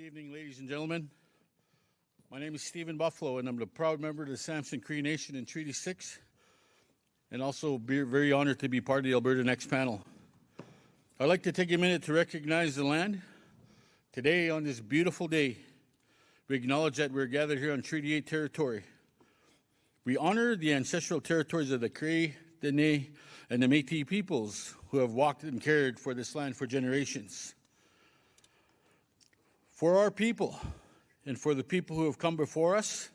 evening, ladies and gentlemen. My name is Stephen Buffalo, and I'm the proud member of the Samson Cree Nation in Treaty 6, and also very honored to be part of the Alberta Next panel. I'd like to take a minute to recognize the land. Today, on this beautiful day, we acknowledge that we're gathered here on Treaty 8 territory. We honor the ancestral territories of the Cree, the Dene, and the Métis peoples who have walked and cared for this land for generations. For our people, and for the people who have come before us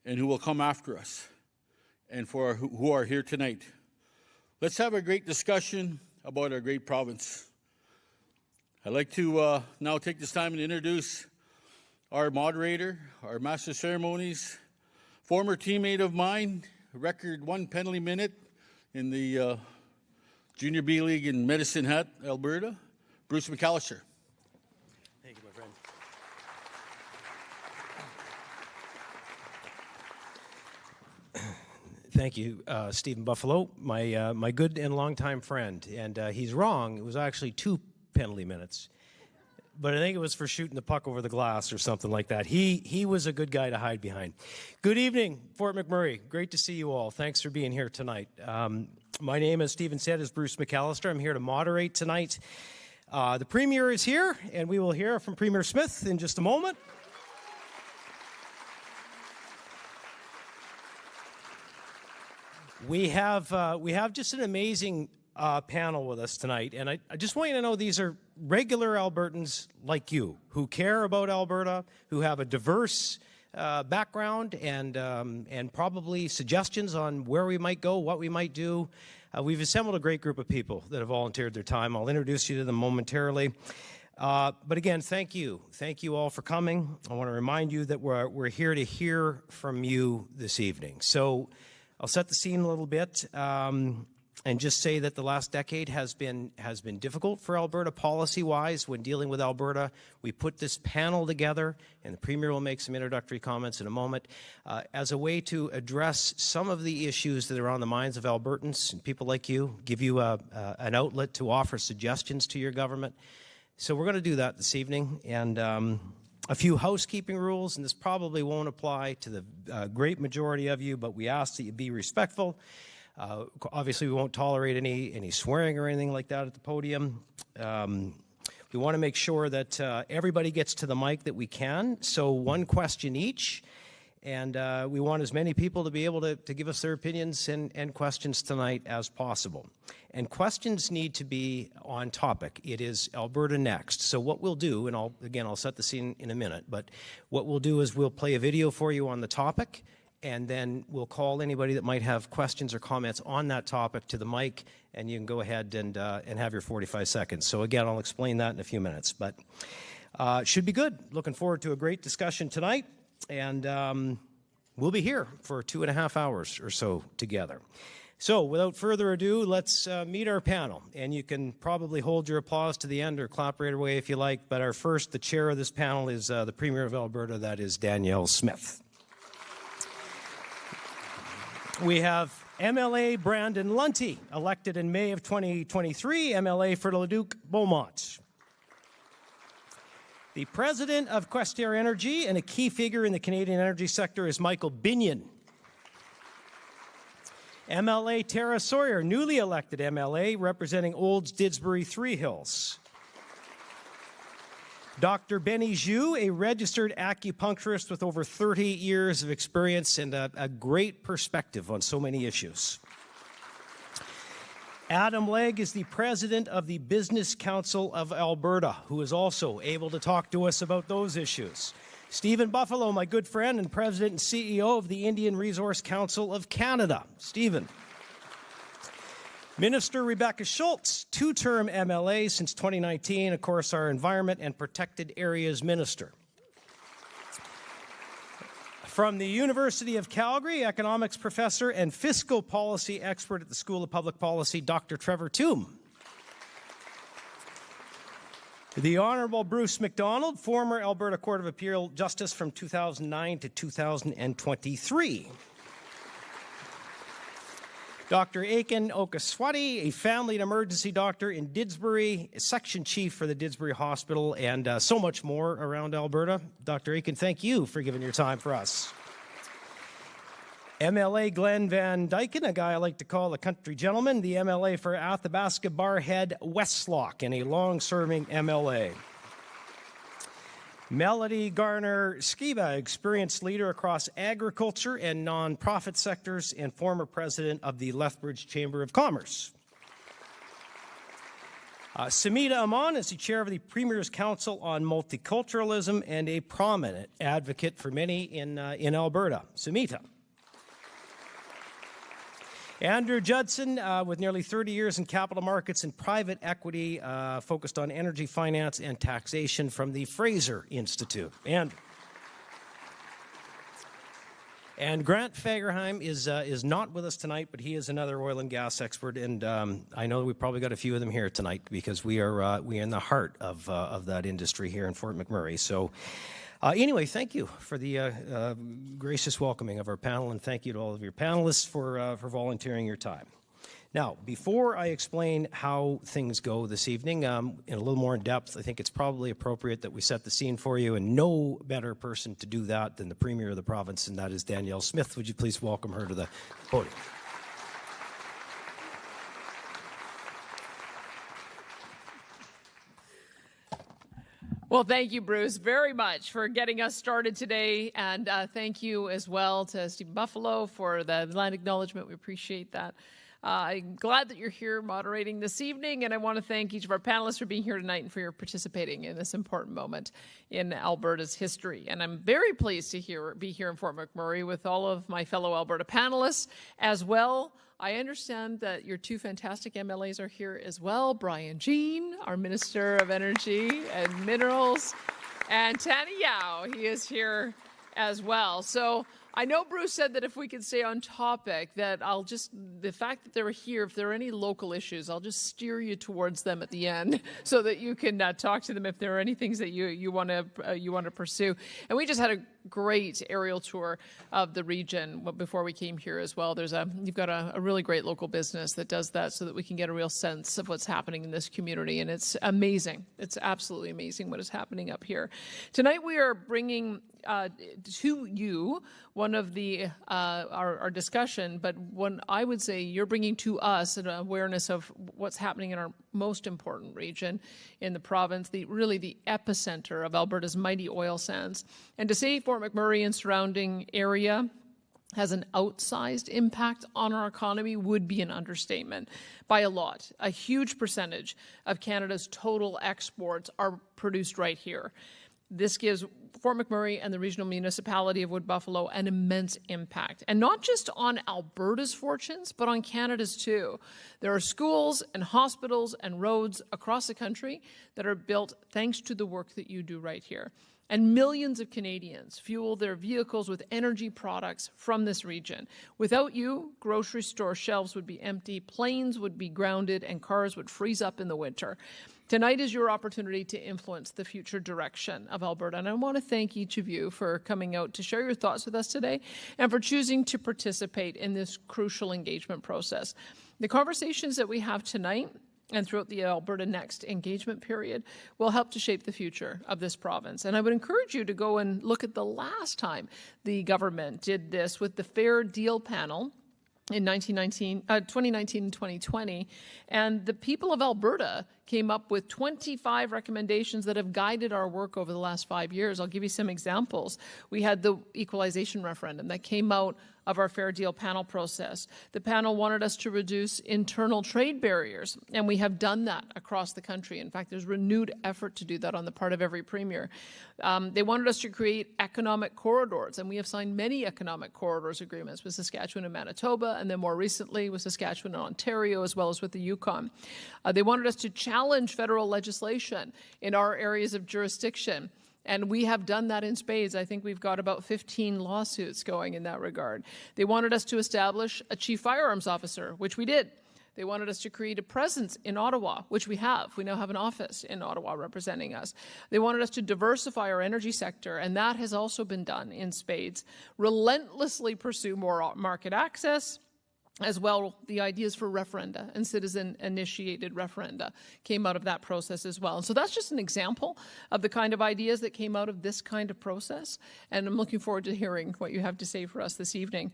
and who will come after us, and for who are here tonight. Let's have a great discussion about our great province. I'd like to now take this time and introduce our moderator, our master of ceremonies, former teammate of mine, record 1 penalty minute in the Junior B League in Medicine Hat, Alberta, Bruce McAllister. Thank you, my friend. Thank you, Stephen Buffalo, my good and longtime friend. And he's wrong. It was actually 2 penalty minutes. But I think it was for shooting the puck over the glass or something like that. He was a good guy to hide behind. Good evening, Fort McMurray. Great to see you all. Thanks for being here tonight. My name, as Stephen said, is Bruce McAllister. I'm here to moderate tonight. The Premier is here, and we will hear from Premier Smith in just a moment. We have just an amazing panel with us tonight, and I just want you to know these are regular Albertans like you who care about Alberta, who have a diverse background and probably suggestions on where we might go, what we might do. We've assembled a great group of people that have volunteered their time. I'll introduce you to them momentarily. But again, thank you. Thank you all for coming. I want to remind you that we're here to hear from you this evening. So I'll set the scene a little bit and just say that the last decade has been difficult for Alberta policy-wise when dealing with Alberta. We put this panel together, and the Premier will make some introductory comments in a moment, as a way to address some of the issues that are on the minds of Albertans and people like you, give you an outlet to offer suggestions to your government. So we're going to do that this evening, and a few housekeeping rules, and this probably won't apply to the great majority of you, but we ask that you be respectful. Obviously, we won't tolerate any swearing or anything like that at the podium. We want to make sure that everybody gets to the mic that we can, so 1 question each. And we want as many people to be able to give us their opinions and questions tonight as possible. And questions need to be on topic. It is Alberta Next. So what we'll do, and I'll set the scene in a minute, but what we'll do is we'll play a video for you on the topic, and then we'll call anybody that might have questions or comments on that topic to the mic, and you can go ahead and have your 45 seconds. So again, I'll explain that in a few minutes, but it should be good. Looking forward to a great discussion tonight, and we'll be here for 2.5 hours or so together. So without further ado, let's meet our panel, and you can probably hold your applause to the end or clap right away if you like, but the chair of this panel is the Premier of Alberta, that is Danielle Smith. We have MLA Brandon Lunty, elected in May of 2023, MLA for Leduc-Beaumont. The President of Questerre Energy and a key figure in the Canadian energy sector is Michael Binion. MLA Tara Sawyer, newly elected MLA, representing Olds Didsbury Three Hills. Dr. Benny Zhu, a registered acupuncturist with over 30 years of experience and a great perspective on so many issues. Adam Legg is the president of the Business Council of Alberta, who is also able to talk to us about those issues. Stephen Buffalo, my good friend and president and CEO of the Indian Resource Council of Canada. Stephen. Minister Rebecca Schultz, 2-term MLA since 2019, of course, our Environment and Protected Areas Minister. From the University of Calgary, economics professor and fiscal policy expert at the School of Public Policy, Dr. Trevor Tombe. The Honourable Bruce MacDonald, former Alberta Court of Appeal Justice from 2009 to 2023. Dr. Aiken Okaswati, a family and emergency doctor in Didsbury, section chief for the Didsbury Hospital, and so much more around Alberta. Dr. Aiken, thank you for giving your time for us. MLA Glenn Van Dyken, a guy I like to call a country gentleman, the MLA for Athabasca Barhead Westlock, and a long-serving MLA. Melody Garner Skiba, experienced leader across agriculture and nonprofit sectors and former president of the Lethbridge Chamber of Commerce. Samita Aman is the chair of the Premier's Council on Multiculturalism and a prominent advocate for many in Alberta. Samita. Andrew Judson, with nearly 30 years in capital markets and private equity, focused on energy finance and taxation from the Fraser Institute. And Grant Fagerheim is not with us tonight, but he is another oil and gas expert, and I know we probably got a few of them here tonight because we are in the heart of that industry here in Fort McMurray. So. Anyway, thank you for the gracious welcoming of our panel, and thank you to all of your panelists for volunteering your time. Now, before I explain how things go this evening, in a little more in depth, I think it's probably appropriate that we set the scene for you, and no better person to do that than the Premier of the province, and that is Danielle Smith. Would you please welcome her to the podium? Well, thank you, Bruce, very much for getting us started today. And thank you as well to Steve Buffalo for the land acknowledgement. We appreciate that. I'm glad that you're here moderating this evening. And I want to thank each of our panelists for being here tonight and for your participating in this important moment in Alberta's history. And I'm very pleased to be here in Fort McMurray with all of my fellow Alberta panelists as well. I understand that your two fantastic MLAs are here as well. Brian Jean, our Minister of Energy and Minerals, and Tanya Yao, he is here as well. So I know Bruce said that if we could stay on topic, that the fact that they're here, if there are any local issues, I'll just steer you towards them at the end so that you can talk to them if there are any things that you want to pursue. And we just had a great aerial tour of the region before we came here as well. You've got a really great local business that does that so that we can get a real sense of what's happening in this community. And it's amazing. It's absolutely amazing what is happening up here. Tonight we are bringing to you one of the our discussion, but one I would say you're bringing to us an awareness of what's happening in our most important region in the province, really the epicenter of Alberta's mighty oil sands. And to say Fort McMurray and surrounding area has an outsized impact on our economy would be an understatement by a lot. A huge percentage of Canada's total exports are produced right here. This gives Fort McMurray and the regional municipality of Wood Buffalo an immense impact. And not just on Alberta's fortunes, but on Canada's too. There are schools and hospitals and roads across the country that are built thanks to the work that you do right here. And millions of Canadians fuel their vehicles with energy products from this region. Without you, grocery store shelves would be empty, planes would be grounded, and cars would freeze up in the winter. Tonight is your opportunity to influence the future direction of Alberta, and I want to thank each of you for coming out to share your thoughts with us today and for choosing to participate in this crucial engagement process. The conversations that we have tonight and throughout the Alberta Next engagement period will help to shape the future of this province. And I would encourage you to go and look at the last time the government did this with the Fair Deal panel in 2019 and 2020, and the people of Alberta came up with 25 recommendations that have guided our work over the last 5 years. I'll give you some examples. We had the Equalization referendum that came out of our Fair Deal panel process. The panel wanted us to reduce internal trade barriers, and we have done that across the country. In fact, there's renewed effort to do that on the part of every premier. They wanted us to create economic corridors, and we have signed many economic corridors agreements with Saskatchewan and Manitoba, and then more recently with Saskatchewan and Ontario, as well as with the Yukon. They wanted us to challenge federal legislation in our areas of jurisdiction. And we have done that in spades. I think we've got about 15 lawsuits going in that regard. They wanted us to establish a chief firearms officer, which we did. They wanted us to create a presence in Ottawa, which we have. We now have an office in Ottawa representing us. They wanted us to diversify our energy sector, and that has also been done in spades. Relentlessly pursue more market access, As well, the ideas for referenda and citizen-initiated referenda came out of that process as well. And so that's just an example of the kind of ideas that came out of this kind of process. And I'm looking forward to hearing what you have to say for us this evening.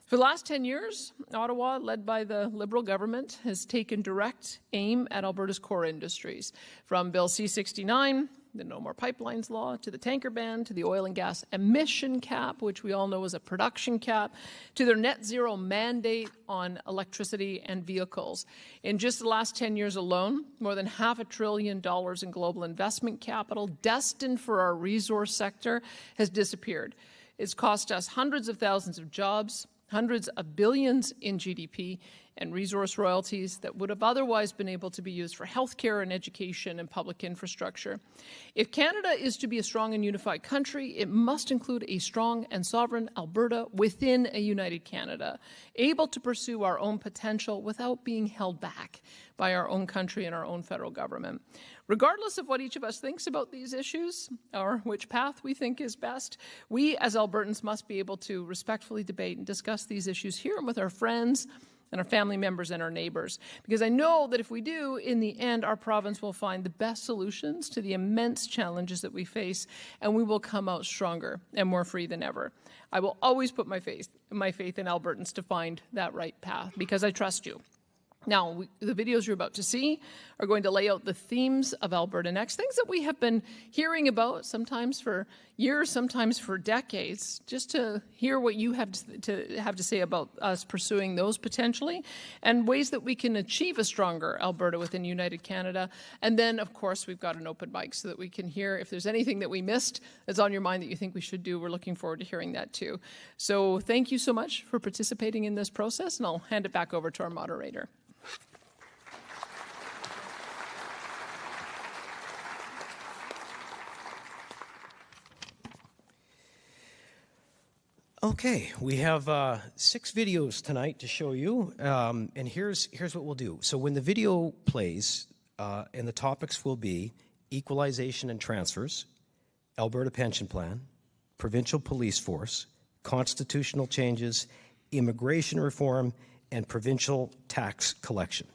For the last 10 years, Ottawa, led by the Liberal government, has taken direct aim at Alberta's core industries, from Bill C-69, the No More Pipelines law, to the tanker ban, to the oil and gas emission cap, which we all know is a production cap, to their net zero mandate on electricity and vehicles. In just the last 10 years alone, more than $500 billion in global investment capital destined for our resource sector has disappeared. It's cost us hundreds of thousands of jobs, hundreds of billions in GDP, and resource royalties that would have otherwise been able to be used for healthcare and education and public infrastructure. If Canada is to be a strong and unified country, it must include a strong and sovereign Alberta within a united Canada, able to pursue our own potential without being held back by our own country and our own federal government. Regardless of what each of us thinks about these issues or which path we think is best, we as Albertans must be able to respectfully debate and discuss these issues here and with our friends and our family members and our neighbors. Because I know that if we do, in the end, our province will find the best solutions to the immense challenges that we face, and we will come out stronger and more free than ever. I will always put my faith in Albertans to find that right path, because I trust you. Now, the videos you're about to see are going to lay out the themes of Alberta Next, things that we have been hearing about, sometimes for years, sometimes for decades, just to hear what you have to say about us pursuing those potentially, and ways that we can achieve a stronger Alberta within United Canada. And then, of course, we've got an open mic so that we can hear if there's anything that we missed that's on your mind that you think we should do. We're looking forward to hearing that too. So thank you so much for participating in this process, and I'll hand it back over to our moderator. Okay, we have 6 videos tonight to show you, and here's what we'll do. So when the video plays, and the topics will be equalization and transfers, Alberta pension plan, provincial police force, constitutional changes, immigration reform, and provincial tax collection.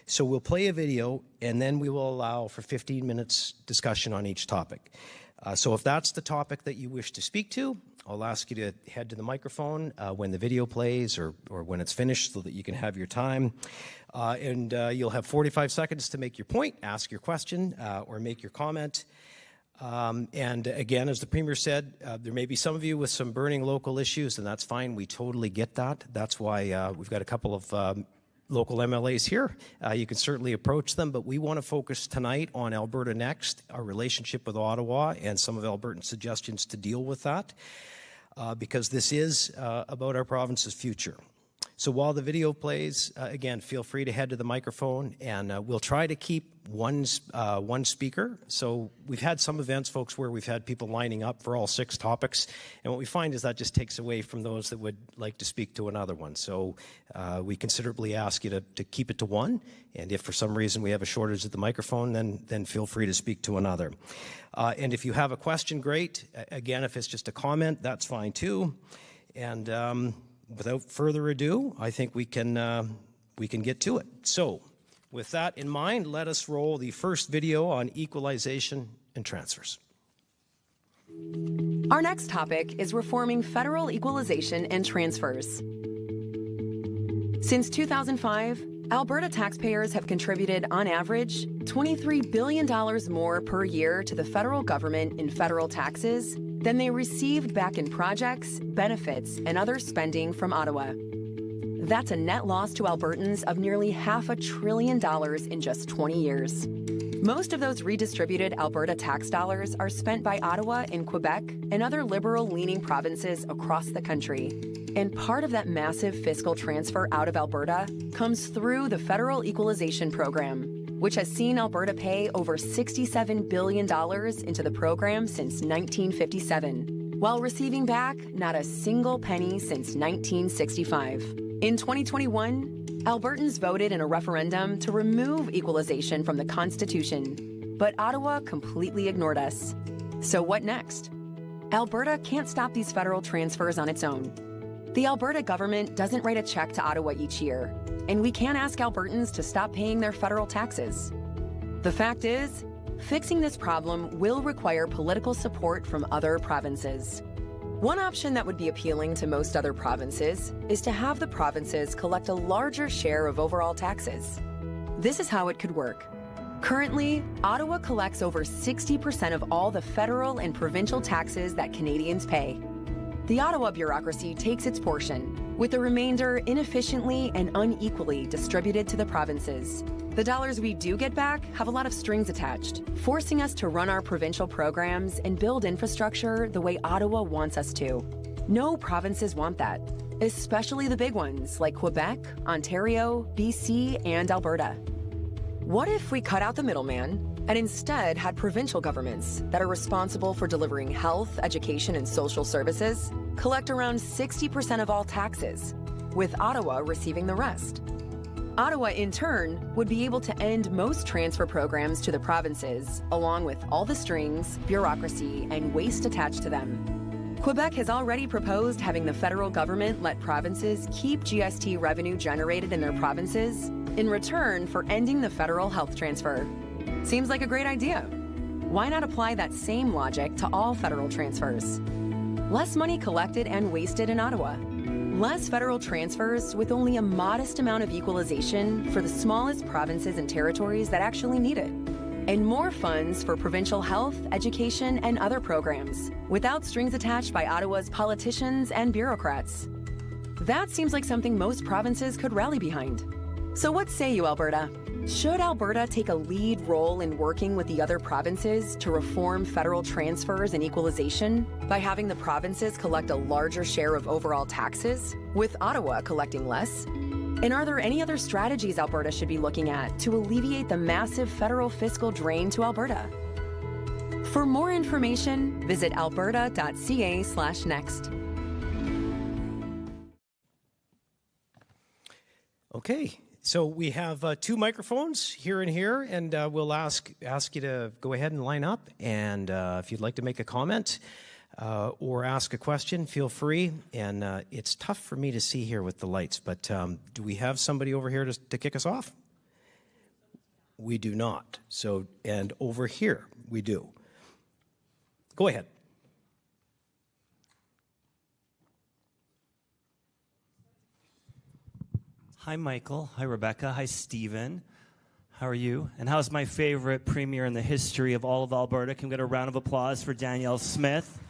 So we'll play a video, and then we will allow for 15 minutes discussion on each topic. So if that's the topic that you wish to speak to, I'll ask you to head to the microphone when the video plays or when it's finished so that you can have your time. And you'll have 45 seconds to make your point, ask your question, or make your comment. And again, as the Premier said, there may be some of you with some burning local issues, and that's fine. We totally get that. That's why we've got a couple of local MLAs here. You can certainly approach them, but we want to focus tonight on Alberta Next, our relationship with Ottawa, and some of Albertan suggestions to deal with that, because this is about our province's future. So while the video plays, again, feel free to head to the microphone, and we'll try to keep one speaker. So we've had some events, folks, where we've had people lining up for all 6 topics, and what we find is that just takes away from those that would like to speak to another one. So we considerably ask you to keep it to 1, and if for some reason we have a shortage at the microphone, then feel free to speak to another. And if you have a question, great. Again, if it's just a comment, that's fine too. And without further ado, I think we can get to it. So, with that in mind, let us roll the first video on equalization and transfers. Our next topic is reforming federal equalization and transfers. Since 2005, Alberta taxpayers have contributed, on average, $23 billion more per year to the federal government in federal taxes than they received back in projects, benefits, and other spending from Ottawa. That's a net loss to Albertans of nearly $500 billion in just 20 years. Most of those redistributed Alberta tax dollars are spent by Ottawa and Quebec and other liberal-leaning provinces across the country. And part of that massive fiscal transfer out of Alberta comes through the Federal Equalization Program, which has seen Alberta pay over $67 billion into the program since 1957, while receiving back not a single penny since 1965. In 2021, Albertans voted in a referendum to remove equalization from the Constitution, but Ottawa completely ignored us. So what next? Alberta can't stop these federal transfers on its own. The Alberta government doesn't write a check to Ottawa each year, and we can't ask Albertans to stop paying their federal taxes. The fact is, fixing this problem will require political support from other provinces. One option that would be appealing to most other provinces is to have the provinces collect a larger share of overall taxes. This is how it could work. Currently, Ottawa collects over 60% of all the federal and provincial taxes that Canadians pay. The Ottawa bureaucracy takes its portion, with the remainder inefficiently and unequally distributed to the provinces. The dollars we do get back have a lot of strings attached, forcing us to run our provincial programs and build infrastructure the way Ottawa wants us to. No provinces want that, especially the big ones like Quebec, Ontario, BC, and Alberta. What if we cut out the middleman and instead had provincial governments that are responsible for delivering health, education, and social services collect around 60% of all taxes, with Ottawa receiving the rest? Ottawa, in turn, would be able to end most transfer programs to the provinces, along with all the strings, bureaucracy, and waste attached to them. Quebec has already proposed having the federal government let provinces keep GST revenue generated in their provinces in return for ending the federal health transfer. Seems like a great idea. Why not apply that same logic to all federal transfers? Less money collected and wasted in Ottawa. Less federal transfers with only a modest amount of equalization for the smallest provinces and territories that actually need it. And more funds for provincial health, education, and other programs, without strings attached by Ottawa's politicians and bureaucrats. That seems like something most provinces could rally behind. So what say you, Alberta? Should Alberta take a lead role in working with the other provinces to reform federal transfers and equalization by having the provinces collect a larger share of overall taxes, with Ottawa collecting less? And are there any other strategies Alberta should be looking at to alleviate the massive federal fiscal drain to Alberta? For more information, visit alberta.ca/next. Okay. So we have two microphones here and here, and we'll ask you to go ahead and line up. And if you'd like to make a comment or ask a question, feel free. And it's tough for me to see here with the lights, but do we have somebody over here to kick us off? We do not. So, and over here, we do. Go ahead. Hi, Michael. Hi, Rebecca. Hi, Stephen. How are you? And how's my favorite premier in the history of all of Alberta? Can we get a round of applause for Danielle Smith?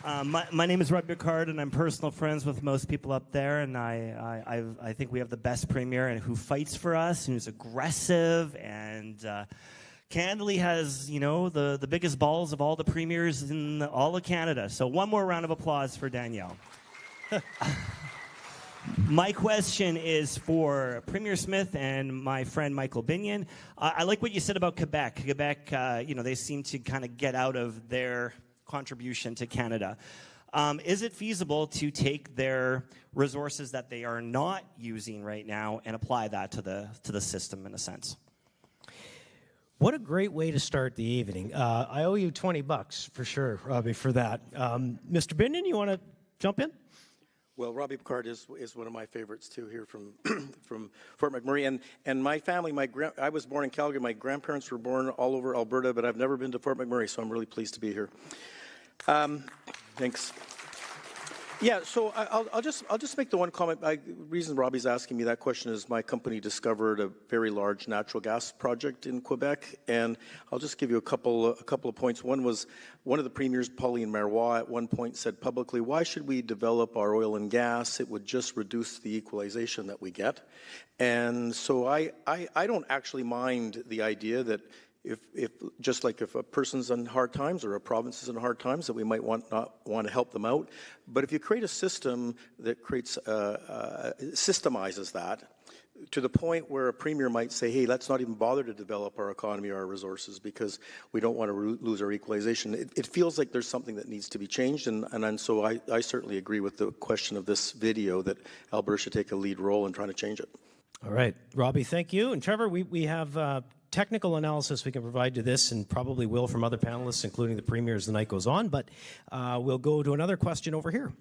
My name is Robbie Picard, and I'm personal friends with most people up there. And I think we have the best premier, and who fights for us, and who's aggressive, and candidly has, you know, the biggest balls of all the premiers in all of Canada. So one more round of applause for Danielle. My question is for Premier Smith and my friend Michael Binion. I like what you said about Quebec. Quebec, you know, they seem to kind of get out of their contribution to Canada. Is it feasible to take their resources that they are not using right now and apply that to the system in a sense? What a great way to start the evening. I owe you $20 for sure, Robbie, for that. Mr. Binion, you want to jump in? Well, Robbie Picard is one of my favorites too, here from from Fort McMurray, and my family. I was born in Calgary. My grandparents were born all over Alberta, but I've never been to Fort McMurray, so I'm really pleased to be here. Thanks. Yeah, so I'll just make the one comment. The reason Robbie's asking me that question is my company discovered a very large natural gas project in Quebec, and I'll just give you a couple of points. One was one of the premiers, Pauline Marois, at one point said publicly, "Why should we develop our oil and gas? It would just reduce the equalization that we get." And so I don't actually mind the idea that if just like if a person's in hard times or a province is in hard times, that we might not want to help them out. But if you create a system that systemizes that to the point where a premier might say, hey, let's not even bother to develop our economy or our resources because we don't want to lose our equalization, it feels like there's something that needs to be changed. And so I certainly agree with the question of this video that Alberta should take a lead role in trying to change it. All right, Robbie, thank you. And Trevor, we have technical analysis we can provide to this, and probably will from other panelists, including the Premier, as the night goes on, but we'll go to another question over here.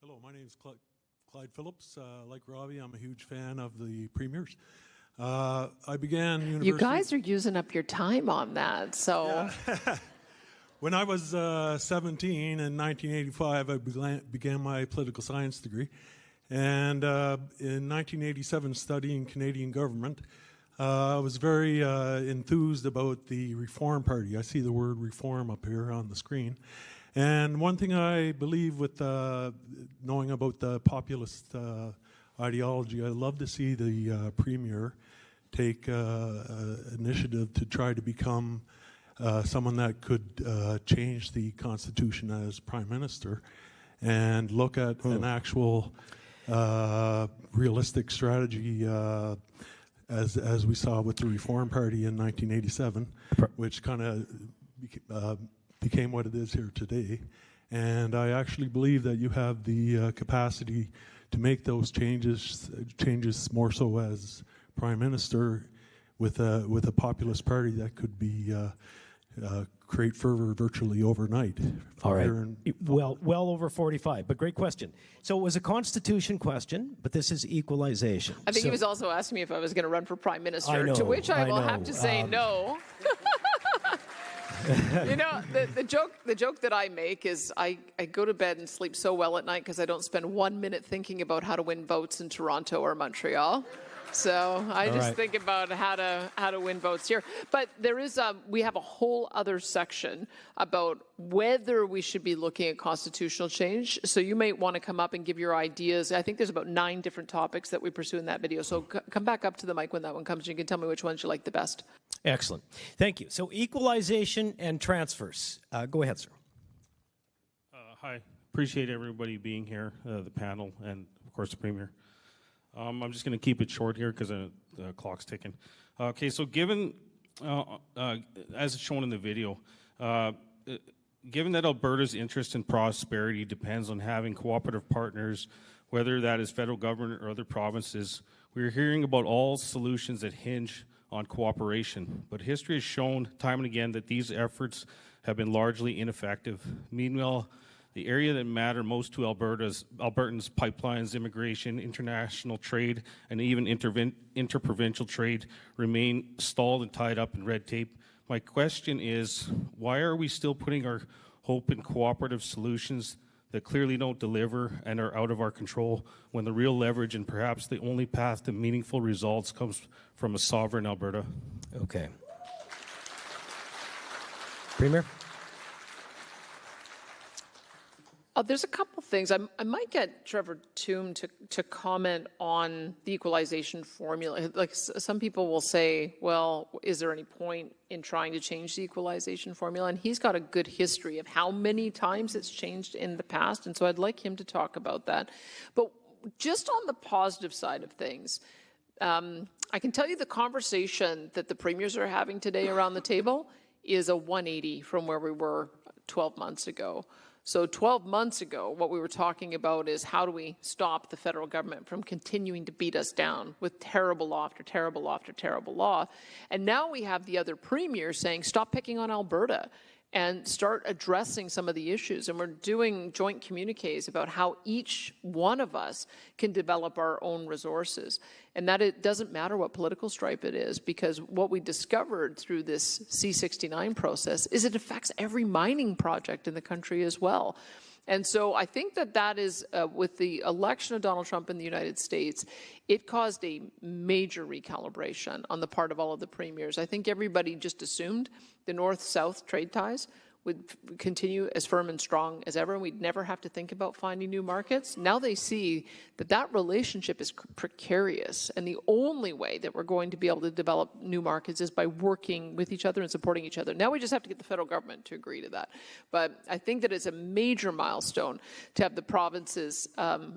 Hello, my name is Clyde Phillips. Like Robbie, I'm a huge fan of the Premiers. I began university... You guys are using up your time on that, so... Yeah. When I was 17 in 1985, I began my political science degree. And in 1987, studying Canadian government, I was very enthused about the Reform Party. I see the word reform up here on the screen. And one thing I believe with knowing about the populist ideology, I'd love to see the Premier take initiative to try to become someone that could change the Constitution as Prime Minister and look at an actual realistic strategy as we saw with the Reform Party in 1987, which kind of became what it is here today. And I actually believe that you have the capacity to make those changes more so as Prime Minister with a populist party that could be create fervor virtually overnight. All right. Well over 45, but great question. So it was a constitution question, but this is equalization. I think he was also asking me if I was going to run for Prime Minister, I know, to which I will know. have to say no. You know, the joke that I make is I go to bed and sleep so well at night because I don't spend 1 minute thinking about how to win votes in Toronto or Montreal. So I just think about how to win votes here. But there is we have a whole other section about whether we should be looking at constitutional change. So you may want to come up and give your ideas. I think there's about 9 different topics that we pursue in that video. So come back up to the mic when that one comes. You can tell me which ones you like the best. Excellent. Thank you. So equalization and transfers. Go ahead, sir. Hi. Appreciate everybody being here, the panel, and of course the Premier. I'm just going to keep it short here because the clock's ticking. Okay, so given, as shown in the video, given that Alberta's interest in prosperity depends on having cooperative partners, whether that is federal government or other provinces, we're hearing about all solutions that hinge on cooperation. But history has shown time and again that these efforts have been largely ineffective. Meanwhile, the area that matter most to Albertans, pipelines, immigration, international trade, and even interprovincial trade remain stalled and tied up in red tape. My question is, why are we still putting our hope in cooperative solutions that clearly don't deliver and are out of our control when the real leverage and perhaps the only path to meaningful results comes from a sovereign Alberta? Okay. Premier? There's a couple things. I might get Trevor Toome to comment on the equalization formula. Like some people will say, well, is there any point in trying to change the equalization formula? And he's got a good history of how many times it's changed in the past. And so I'd like him to talk about that. But just on the positive side of things, I can tell you the conversation that the premiers are having today around the table is a 180 from where we were 12 months ago. So 12 months ago, what we were talking about is how do we stop the federal government from continuing to beat us down with terrible law after terrible law after terrible law. And now we have the other premier saying, stop picking on Alberta and start addressing some of the issues. And we're doing joint communiques about how each one of us can develop our own resources. And that it doesn't matter what political stripe it is, because what we discovered through this C-69 process is it affects every mining project in the country as well. And so I think that that is, with the election of Donald Trump in the United States, it caused a major recalibration on the part of all of the premiers. I think everybody just assumed the North-South trade ties would continue as firm and strong as ever, and we'd never have to think about finding new markets. Now they see that that relationship is precarious, and the only way that we're going to be able to develop new markets is by working with each other and supporting each other. Now we just have to get the federal government to agree to that. But I think that it's a major milestone to have the provinces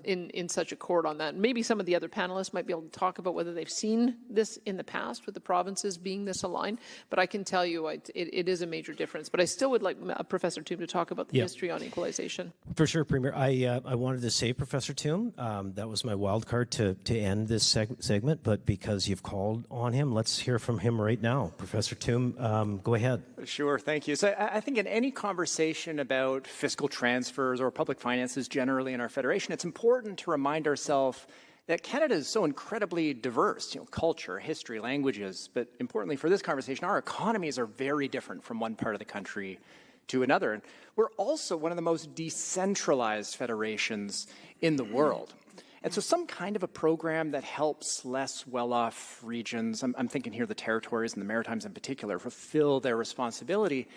in such accord on that. And maybe some of the other panelists might be able to talk about whether they've seen this in the past with the provinces being this aligned, but I can tell you it is a major difference. But I still would like like Professor Toom to talk about the history on equalization. For sure, Premier. I wanted to say, Professor Toom, that was my wild card to end this segment, but because you've called on him, let's hear from him right now. Professor Toom, go ahead. Sure, thank you. So I think in any conversation about fiscal transfers or public finances generally in our federation, it's important to remind ourselves that Canada is so incredibly diverse, culture, history, languages, but importantly for this conversation, our economies are very different from one part of the country to another. And we're also one of the most decentralized federations in the world. And so some kind of a program that helps less well-off regions, I'm thinking here the territories and the Maritimes in particular, fulfill their responsibility,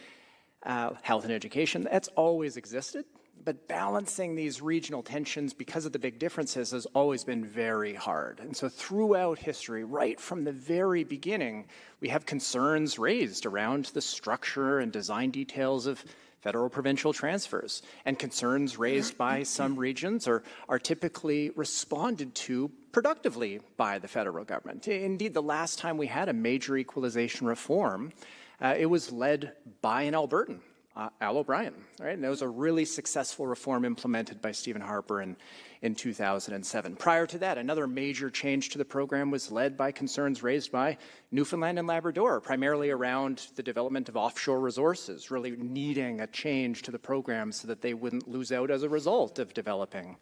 health and education, that's always existed. But balancing these regional tensions because of the big differences has always been very hard. And so throughout history, right from the very beginning, we have concerns raised around the structure and design details of federal provincial transfers. And concerns raised by some regions are typically responded to productively by the federal government. Indeed, the last time we had a major equalization reform, it was led by an Albertan, Al O'Brien, right? And that was a really successful reform implemented by Stephen Harper in 2007. Prior to that, another major change to the program was led by concerns raised by Newfoundland and Labrador, primarily around the development of offshore resources, really needing a change to the program so that they wouldn't lose out as a result of developing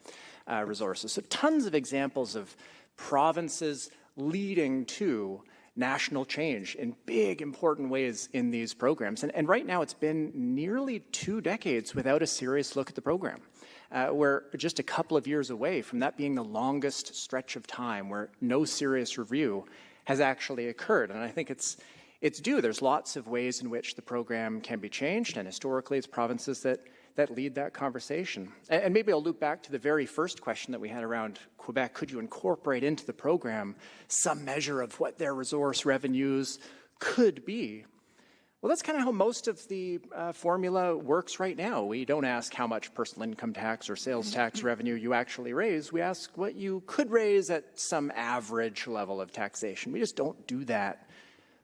resources. So tons of examples of provinces leading to national change in big, important ways in these programs. And right now, it's been nearly 2 decades without a serious look at the program. We're just a couple of years away from that being the longest stretch of time where no serious review has actually occurred. And I think it's due. There's lots of ways in which the program can be changed, and historically, it's provinces that lead that conversation. And maybe I'll loop back to the very first question that we had around Quebec. Could you incorporate into the program some measure of what their resource revenues could be? Well, that's kind of how most of the formula works right now. We don't ask how much personal income tax or sales tax revenue you actually raise. We ask what you could raise at some average level of taxation. We just don't do that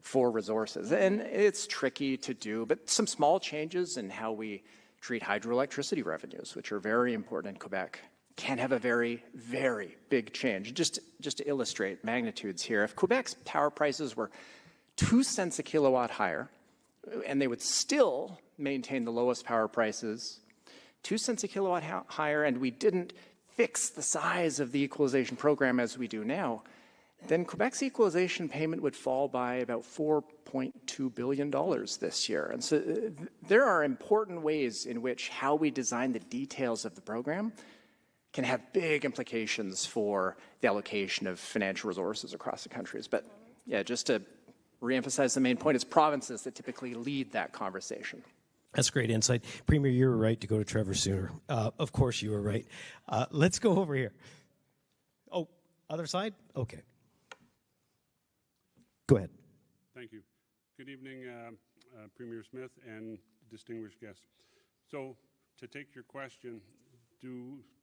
for resources. And it's tricky to do, but some small changes in how we treat hydroelectricity revenues, which are very important in Quebec, can have a very, very big change. Just to illustrate magnitudes here, if Quebec's power prices were 2 cents a kilowatt higher, and they would still maintain the lowest power prices, 2 cents a kilowatt higher, and we didn't fix the size of the equalization program as we do now, then Quebec's equalization payment would fall by about $4.2 billion this year. And so there are important ways in which how we design the details of the program can have big implications for the allocation of financial resources across the countries. But yeah, just to reemphasize the main point, it's provinces that typically lead that conversation. That's great insight. Premier, you were right to go to Trevor sooner. Of course you were right. Let's go over here. Oh, other side? Okay. Go ahead. Thank you. Good evening, Premier Smith and distinguished guests. So, to take your question,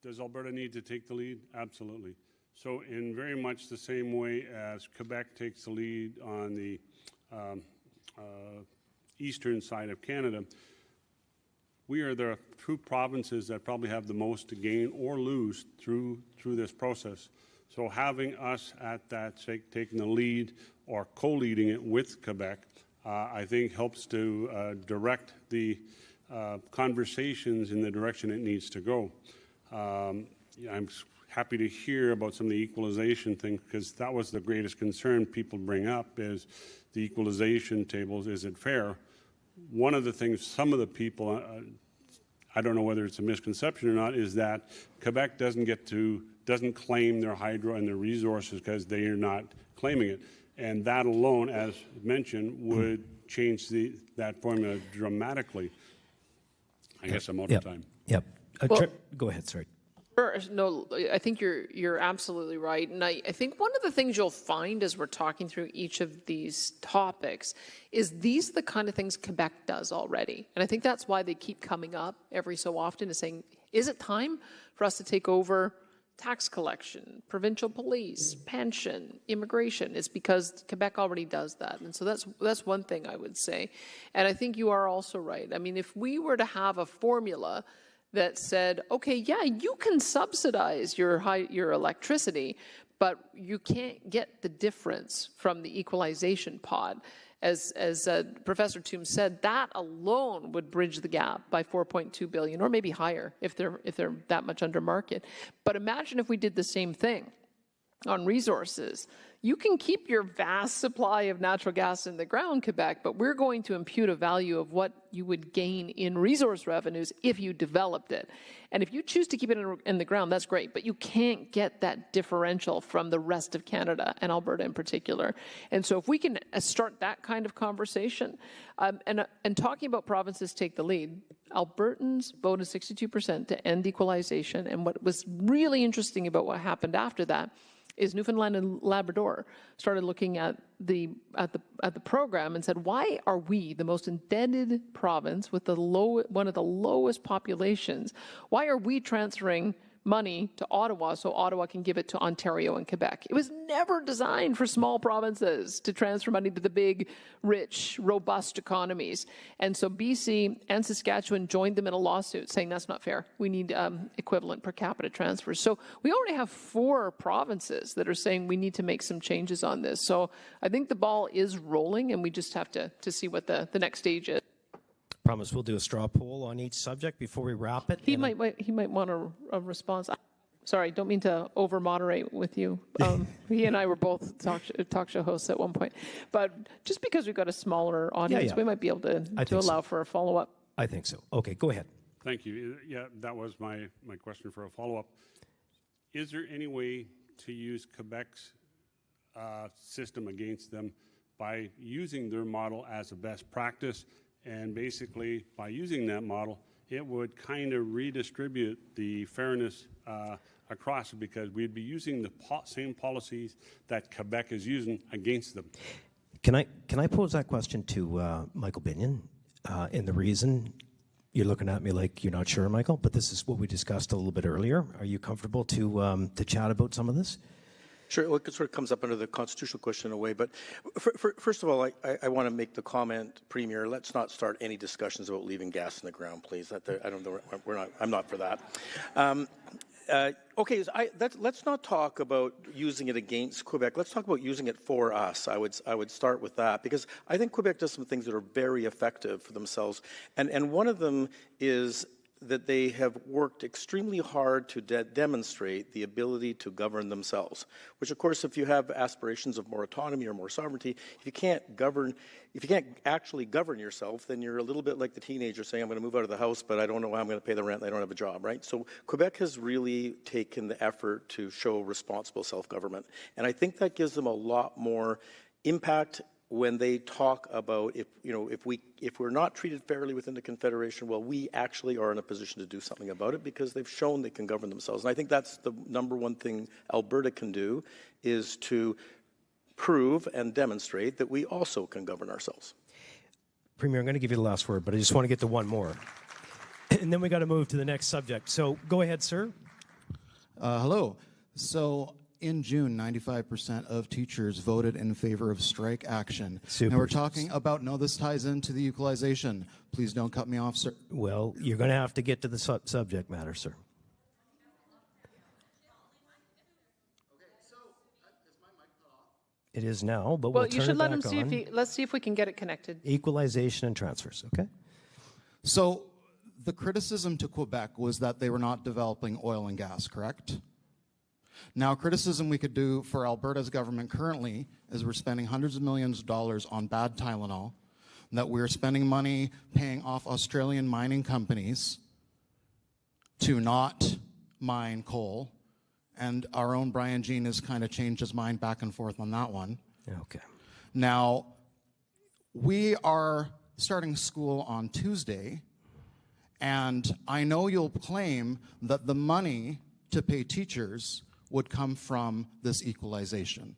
does Alberta need to take the lead? Absolutely. So, in very much the same way as Quebec takes the lead on the eastern side of Canada, we are the 2 provinces that probably have the most to gain or lose through this process. So having us at that stake, taking the lead or co-leading it with Quebec, I think helps to direct the conversations in the direction it needs to go. I'm happy to hear about some of the equalization thing, because that was the greatest concern people bring up, is the equalization tables, is it fair? One of the things some of the people, I don't know whether it's a misconception or not, is that Quebec doesn't claim their hydro and their resources because they are not claiming it. And that alone, as mentioned, would change that formula dramatically. I guess I'm out of time. Yep. Go ahead, sorry. Sure. No, I think you're absolutely right. And I think one of the things you'll find as we're talking through each of these topics is these are the kind of things Quebec does already. And I think that's why they keep coming up every so often, is saying, is it time for us to take over tax collection, provincial police, pension, immigration. It's because Quebec already does that. And so that's one thing I would say. And I think you are also right. I mean, if we were to have a formula that said, okay, yeah, you can subsidize your electricity, but you can't get the difference from the equalization pod. As Professor Toom said, that alone would bridge the gap by $4.2 billion, or maybe higher if they're that much under market. But imagine if we did the same thing on resources. You can keep your vast supply of natural gas in the ground, Quebec, but we're going to impute a value of what you would gain in resource revenues if you developed it. And if you choose to keep it in the ground, that's great, but you can't get that differential from the rest of Canada and Alberta in particular. And so if we can start that kind of conversation, and talking about provinces take the lead, Albertans voted 62% to end equalization, and what was really interesting about what happened after that is Newfoundland and Labrador started looking at the program and said, why are we, the most indebted province with one of the lowest populations, why are we transferring money to Ottawa so Ottawa can give it to Ontario and Quebec? It was never designed for small provinces to transfer money to the big, rich, robust economies. And so BC and Saskatchewan joined them in a lawsuit saying that's not fair. We need equivalent per capita transfers. So we already have 4 provinces that are saying we need to make some changes on this. So I think the ball is rolling, and we just have to see what the next stage is. Promise we'll do a straw poll on each subject before we wrap it. He might want a response. Sorry, don't mean to over-moderate with you. He and I were both talk show hosts at one point. But just because we've got a smaller audience, we might be able to allow for a follow-up. I think so. Okay, go ahead. Thank you. Yeah, that was my question for a follow-up. Is there any way to use Quebec's system against them by using their model as a best practice? And basically, by using that model, it would kind of redistribute the fairness across, because we'd be using the same policies that Quebec is using against them. Can I pose that question to Michael Binion? And the reason you're looking at me like you're not sure, Michael, but this is what we discussed a little bit earlier. Are you comfortable to chat about some of this? Sure. Well, it sort of comes up under the constitutional question in a way. But first of all, I want to make the comment, Premier, let's not start any discussions about leaving gas in the ground, please. I don't know. I'm not for that. Okay, let's not talk about using it against Quebec. Let's talk about using it for us. I would start with that, because I think Quebec does some things that are very effective for themselves. And one of them is that they have worked extremely hard to demonstrate the ability to govern themselves, which of course, if you have aspirations of more autonomy or more sovereignty, if you can't actually govern yourself, then you're a little bit like the teenager saying, I'm going to move out of the house, but I don't know how I'm going to pay the rent, and I don't have a job, right? So Quebec has really taken the effort to show responsible self-government. And I think that gives them a lot more impact when they talk about if we're not treated fairly within the Confederation, well, we actually are in a position to do something about it, because they've shown they can govern themselves. And I think that's the number one thing Alberta can do, is to prove and demonstrate that we also can govern ourselves. Premier, I'm going to give you the last word, but I just want to get to one more. And then we got to move to the next subject. So go ahead, sir. Hello. So in June, 95% of teachers voted in favor of strike action. Super. Now we're talking about, no, this ties into the equalization. Please don't cut me off, sir. Well, you're going to have to get to the subject matter, sir. It is now, but we'll turn it back on. Well, you should let him see let's see if we can get it connected. Equalization and transfers, okay? So the criticism to Quebec was that they were not developing oil and gas, correct? Now, criticism we could do for Alberta's government currently is we're spending hundreds of millions of dollars on bad Tylenol, that we're spending money paying off Australian mining companies to not mine coal, and our own Brian Jean has kind of changed his mind back and forth on that one. Okay. Now, we are starting school on Tuesday, and I know you'll claim that the money to pay teachers would come from this equalization.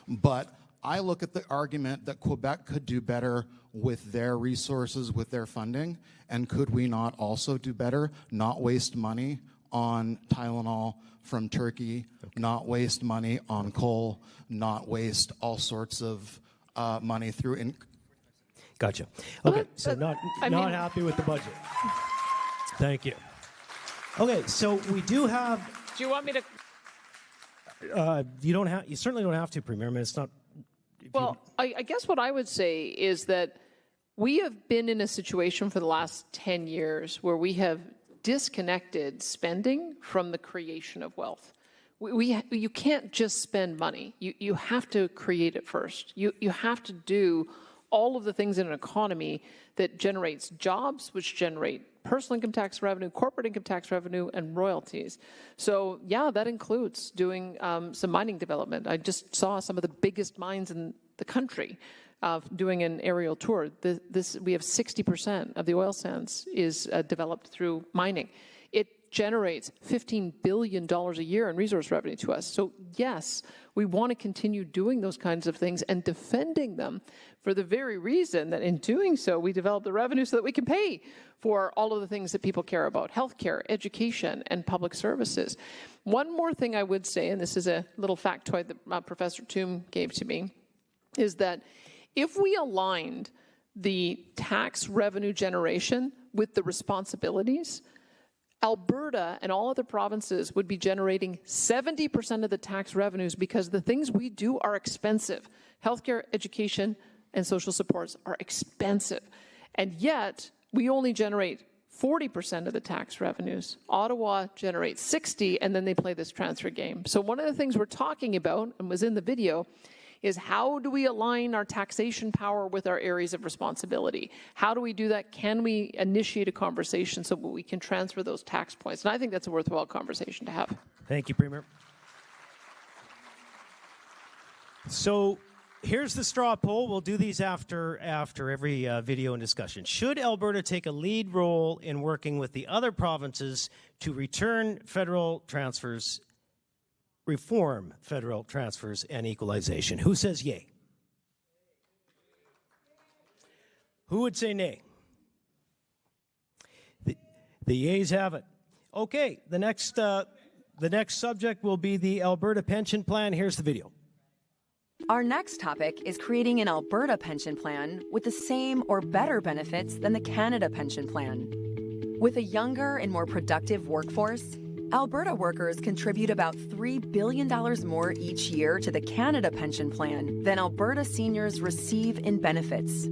But I look at the argument that Quebec could do better with their resources, with their funding, and could we not also do better, not waste money on Tylenol from Turkey, not waste money on coal, not waste all sorts of money through. Gotcha. Okay, so not happy with the budget. Thank you. Okay, so we do have. Do you want me to? You don't have. You certainly don't have to, Premier. I mean, it's not. Well, I guess what I would say is that we have been in a situation for the last 10 years where we have disconnected spending from the creation of wealth. You can't just spend money. You have to create it first. You have to do all of the things in an economy that generates jobs, which generate personal income tax revenue, corporate income tax revenue, and royalties. So yeah, that includes doing some mining development. I just saw some of the biggest mines in the country doing an aerial tour. We have 60% of the oil sands is developed through mining. It generates $15 billion a year in resource revenue to us. So yes, we want to continue doing those kinds of things and defending them for the very reason that in doing so, we develop the revenue so that we can pay for all of the things that people care about: healthcare, education, and public services. One more thing I would say, and this is a little factoid that Professor Toom gave to me, is that if we aligned the tax revenue generation with the responsibilities, Alberta and all other provinces would be generating 70% of the tax revenues because the things we do are expensive. Healthcare, education, and social supports are expensive. And yet, we only generate 40% of the tax revenues. Ottawa generates 60%, and then they play this transfer game. So one of the things we're talking about, and was in the video, is how do we align our taxation power with our areas of responsibility? How do we do that? Can we initiate a conversation so we can transfer those tax points? And I think that's a worthwhile conversation to have. Thank you, Premier. So here's the straw poll. We'll do these after every video and discussion. Should Alberta take a lead role in working with the other provinces to return federal transfers, reform federal transfers and equalization? Who says yay? Who would say nay? The yeas have it. Okay, the next subject will be the Alberta pension plan. Here's the video. Our next topic is creating an Alberta pension plan with the same or better benefits than the Canada pension plan. With a younger and more productive workforce, Alberta workers contribute about $3 billion more each year to the Canada pension plan than Alberta seniors receive in benefits.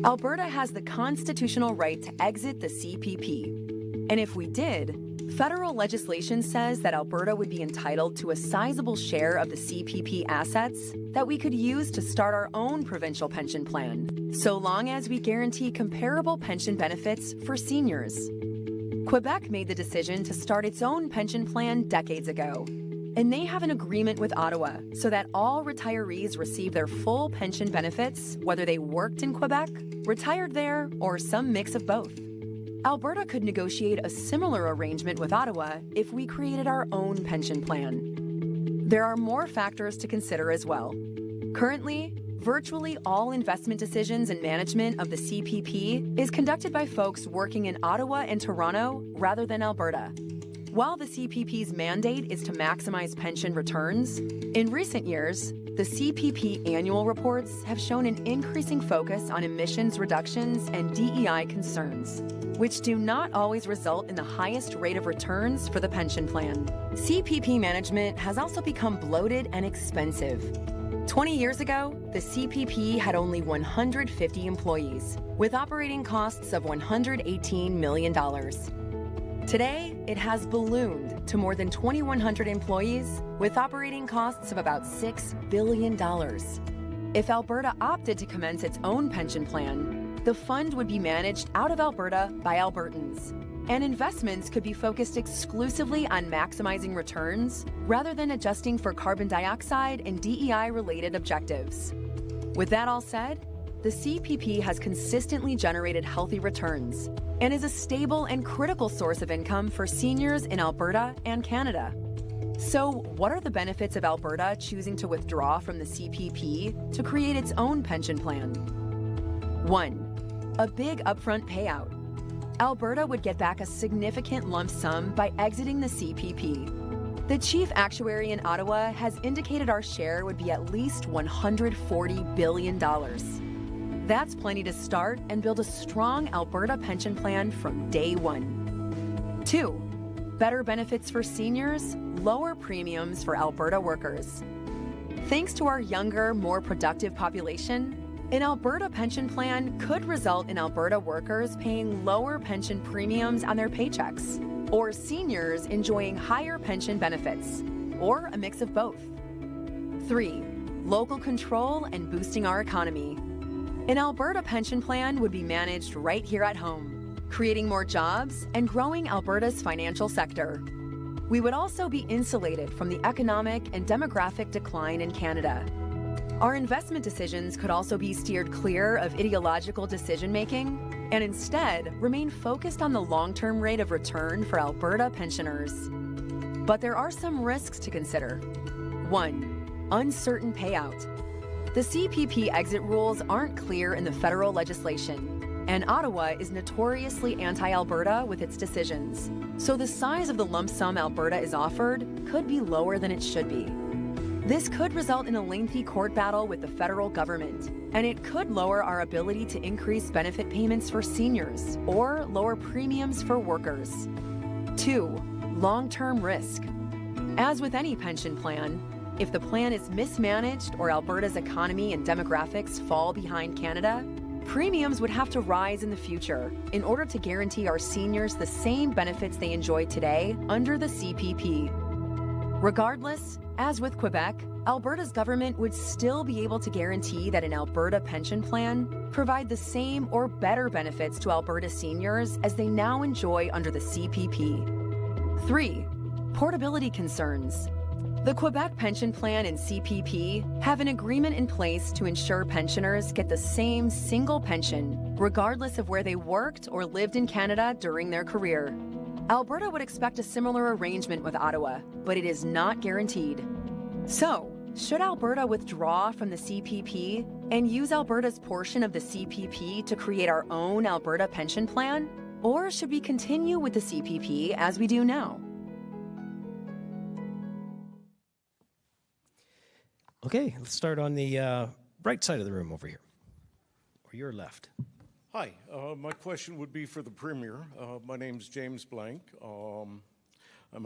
Alberta has the constitutional right to exit the CPP. And if we did, federal legislation says that Alberta would be entitled to a sizable share of the CPP assets that we could use to start our own provincial pension plan, so long as we guarantee comparable pension benefits for seniors. Quebec made the decision to start its own pension plan decades ago, and they have an agreement with Ottawa so that all retirees receive their full pension benefits, whether they worked in Quebec, retired there, or some mix of both. Alberta could negotiate a similar arrangement with Ottawa if we created our own pension plan. There are more factors to consider as well. Currently, virtually all investment decisions and management of the CPP is conducted by folks working in Ottawa and Toronto rather than Alberta. While the CPP's mandate is to maximize pension returns, in recent years, the CPP annual reports have shown an increasing focus on emissions reductions and DEI concerns, which do not always result in the highest rate of returns for the pension plan. CPP management has also become bloated and expensive. 20 years ago, the CPP had only 150 employees, with operating costs of $118 million. Today, it has ballooned to more than 2,100 employees, with operating costs of about $6 billion. If Alberta opted to commence its own pension plan, the fund would be managed out of Alberta by Albertans, and investments could be focused exclusively on maximizing returns rather than adjusting for carbon dioxide and DEI-related objectives. With that all said, the CPP has consistently generated healthy returns and is a stable and critical source of income for seniors in Alberta and Canada. So, what are the benefits of Alberta choosing to withdraw from the CPP to create its own pension plan? 1. A big upfront payout. Alberta would get back a significant lump sum by exiting the CPP. The chief actuary in Ottawa has indicated our share would be at least $140 billion. That's plenty to start and build a strong Alberta pension plan from day one. 2, better benefits for seniors, lower premiums for Alberta workers. Thanks to our younger, more productive population, an Alberta pension plan could result in Alberta workers paying lower pension premiums on their paychecks, or seniors enjoying higher pension benefits, or a mix of both. 3, local control and boosting our economy. An Alberta pension plan would be managed right here at home, creating more jobs and growing Alberta's financial sector. We would also be insulated from the economic and demographic decline in Canada. Our investment decisions could also be steered clear of ideological decision-making and instead remain focused on the long-term rate of return for Alberta pensioners. But there are some risks to consider. 1, uncertain payout. The CPP exit rules aren't clear in the federal legislation, and Ottawa is notoriously anti-Alberta with its decisions. So the size of the lump sum Alberta is offered could be lower than it should be. This could result in a lengthy court battle with the federal government, and it could lower our ability to increase benefit payments for seniors or lower premiums for workers. 2, long-term risk. As with any pension plan, if the plan is mismanaged or Alberta's economy and demographics fall behind Canada, premiums would have to rise in the future in order to guarantee our seniors the same benefits they enjoy today under the CPP. Regardless, as with Quebec, Alberta's government would still be able to guarantee that an Alberta pension plan provide the same or better benefits to Alberta seniors as they now enjoy under the CPP. 3, portability concerns. The Quebec pension plan and CPP have an agreement in place to ensure pensioners get the same single pension, regardless of where they worked or lived in Canada during their career. Alberta would expect a similar arrangement with Ottawa, but it is not guaranteed. So, should Alberta withdraw from the CPP and use Alberta's portion of the CPP to create our own Alberta pension plan? Or should we continue with the CPP as we do now? Okay, let's start on the right side of the room over here, or your left. Hi, my question would be for the Premier. My name's James Blank. I'm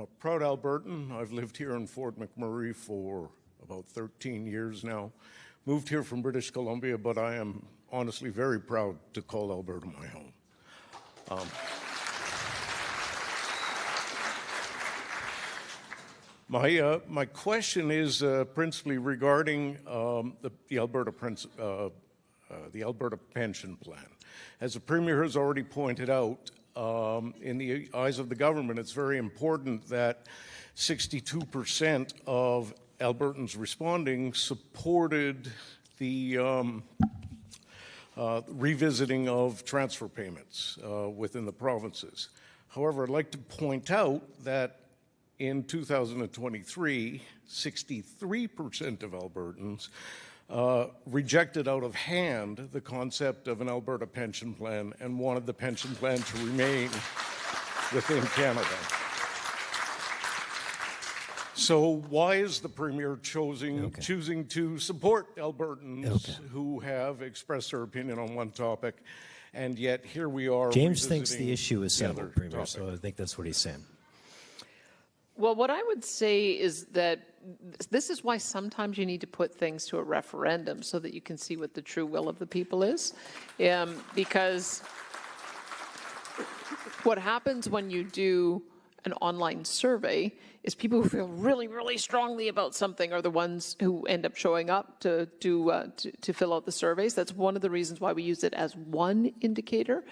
a proud Albertan. I've lived here in Fort McMurray for about 13 years now. Moved here from British Columbia, but I am honestly very proud to call Alberta my home. My question is principally regarding the Alberta pension plan. As the Premier has already pointed out, in the eyes of the government, it's very important that 62% of Albertans responding supported the revisiting of transfer payments within the provinces. However, I'd like to point out that in 2023, 63% of Albertans rejected out of hand the concept of an Alberta pension plan and wanted the pension plan to remain within Canada. So why is the Premier choosing to support Albertans who have expressed their opinion on one topic, and yet here we are James thinks the issue is settled, Premier, so I think that's what he's saying. Well, what I would say is that this is why sometimes you need to put things to a referendum so that you can see what the true will of the people is. Because what happens when you do an online survey is people who feel really, really strongly about something are the ones who end up showing up to fill out the surveys. That's one of the reasons why we use it as one indicator.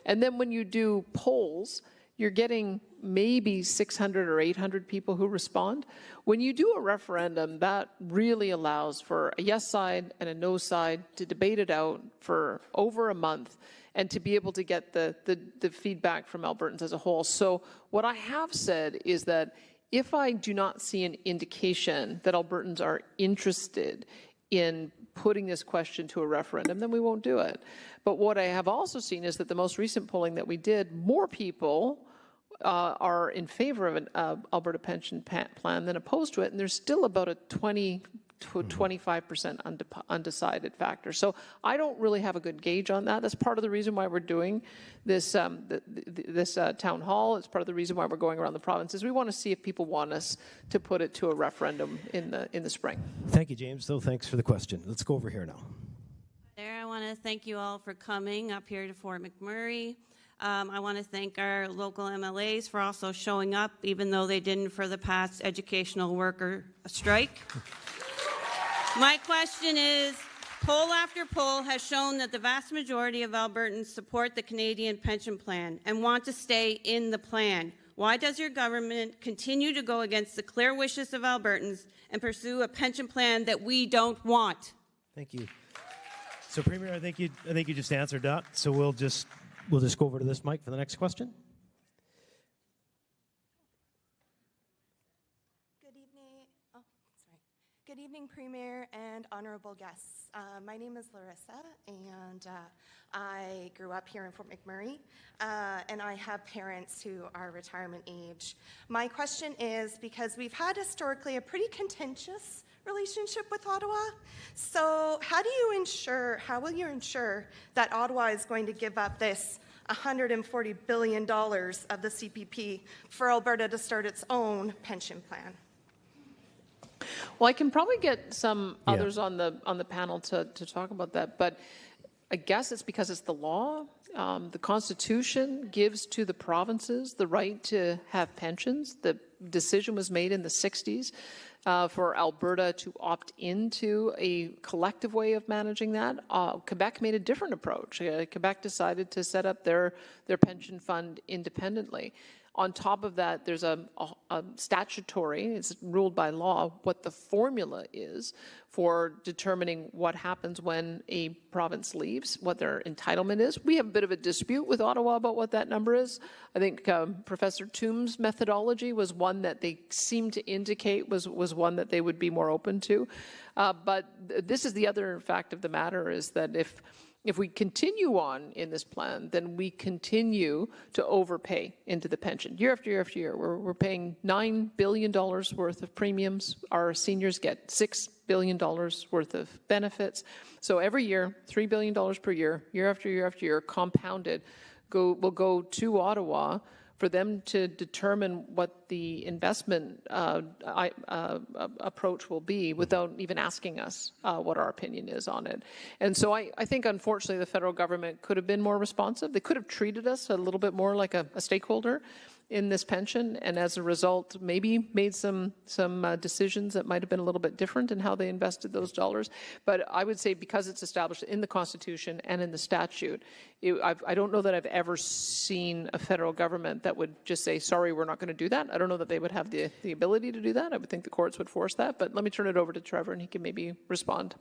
And then when you do polls, you're getting maybe 600 or 800 people who respond. When you do a referendum, that really allows for a yes side and a no side to debate it out for over a month and to be able to get the feedback from Albertans as a whole. So what I have said is that if I do not see an indication that Albertans are interested in putting this question to a referendum, then we won't do it. But what I have also seen is that the most recent polling that we did, more people are in favor of an Alberta pension plan than opposed to it, and there's still about a 20 to 25% undecided factor. So I don't really have a good gauge on that. That's part of the reason why we're doing this this town hall. It's part of the reason why we're going around the provinces. We want to see if people want us to put it to a referendum in the spring. Thank you, James. So thanks for the question. Let's go over here now. There, I want to thank you all for coming up here to Fort McMurray. I want to thank our local MLAs for also showing up, even though they didn't for the past educational worker strike. My question is, poll after poll has shown that the vast majority of Albertans support the Canadian pension plan and want to stay in the plan. Why does your government continue to go against the clear wishes of Albertans and pursue a pension plan that we don't want? Thank you. So, Premier, I think you just answered that. So we'll just go over to this mic for the next question. Good evening, Premier and honorable guests. My name is Larissa, and I grew up here in Fort McMurray, and I have parents who are retirement age. My question is, because we've had historically a pretty contentious relationship with Ottawa, so how will you ensure that Ottawa is going to give up this $140 billion of the CPP for Alberta to start its own pension plan? Well, I can probably get some others on the panel to talk about that, but I guess it's because it's the law. The Constitution gives to the provinces the right to have pensions. The decision was made in the 60s for Alberta to opt into a collective way of managing that. Quebec made a different approach. Quebec decided to set up their pension fund independently. On top of that, there's a statutory, it's ruled by law, what the formula is for determining what happens when a province leaves, what their entitlement is. We have a bit of a dispute with Ottawa about what that number is. I think Professor Toom's methodology was one that they seemed to indicate was one that they would be more open to. But this is the other fact of the matter, is that if we continue on in this plan, then we continue to overpay into the pension. Year after year after year, we're paying $9 billion worth of premiums. Our seniors get $6 billion worth of benefits. So every year, $3 billion per year, year after year after year, compounded, will go to Ottawa for them to determine what the investment approach will be without even asking us what our opinion is on it. And so I think, unfortunately, the federal government could have been more responsive. They could have treated us a little bit more like a stakeholder in this pension, and as a result, maybe made some decisions that might have been a little bit different in how they invested those dollars. But I would say, because it's established in the Constitution and in the statute, I don't know that I've ever seen a federal government that would just say, sorry, we're not going to do that. I don't know that they would have the ability to do that. I would think the courts would force that. But let me turn it over to Trevor, and he can maybe respond.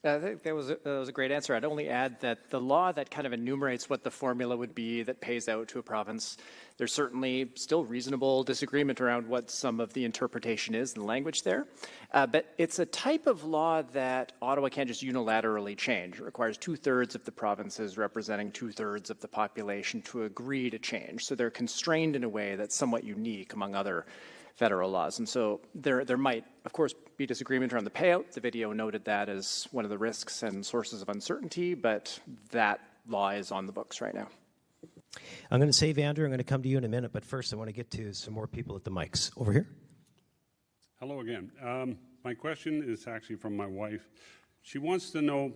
I think that was a great answer. I'd only add that the law that kind of enumerates what the formula would be that pays out to a province, there's certainly still reasonable disagreement around what some of the interpretation is and the language there. But it's a type of law that Ottawa can't just unilaterally change. It requires 2/3 of the provinces representing 2/3 of the population to agree to change. So they're constrained in a way that's somewhat unique among other federal laws. And so there might, of course, be disagreement around the payout. The video noted that as one of the risks and sources of uncertainty, but that law is on the books right now. I'm going to save Andrew. I'm going to come to you in a minute, but first I want to get to some more people at the mics. Over here. Hello again. My question is actually from my wife. She wants to know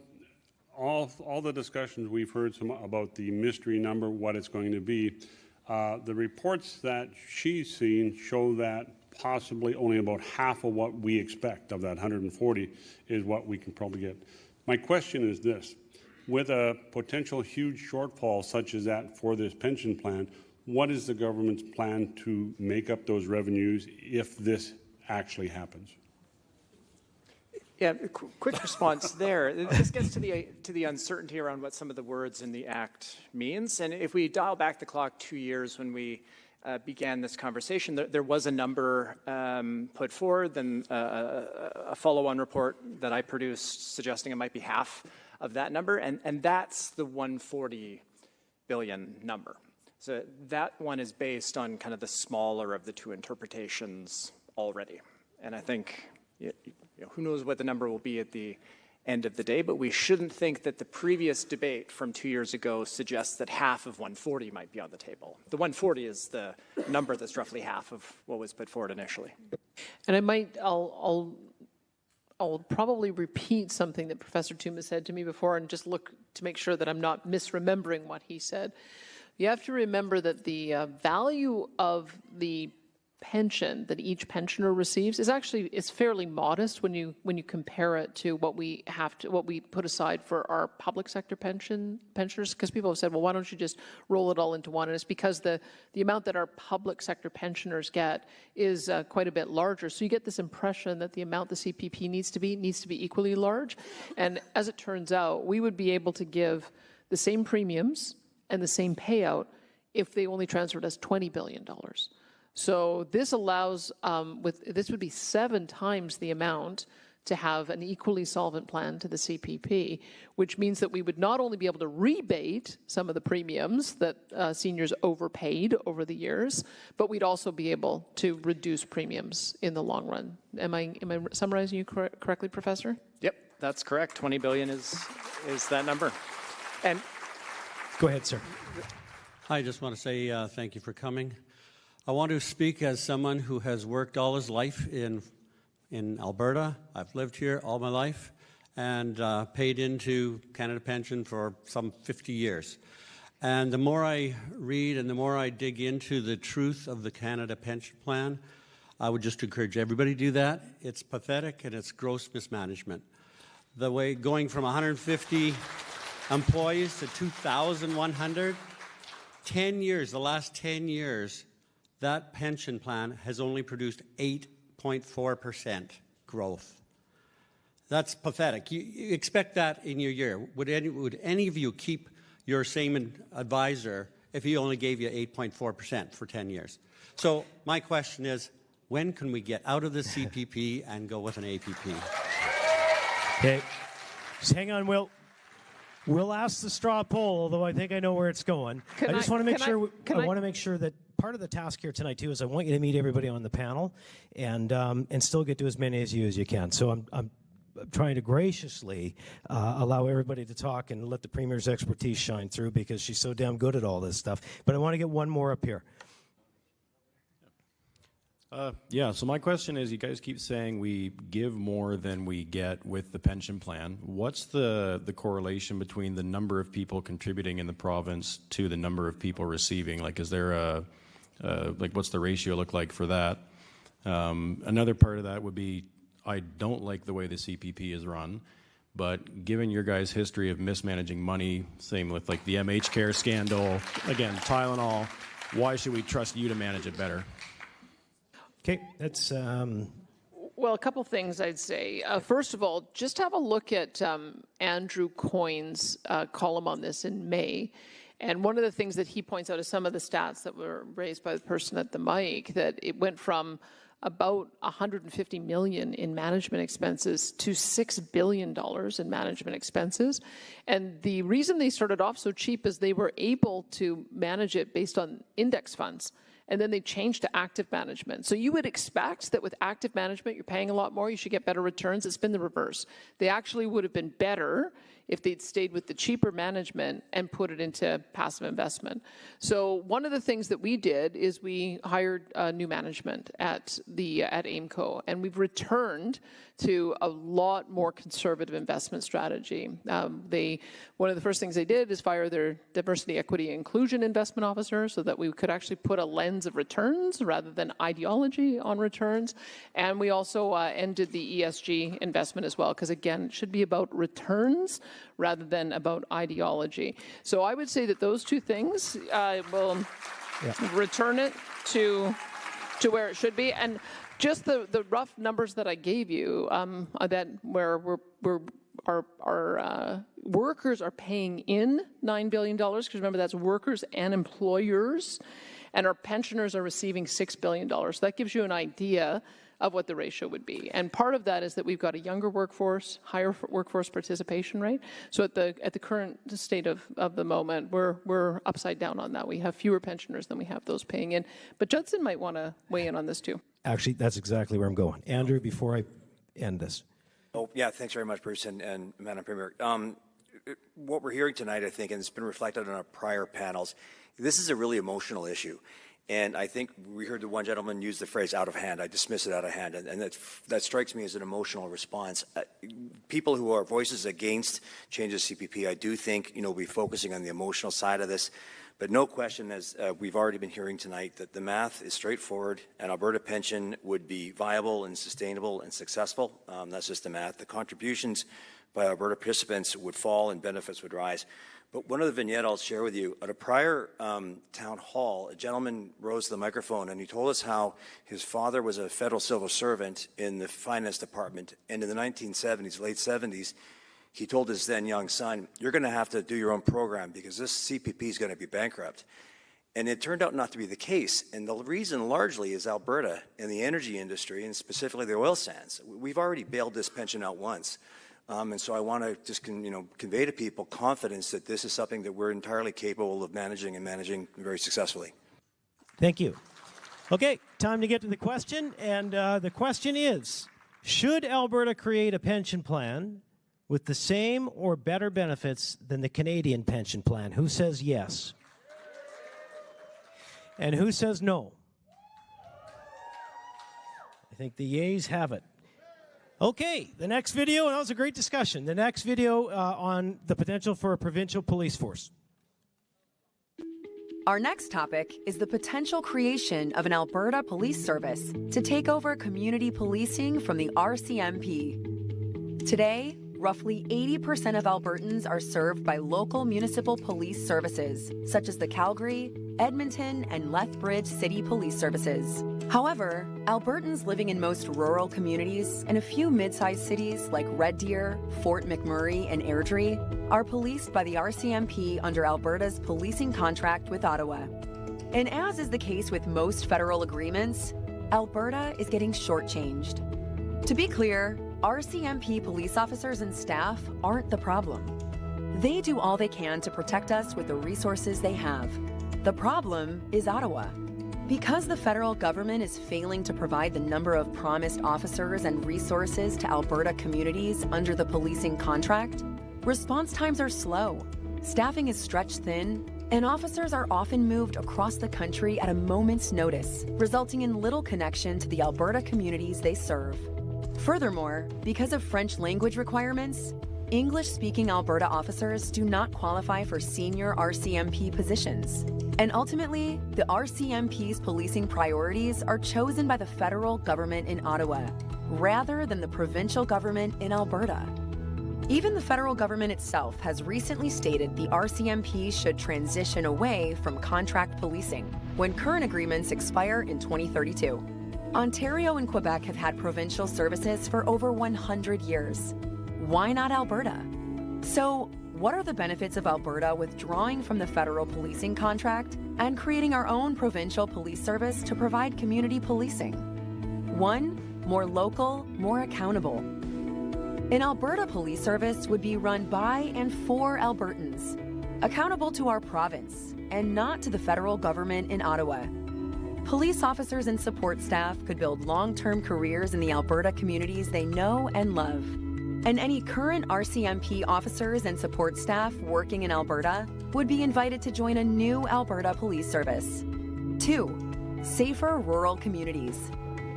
all the discussions we've heard about the mystery number, what it's going to be. The reports that she's seen show that possibly only about half of what we expect of that 140 is what we can probably get. My question is this: with a potential huge shortfall such as that for this pension plan, what is the government's plan to make up those revenues if this actually happens? Yeah, quick response there. This gets to the uncertainty around what some of the words in the Act means. And if we dial back the clock 2 years when we began this conversation. There was a number put forward, then a follow-on report that I produced suggesting it might be half of that number, and that's the 140 billion number. So that one is based on kind of the smaller of the two interpretations already. And I think, who knows what the number will be at the end of the day, but we shouldn't think that the previous debate from 2 years ago suggests that half of 140 might be on the table. The 140 is the number that's roughly half of what was put forward initially. And I'll probably repeat something that Professor Touma said to me before and just look to make sure that I'm not misremembering what he said. You have to remember that the value of the pension that each pensioner receives is fairly modest when you compare it to what we put aside for our public sector pensioners, because people have said, well, why don't you just roll it all into one? And it's because the amount that our public sector pensioners get is quite a bit larger. So you get this impression that the amount the CPP needs to be equally large. And as it turns out, we would be able to give the same premiums and the same payout if they only transferred us $20 billion. So this allows, this would be 7 times the amount to have an equally solvent plan to the CPP, which means that we would not only be able to rebate some of the premiums that seniors overpaid over the years, but we'd also be able to reduce premiums in the long run. Am I summarizing you correctly, Professor? Yep, that's correct. 20 billion is that number. And go ahead, sir. I just want to say thank you for coming. I want to speak as someone who has worked all his life in Alberta. I've lived here all my life and paid into Canada Pension for some 50 years. And the more I read and the more I dig into the truth of the Canada Pension Plan, I would just encourage everybody to do that. It's pathetic and it's gross mismanagement. The way going from 150 employees to 2,100, 10 years, the last 10 years, that pension plan has only produced 8.4% growth. That's pathetic. You expect that in your year. Would any of you keep your same advisor if he only gave you 8.4% for 10 years? So my question is, when can we get out of the CPP and go with an APP? Okay, just hang on, Will. We'll ask the straw poll, although I think I know where it's going. I just want to make sure. I want to make sure that part of the task here tonight too is I want you to meet everybody on the panel, and still get to as many as you can. So I'm trying to graciously allow everybody to talk and let the Premier's expertise shine through because she's so damn good at all this stuff. But I want to get one more up here. Yeah, so my question is, you guys keep saying we give more than we get with the pension plan. What's the correlation between the number of people contributing in the province to the number of people receiving? Like, is there what's the ratio look like for that? Another part of that would be, I don't like the way the CPP is run, but given your guys' history of mismanaging money, same with like the MH Care scandal, again, Tylenol, why should we trust you to manage it better? Okay, that's... Well, a couple things I'd say. First of all, just have a look at Andrew Coyne's column on this in May. And one of the things that he points out is some of the stats that were raised by the person at the mic, that it went from about $150 million in management expenses to $6 billion in management expenses. And the reason they started off so cheap is they were able to manage it based on index funds. And then they changed to active management. So you would expect that with active management, you're paying a lot more, you should get better returns. It's been the reverse. They actually would have been better if they'd stayed with the cheaper management and put it into passive investment. So one of the things that we did is we hired new management at AIMCO, and we've returned to a lot more conservative investment strategy. One of the first things they did is fire their diversity, equity, and inclusion investment officer so that we could actually put a lens of returns rather than ideology on returns. And we also ended the ESG investment as well, because again, it should be about returns rather than about ideology. So I would say that those two things will return it to where it should be. And just the rough numbers that I gave you, that where our workers are paying in $9 billion, because remember that's workers and employers, and our pensioners are receiving $6 billion. That gives you an idea of what the ratio would be. And part of that is that we've got a younger workforce, higher workforce participation rate. So at the current state of the moment, we're upside down on that. We have fewer pensioners than we have those paying in. But Judson might want to weigh in on this too. Actually, that's exactly where I'm going. Andrew, before I end this. Oh, yeah, thanks very much, Bruce and Madam Premier. What we're hearing tonight, I think, and it's been reflected on our prior panels, this is a really emotional issue. And I think we heard the one gentleman use the phrase out of hand. I dismiss it out of hand. And that strikes me as an emotional response. People who are voices against changes to CPP, I do think, will be focusing on the emotional side of this. But no question, as we've already been hearing tonight, that the math is straightforward. An Alberta pension would be viable and sustainable and successful. That's just the math. The contributions by Alberta participants would fall and benefits would rise. But one of the vignettes I'll share with you, at a prior town hall, a gentleman rose to the microphone and he told us how his father was a federal civil servant in the finance department. And in the 1970s, late 70s, he told his then young son, you're going to have to do your own program because this CPP is going to be bankrupt. And it turned out not to be the case. And the reason largely is Alberta and the energy industry, and specifically the oil sands. We've already bailed this pension out once. And so I want to just convey to people confidence that this is something that we're entirely capable of managing and managing very successfully. Thank you. Okay, time to get to the question. And the question is, should Alberta create a pension plan with the same or better benefits than the Canadian pension plan? Who says yes? And who says no? I think the yeas have it. Okay, the next video, and that was a great discussion. The next video on the potential for a provincial police force. Our next topic is the potential creation of an Alberta police service to take over community policing from the RCMP. Today, roughly 80% of Albertans are served by local municipal police services, such as the Calgary, Edmonton, and Lethbridge City Police Services. However, Albertans living in most rural communities and a few mid-sized cities like Red Deer, Fort McMurray, and Airdrie are policed by the RCMP under Alberta's policing contract with Ottawa. And as is the case with most federal agreements, Alberta is getting shortchanged. To be clear, RCMP police officers and staff aren't the problem. They do all they can to protect us with the resources they have. The problem is Ottawa. Because the federal government is failing to provide the number of promised officers and resources to Alberta communities under the policing contract, response times are slow, staffing is stretched thin, and officers are often moved across the country at a moment's notice, resulting in little connection to the Alberta communities they serve. Furthermore, because of French language requirements, English-speaking Alberta officers do not qualify for senior RCMP positions. And ultimately, the RCMP's policing priorities are chosen by the federal government in Ottawa, rather than the provincial government in Alberta. Even the federal government itself has recently stated the RCMP should transition away from contract policing when current agreements expire in 2032. Ontario and Quebec have had provincial services for over 100 years. Why not Alberta? So, what are the benefits of Alberta withdrawing from the federal policing contract and creating our own provincial police service to provide community policing? 1, more local, more accountable. An Alberta police service would be run by and for Albertans, accountable to our province and not to the federal government in Ottawa. Police officers and support staff could build long-term careers in the Alberta communities they know and love. And any current RCMP officers and support staff working in Alberta would be invited to join a new Alberta police service. 2, safer rural communities.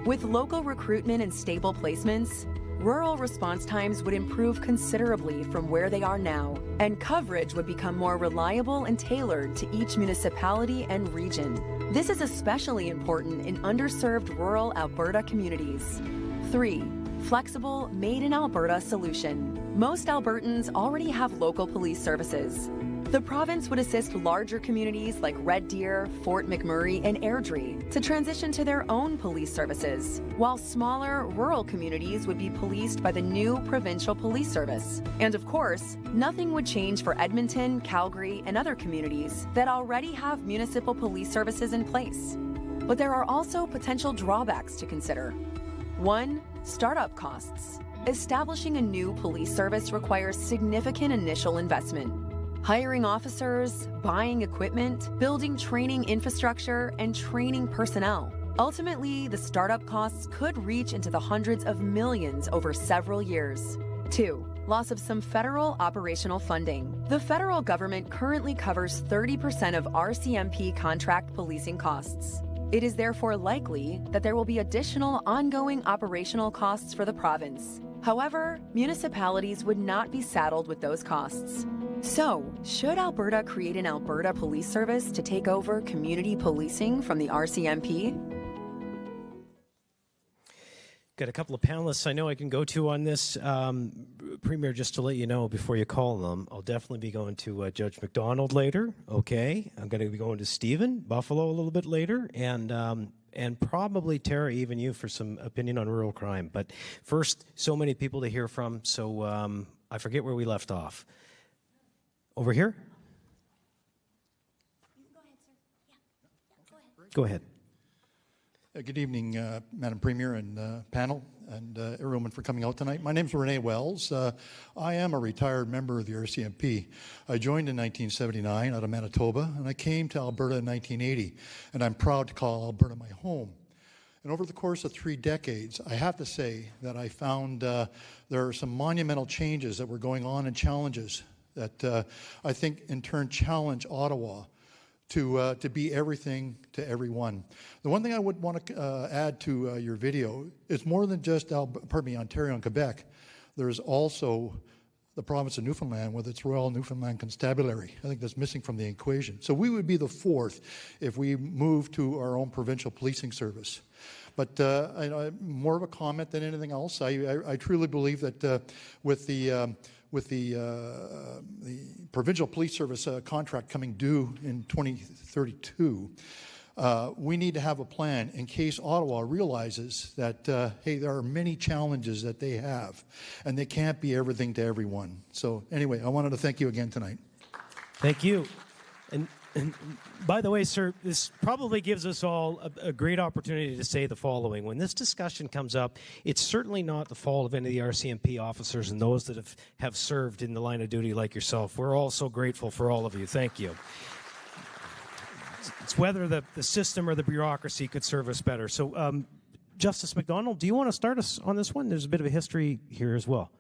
With local recruitment and stable placements, rural response times would improve considerably from where they are now, and coverage would become more reliable and tailored to each municipality and region. This is especially important in underserved rural Alberta communities. 3, flexible, made-in-Alberta solution. Most Albertans already have local police services. The province would assist larger communities like Red Deer, Fort McMurray, and Airdrie to transition to their own police services, while smaller, rural communities would be policed by the new Provincial Police Service. And of course, nothing would change for Edmonton, Calgary, and other communities that already have municipal police services in place. But there are also potential drawbacks to consider. 1. Startup costs. Establishing a new police service requires significant initial investment. Hiring officers, buying equipment, building training infrastructure, and training personnel. Ultimately, the startup costs could reach into the hundreds of millions over several years. 2. Loss of some federal operational funding. The federal government currently covers 30% of RCMP contract policing costs. It is therefore likely that there will be additional ongoing operational costs for the province. However, municipalities would not be saddled with those costs. So, should Alberta create an Alberta Police Service to take over community policing from the RCMP? Got a couple of panelists I know I can go to on this. Premier, just to let you know before you call them, I'll definitely be going to Judge McDonald later. Okay, I'm going to be going to Stephen Buffalo a little bit later, and probably Tara, even you, for some opinion on rural crime. But first, so many people to hear from, so I forget where we left off. Over here? Go ahead. Good evening, Madam Premier and panel, and everyone for coming out tonight. My name is Renee Wells. I am a retired member of the RCMP. I joined in 1979 out of Manitoba, and I came to Alberta in 1980, and I'm proud to call Alberta my home. And over the course of 3 decades, I have to say that I found there are some monumental changes that were going on and challenges that I think in turn challenge Ottawa to be everything to everyone. The one thing I would want to add to your video is more than just Ontario and Quebec. There's also the province of Newfoundland with its Royal Newfoundland Constabulary. I think that's missing from the equation. So we would be the 4th if we move to our own provincial policing service. But more of a comment than anything else. I truly believe that with the Provincial Police Service contract coming due in 2032, we need to have a plan in case Ottawa realizes that, hey, there are many challenges that they have, and they can't be everything to everyone. So anyway, I wanted to thank you again tonight. Thank you. And by the way, sir, this probably gives us all a great opportunity to say the following. When this discussion comes up, it's certainly not the fault of any of the RCMP officers and those that have served in the line of duty like yourself. We're all so grateful for all of you. Thank you. It's whether the system or the bureaucracy could serve us better. So, Justice McDonald, do you want to start us on this one? There's a bit of a history here as well.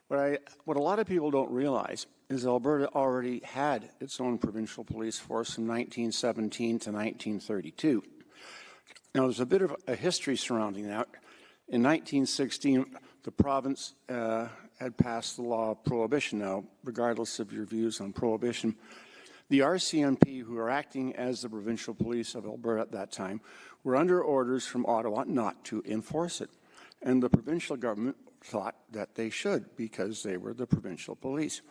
What a lot of people don't realize is Alberta already had its own provincial police force from 1917 to 1932. Now, there's a bit of a history surrounding that. In 1916, the province had passed the law of prohibition. Now, regardless of your views on prohibition, the RCMP, who are acting as the provincial police of Alberta at that time, were under orders from Ottawa not to enforce it. And the provincial government thought that they should because they were the provincial police.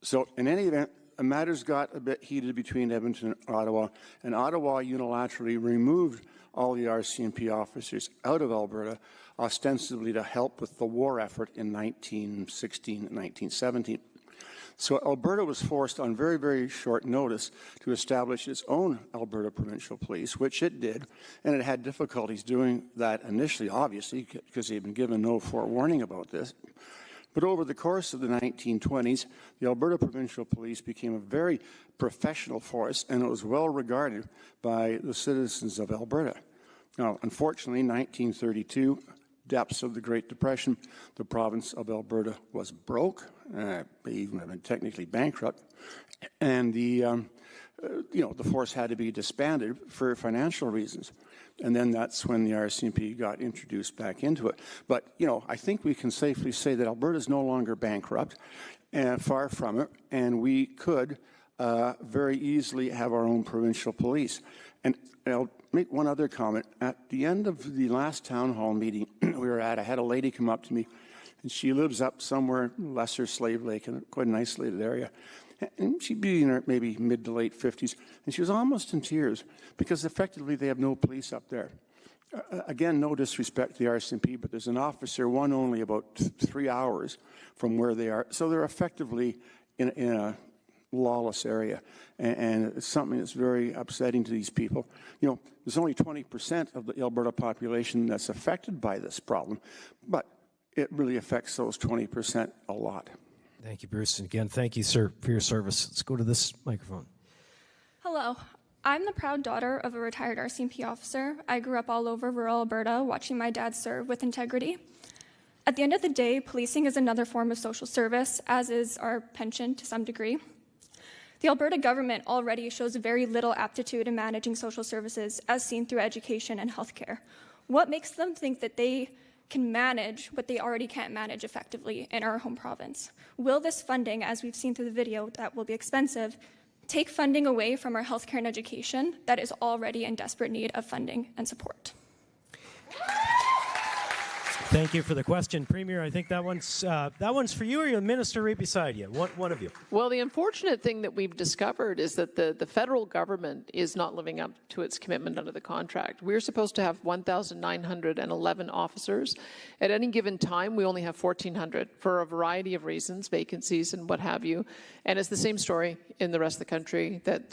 So in any event, matters got a bit heated between Edmonton and Ottawa unilaterally removed all the RCMP officers out of Alberta, ostensibly to help with the war effort in 1916 and 1917. So Alberta was forced on very, very short notice to establish its own Alberta Provincial Police, which it did, and it had difficulties doing that initially, obviously, because they'd been given no forewarning about this. But over the course of the 1920s, the Alberta Provincial Police became a very professional force, and it was well regarded by the citizens of Alberta. Now, unfortunately, in 1932, depths of the Great Depression, the province of Alberta was broke, even technically bankrupt, and the force had to be disbanded for financial reasons. And then that's when the RCMP got introduced back into it. But, I think we can safely say that Alberta is no longer bankrupt, and far from it, and we could very easily have our own provincial police. And I'll make one other comment. At the end of the last town hall meeting we were at, I had a lady come up to me And she lives up somewhere in Lesser Slave Lake, in quite an isolated area. And she'd be in her maybe mid to late 50s, and she was almost in tears because effectively they have no police up there. Again, no disrespect to the RCMP, but there's an officer, one only about 3 hours from where they are. So they're effectively in a lawless area, and it's something that's very upsetting to these people. You know, there's only 20% of the Alberta population that's affected by this problem, but it really affects those 20% a lot. Thank you, Bruce. And again, thank you, sir, for your service. Let's go to this microphone. Hello. I'm the proud daughter of a retired RCMP officer. I grew up all over rural Alberta watching my dad serve with integrity. At the end of the day, policing is another form of social service, as is our pension to some degree. The Alberta government already shows very little aptitude in managing social services, as seen through education and healthcare. What makes them think that they can manage what they already can't manage effectively in our home province? Will this funding, as we've seen through the video, that will be expensive, take funding away from our healthcare and education that is already in desperate need of funding and support? Thank you for the question, Premier. I think that one's for you, or your minister right beside you. One of you. Well, the unfortunate thing that we've discovered is that the federal government is not living up to its commitment under the contract. We're supposed to have 1,911 officers. At any given time, we only have 1,400 for a variety of reasons, vacancies and what have you. And it's the same story in the rest of the country, that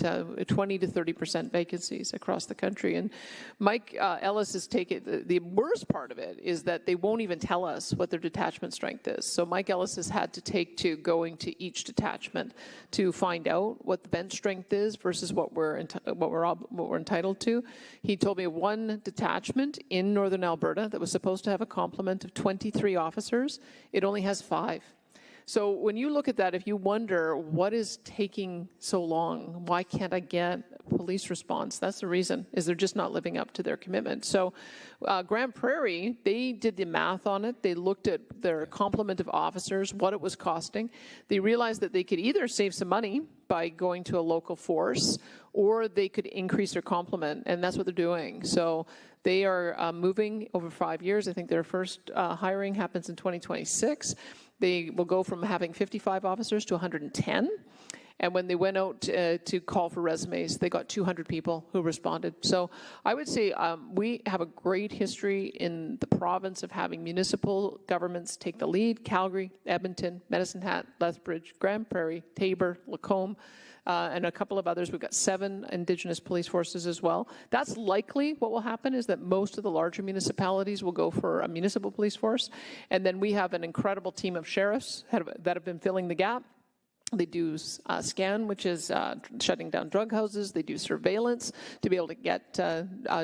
20 to 30% vacancies across the country. And Mike Ellis has taken, the worst part of it is that they won't even tell us what their detachment strength is. So Mike Ellis has had to take to going to each detachment to find out what the bench strength is versus what we're entitled to. He told me one detachment in Northern Alberta that was supposed to have a complement of 23 officers, it only has 5. So when you look at that, if you wonder what is taking so long, why can't I get police response? That's the reason, is they're just not living up to their commitment. So Grand Prairie, they did the math on it. They looked at their complement of officers, what it was costing. They realized that they could either save some money by going to a local force, or they could increase their complement, and that's what they're doing. So they are moving over 5 years. I think their first hiring happens in 2026. They will go from having 55 officers to 110. And when they went out to call for resumes, they got 200 people who responded. So I would say we have a great history in the province of having municipal governments take the lead. Calgary, Edmonton, Medicine Hat, Lethbridge, Grand Prairie, Taber, Lacombe, and a couple of others. We've got 7 Indigenous police forces as well. That's likely what will happen, is that most of the larger municipalities will go for a municipal police force. And then we have an incredible team of sheriffs that have been filling the gap. They do SCAN, which is shutting down drug houses. They do surveillance to be able to get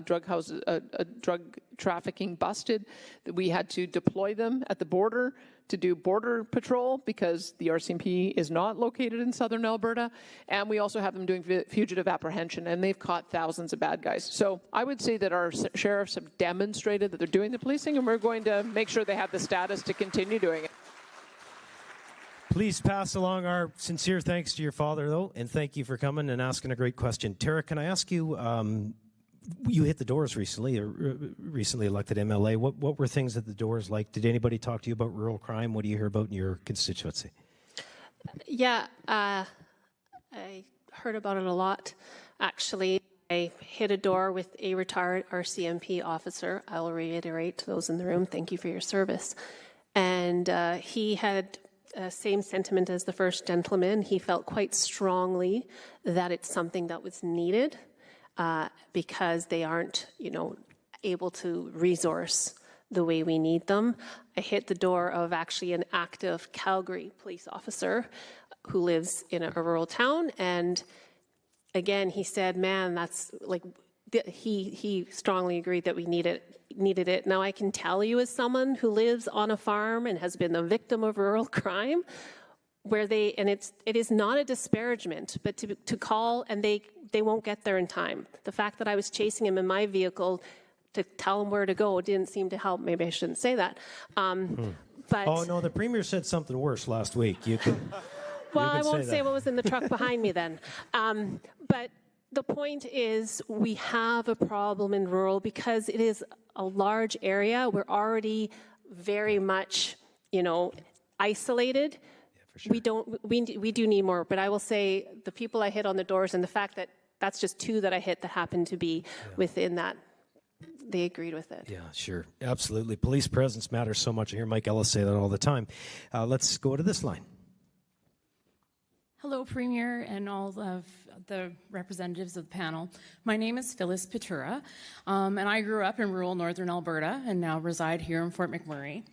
drug trafficking busted. We had to deploy them at the border to do border patrol because the RCMP is not located in southern Alberta. And we also have them doing fugitive apprehension, and they've caught thousands of bad guys. So I would say that our sheriffs have demonstrated that they're doing the policing, and we're going to make sure they have the status to continue doing it. Please pass along our sincere thanks to your father, though, and thank you for coming and asking a great question. Tara, can I ask you, you hit the doors recently, or recently elected MLA. What were things at the doors like? Did anybody talk to you about rural crime? What do you hear about in your constituency? Yeah, I heard about it a lot, actually. I hit a door with a retired RCMP officer. I'll reiterate to those in the room, thank you for your service. And he had same sentiment as the first gentleman. He felt quite strongly that it's something that was needed because they aren't, able to resource the way we need them. I hit the door of actually an active Calgary police officer who lives in a rural town, and again, he said, man, that's like, he strongly agreed that we needed it. Now, I can tell you as someone who lives on a farm and has been the victim of rural crime, where it is not a disparagement, but to call and they won't get there in time. The fact that I was chasing him in my vehicle to tell him where to go didn't seem to help. Maybe I shouldn't say that. But oh, no, the Premier said something worse last week. You can. Well, I won't say what was in the truck behind me then. But the point is, we have a problem in rural because it is a large area. We're already very much isolated. We do need more, but I will say the people I hit on the doors and the fact that that's just 2 that I hit that happened to be within that, they agreed with it. Yeah, sure. Absolutely. Police presence matters so much. I hear Mike Ellis say that all the time. Let's go to this line. Hello, Premier, and all of the representatives of the panel. My name is Phyllis Patura, and I grew up in rural northern Alberta and now reside here in Fort McMurray.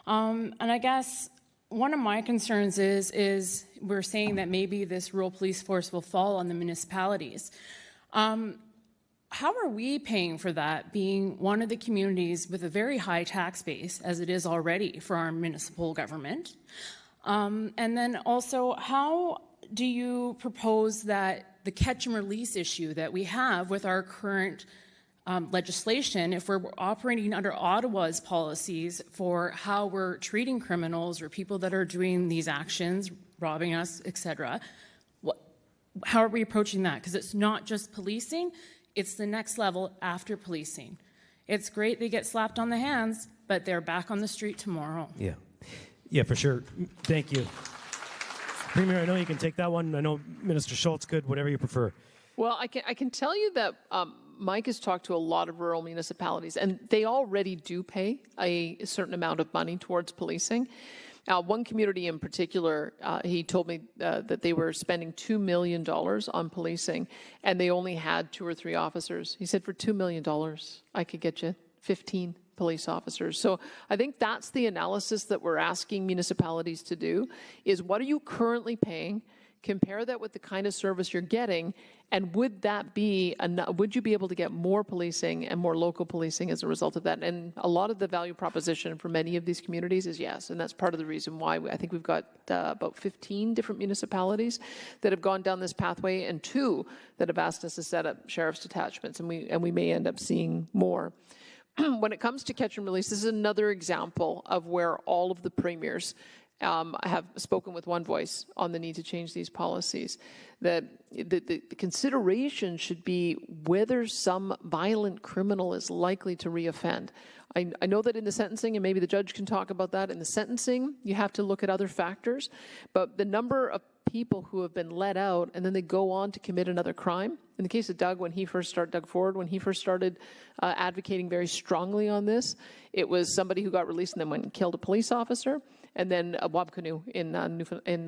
And I guess one of my concerns is we're saying that maybe this rural police force will fall on the municipalities. How are we paying for that, being one of the communities with a very high tax base, as it is already for our municipal government? And then also, how do you propose that the catch and release issue that we have with our current legislation, if we're operating under Ottawa's policies for how we're treating criminals or people that are doing these actions, robbing us, etc., how are we approaching that? Because it's not just policing, it's the next level after policing. It's great they get slapped on the hands, but they're back on the street tomorrow. Yeah. Yeah, for sure. Thank you. Premier, I know you can take that one. I know Minister Schultz could, whatever you prefer. Well, I can tell you that Mike has talked to a lot of rural municipalities, and they already do pay a certain amount of money towards policing. One community in particular, he told me that they were spending $2 million on policing, and they only had 2 or 3 officers. He said, for $2 million, I could get you 15 police officers. So I think that's the analysis that we're asking municipalities to do, is what are you currently paying? Compare that with the kind of service you're getting, and would that be would you be able to get more policing and more local policing as a result of that? And a lot of the value proposition for many of these communities is yes, and that's part of the reason why I think we've got about 15 different municipalities that have gone down this pathway, and 2 that have asked us to set up sheriff's detachments, and we may end up seeing more. When it comes to catch and release, this is another example of where all of the premiers have spoken with one voice on the need to change these policies. That the consideration should be whether some violent criminal is likely to reoffend. I know that in the sentencing, and maybe the judge can talk about that, in the sentencing, you have to look at other factors, but the number of people who have been let out and then they go on to commit another crime. In the case of Doug, Doug Ford, when he first started advocating very strongly on this, it was somebody who got released and then went and killed a police officer. And then Wabkanu in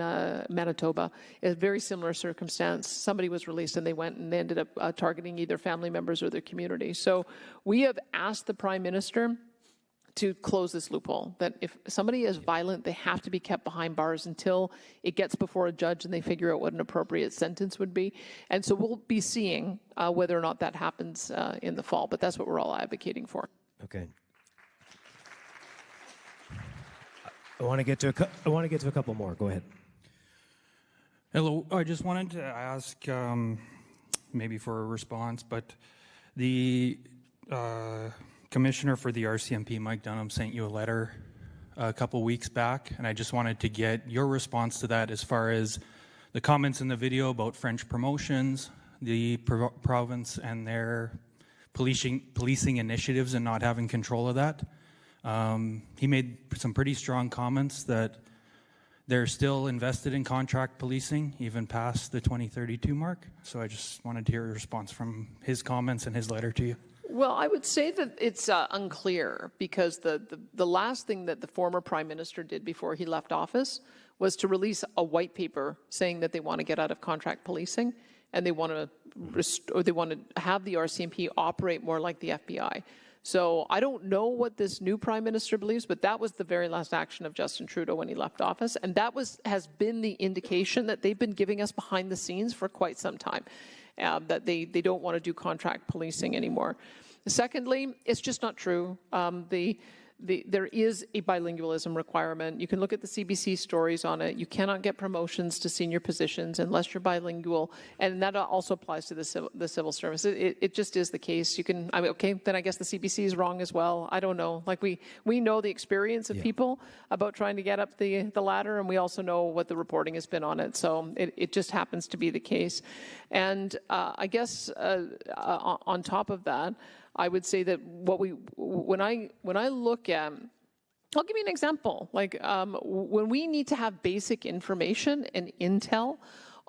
Manitoba, a very similar circumstance. Somebody was released and they went and they ended up targeting either family members or their community. So we have asked the Prime Minister to close this loophole, that if somebody is violent, they have to be kept behind bars until it gets before a judge and they figure out what an appropriate sentence would be. And so we'll be seeing whether or not that happens in the fall, but that's what we're all advocating for. Okay. I want to get to a couple more. Go ahead. Hello. I just wanted to ask, maybe for a response, but the commissioner for the RCMP, Mike Dunham, sent you a letter a couple weeks back, and I just wanted to get your response to that as far as the comments in the video about French promotions, the province and their policing initiatives and not having control of that. He made some pretty strong comments that they're still invested in contract policing, even past the 2032 mark. So I just wanted to hear a response from his comments and his letter to you. Well, I would say that it's unclear, because the last thing that the former Prime Minister did before he left office was to release a white paper saying that they want to get out of contract policing and they want to have the RCMP operate more like the FBI. So I don't know what this new Prime Minister believes, but that was the very last action of Justin Trudeau when he left office. And that has been the indication that they've been giving us behind the scenes for quite some time, that they don't want to do contract policing anymore. Secondly, it's just not true. There is a bilingualism requirement. You can look at the CBC stories on it. You cannot get promotions to senior positions unless you're bilingual, and that also applies to the civil service. It just is the case. You can, okay, then I guess the CBC is wrong as well. I don't know. Like we know the experience of people about trying to get up the ladder, and we also know what the reporting has been on it. So it just happens to be the case. And I guess on top of that, I would say that when I look at I'll give you an example. Like when we need to have basic information and intel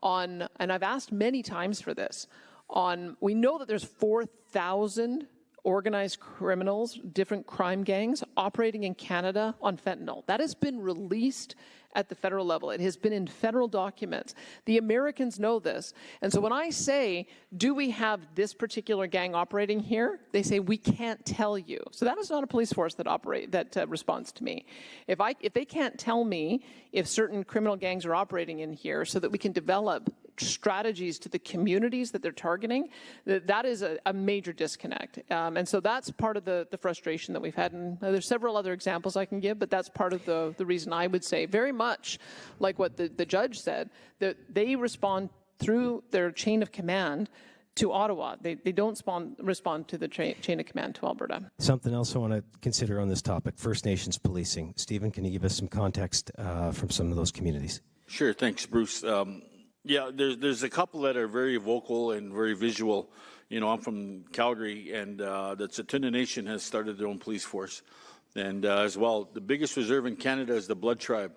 on, and I've asked many times for this, on, we know that there's 4,000 organized criminals, different crime gangs operating in Canada on fentanyl. That has been released at the federal level. It has been in federal documents. The Americans know this. And so when I say, do we have this particular gang operating here? They say, we can't tell you. So that is not a police force that responds to me. If they can't tell me if certain criminal gangs are operating in here so that we can develop strategies to the communities that they're targeting, that is a major disconnect. And so that's part of the frustration that we've had. And there's several other examples I can give, but that's part of the reason I would say, very much like what the judge said, that they respond through their chain of command to Ottawa. They don't respond to the chain of command to Alberta. Something else I want to consider on this topic, First Nations policing. Stephen, can you give us some context from some of those communities? Sure, thanks, Bruce. Yeah, there's a couple that are very vocal and very visual. You know, I'm from Calgary, and the Tsuut'ina Nation has started their own police force. And as well, the biggest reserve in Canada is the Blood Tribe,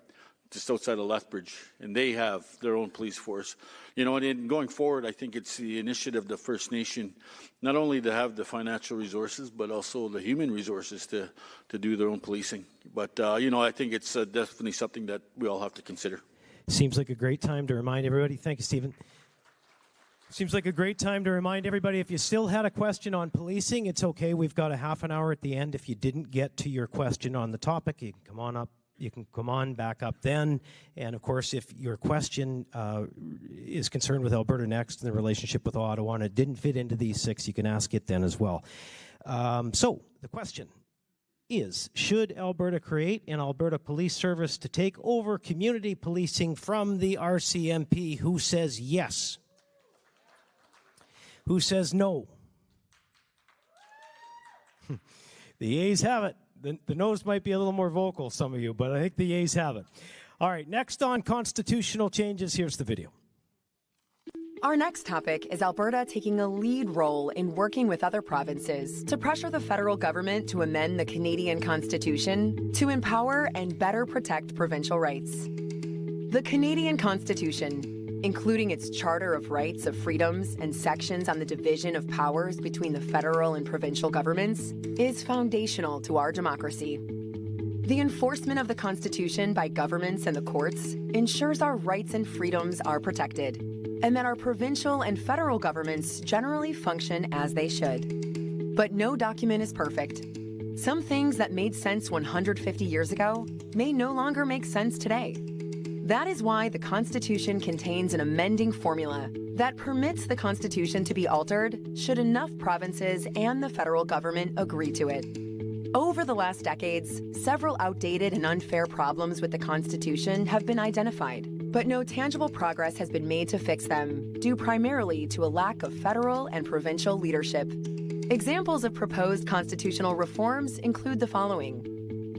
just outside of Lethbridge, and they have their own police force. You know, and in going forward, I think it's the initiative of the First Nation, not only to have the financial resources, but also the human resources to do their own policing. But, you know, I think it's definitely something that we all have to consider. Seems like a great time to remind everybody. Thank you, Stephen. Seems like a great time to remind everybody, if you still had a question on policing, it's okay. We've got a half an hour at the end. If you didn't get to your question on the topic, you can come on up. You can come on back up then. And, of course, if your question is concerned with Alberta Next and the relationship with Ottawa and it didn't fit into these 6, you can ask it then as well. So the question is, should Alberta create an Alberta Police Service to take over community policing from the RCMP? Who says yes? Who says no? The A's have it. The no's might be a little more vocal, some of you, but I think the A's have it. All right, next on constitutional changes, here's the video. Our next topic is Alberta taking a lead role in working with other provinces to pressure the federal government to amend the Canadian Constitution to empower and better protect provincial rights. The Canadian Constitution, including its Charter of Rights of Freedoms and sections on the division of powers between the federal and provincial governments, is foundational to our democracy. The enforcement of the Constitution by governments and the courts ensures our rights and freedoms are protected, and that our provincial and federal governments generally function as they should. But no document is perfect. Some things that made sense 150 years ago may no longer make sense today. That is why the Constitution contains an amending formula that permits the Constitution to be altered should enough provinces and the federal government agree to it. Over the last decades, several outdated and unfair problems with the Constitution have been identified, but no tangible progress has been made to fix them, due primarily to a lack of federal and provincial leadership. Examples of proposed constitutional reforms include the following.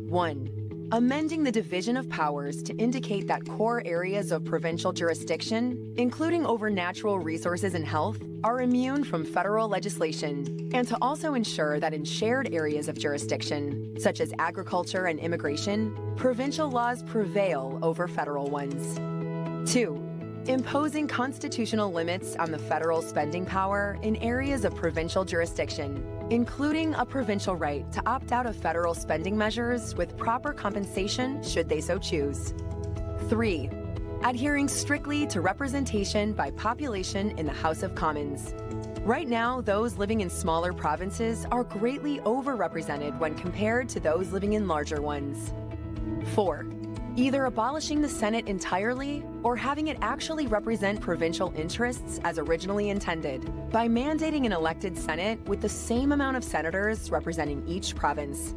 1. Amending the division of powers to indicate that core areas of provincial jurisdiction, including over natural resources and health, are immune from federal legislation, and to also ensure that in shared areas of jurisdiction, such as agriculture and immigration, provincial laws prevail over federal ones. 2. Imposing constitutional limits on the federal spending power in areas of provincial jurisdiction, including a provincial right to opt out of federal spending measures with proper compensation should they so choose. 3. Adhering strictly to representation by population in the House of Commons. Right now, those living in smaller provinces are greatly overrepresented when compared to those living in larger ones. 4. Either abolishing the Senate entirely or having it actually represent provincial interests as originally intended by mandating an elected Senate with the same amount of senators representing each province.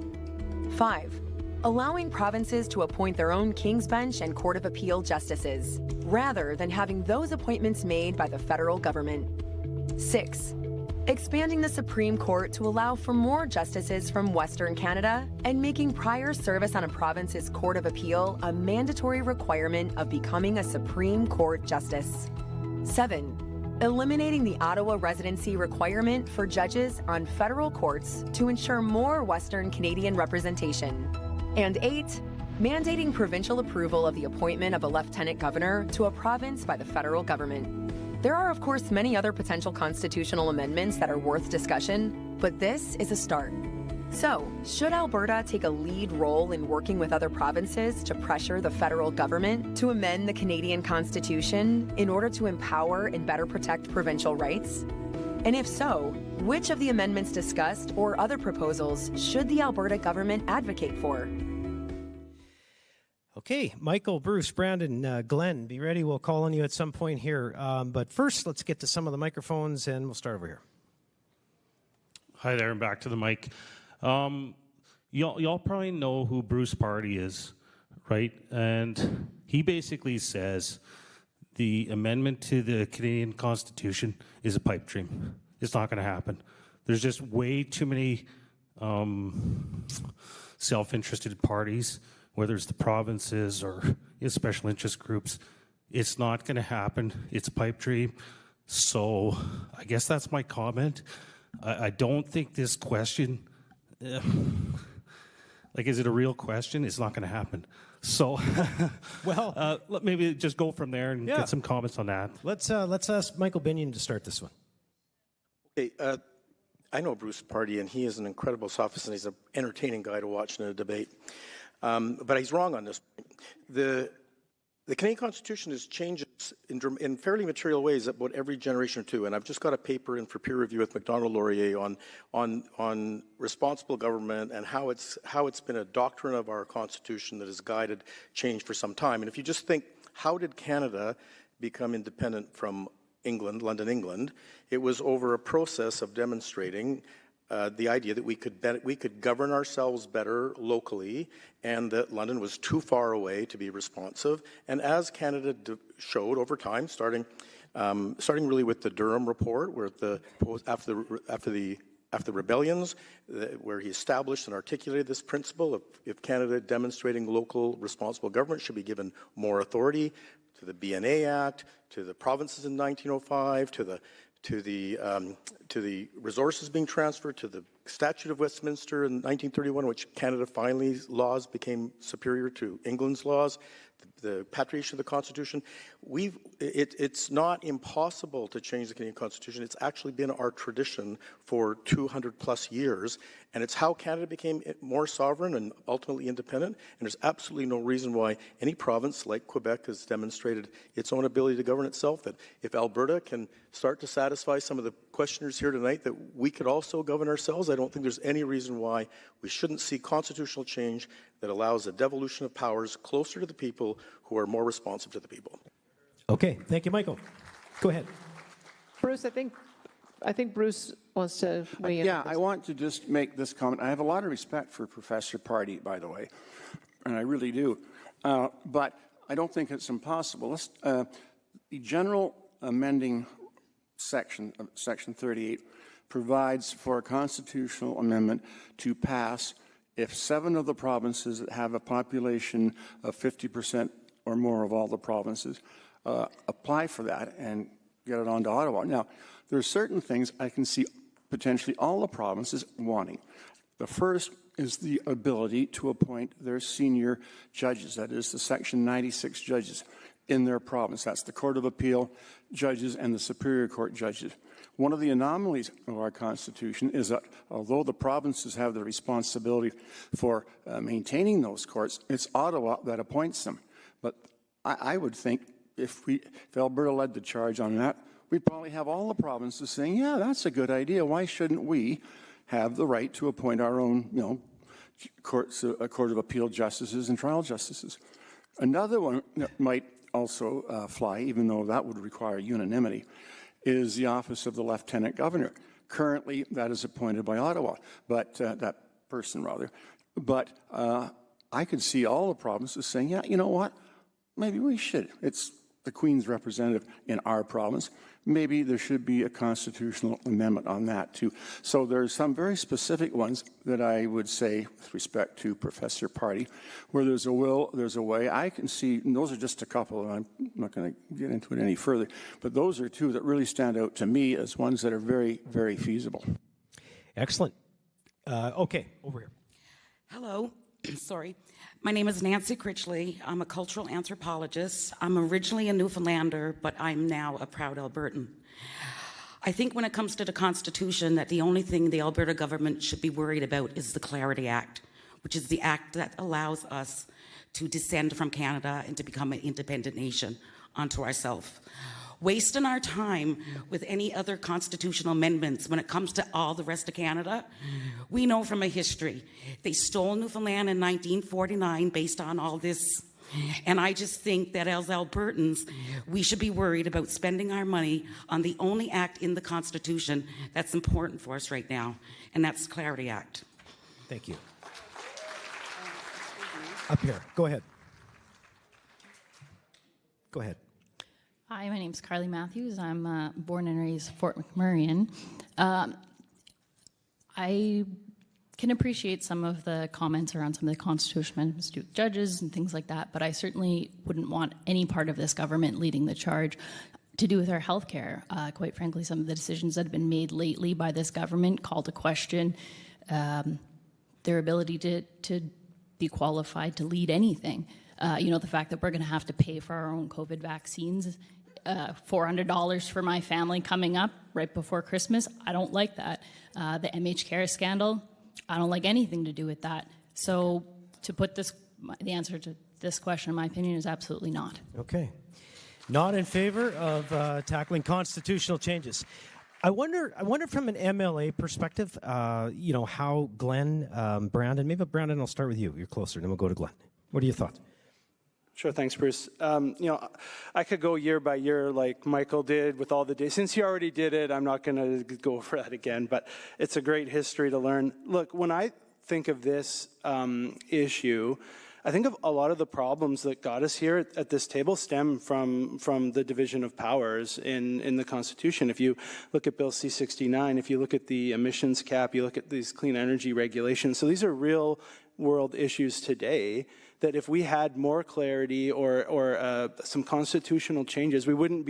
5. Allowing provinces to appoint their own King's Bench and Court of Appeal justices, rather than having those appointments made by the federal government. 6. Expanding the Supreme Court to allow for more justices from Western Canada and making prior service on a province's Court of Appeal a mandatory requirement of becoming a Supreme Court justice. 7. Eliminating the Ottawa residency requirement for judges on federal courts to ensure more Western Canadian representation. And 8, mandating provincial approval of the appointment of a lieutenant governor to a province by the federal government. There are, of course, many other potential constitutional amendments that are worth discussion, but this is a start. So, should Alberta take a lead role in working with other provinces to pressure the federal government to amend the Canadian Constitution in order to empower and better protect provincial rights? And if so, which of the amendments discussed or other proposals should the Alberta government advocate for? Okay, Michael, Bruce, Brandon, Glenn, be ready. We'll call on you at some point here. But first, let's get to some of the microphones, and we'll start over here. Hi there, and back to the mic. Y'all probably know who Bruce Party is, right? And he basically says the amendment to the Canadian Constitution is a pipe dream. It's not going to happen. There's just way too many self-interested parties, whether it's the provinces or special interest groups. It's not going to happen. It's a pipe dream. So I guess that's my comment. I don't think this question, is it a real question? It's not going to happen. So, well, maybe just go from there and get some comments on that. Let's ask Michael Binion to start this one. Okay, I know Bruce Party, and he is an incredible sophist, and he's an entertaining guy to watch in a debate. But he's wrong on this point. The Canadian Constitution has changed in fairly material ways about every generation or two, and I've just got a paper in for peer review with Macdonald Laurier on responsible government and how it's been a doctrine of our Constitution that has guided change for some time. And if you just think, how did Canada become independent from England, London, England? It was over a process of demonstrating the idea that we could govern ourselves better locally, and that London was too far away to be responsive. And as Canada showed over time, starting really with the Durham Report, where after the rebellions, where he established and articulated this principle of if Canada demonstrating local responsible government should be given more authority, to the BNA Act, to the provinces in 1905, to the resources being transferred, to the Statute of Westminster in 1931, which Canada finally laws became superior to England's laws, the patriation of the Constitution. It's not impossible to change the Canadian Constitution. It's actually been our tradition for 200 plus years, and it's how Canada became more sovereign and ultimately independent, and there's absolutely no reason why any province like Quebec has demonstrated its own ability to govern itself, that if Alberta can start to satisfy some of the questioners here tonight, that we could also govern ourselves. I don't think there's any reason why we shouldn't see constitutional change that allows a devolution of powers closer to the people who are more responsive to the people. Okay, thank you, Michael. Go ahead. Bruce, I think Bruce wants to weigh in. Yeah, I want to just make this comment. I have a lot of respect for Professor Party, by the way, and I really do. But I don't think it's impossible. The general amending section of Section 38 provides for a constitutional amendment to pass if 7 of the provinces that have a population of 50% or more of all the provinces apply for that and get it onto Ottawa. Now, there are certain things I can see potentially all the provinces wanting. The first is the ability to appoint their senior judges, that is, the Section 96 judges in their province. That's the Court of Appeal judges and the Superior Court judges. One of the anomalies of our Constitution is that although the provinces have the responsibility for maintaining those courts, it's Ottawa that appoints them. But I would think if Alberta led the charge on that, we'd probably have all the provinces saying, yeah, that's a good idea. Why shouldn't we have the right to appoint our own, courts, Court of Appeal justices and trial justices? Another one that might also fly, even though that would require unanimity, is the office of the Lieutenant Governor. Currently, that is appointed by Ottawa, but that person rather. But I could see all the provinces saying, yeah, you know what? Maybe we should. It's the Queen's representative in our province. Maybe there should be a constitutional amendment on that too. So there's some very specific ones that I would say, with respect to Professor Party, where there's a will, there's a way. I can see, and those are just a couple, and I'm not going to get into it any further, but those are 2 that really stand out to me as ones that are very, very feasible. Excellent. Okay, over here. Hello. Sorry. My name is Nancy Critchley. I'm a cultural anthropologist. I'm originally a Newfoundlander, but I'm now a proud Albertan. I think when it comes to the Constitution, that the only thing the Alberta government should be worried about is the Clarity Act, which is the act that allows us to descend from Canada and to become an independent nation unto ourselves. Wasting our time with any other constitutional amendments when it comes to all the rest of Canada, we know from a history. They stole Newfoundland in 1949 based on all this. And I just think that as Albertans, we should be worried about spending our money on the only act in the Constitution that's important for us right now, and that's the Clarity Act. Thank you. Up here. Go ahead. Go ahead. Hi, my name's Carly Matthews. I'm born and raised Fort McMurray. I can appreciate some of the comments around some of the constitutional amendments to judges and things like that, but I certainly wouldn't want any part of this government leading the charge to do with our health care. Quite frankly, some of the decisions that have been made lately by this government call to question their ability to be qualified to lead anything. The fact that we're going to have to pay for our own COVID vaccines, $400 for my family coming up right before Christmas, I don't like that. The MHCare scandal, I don't like anything to do with that. So to put the answer to this question, in my opinion, is absolutely not. Okay. Not in favor of tackling constitutional changes. I wonder from an MLA perspective, how Glenn, Brandon, maybe Brandon, I'll start with you. You're closer, then we'll go to Glenn. What are your thoughts? Sure, thanks, Bruce. I could go year by year like Michael did with all the days. Since you already did it, I'm not going to go over that again, but it's a great history to learn. Look, when I think of this issue, I think of a lot of the problems that got us here at this table stem from the division of powers in the Constitution. If you look at Bill C-69, if you look at the emissions cap, you look at these clean energy regulations. So these are real world issues today that if we had more clarity or some constitutional changes, we wouldn't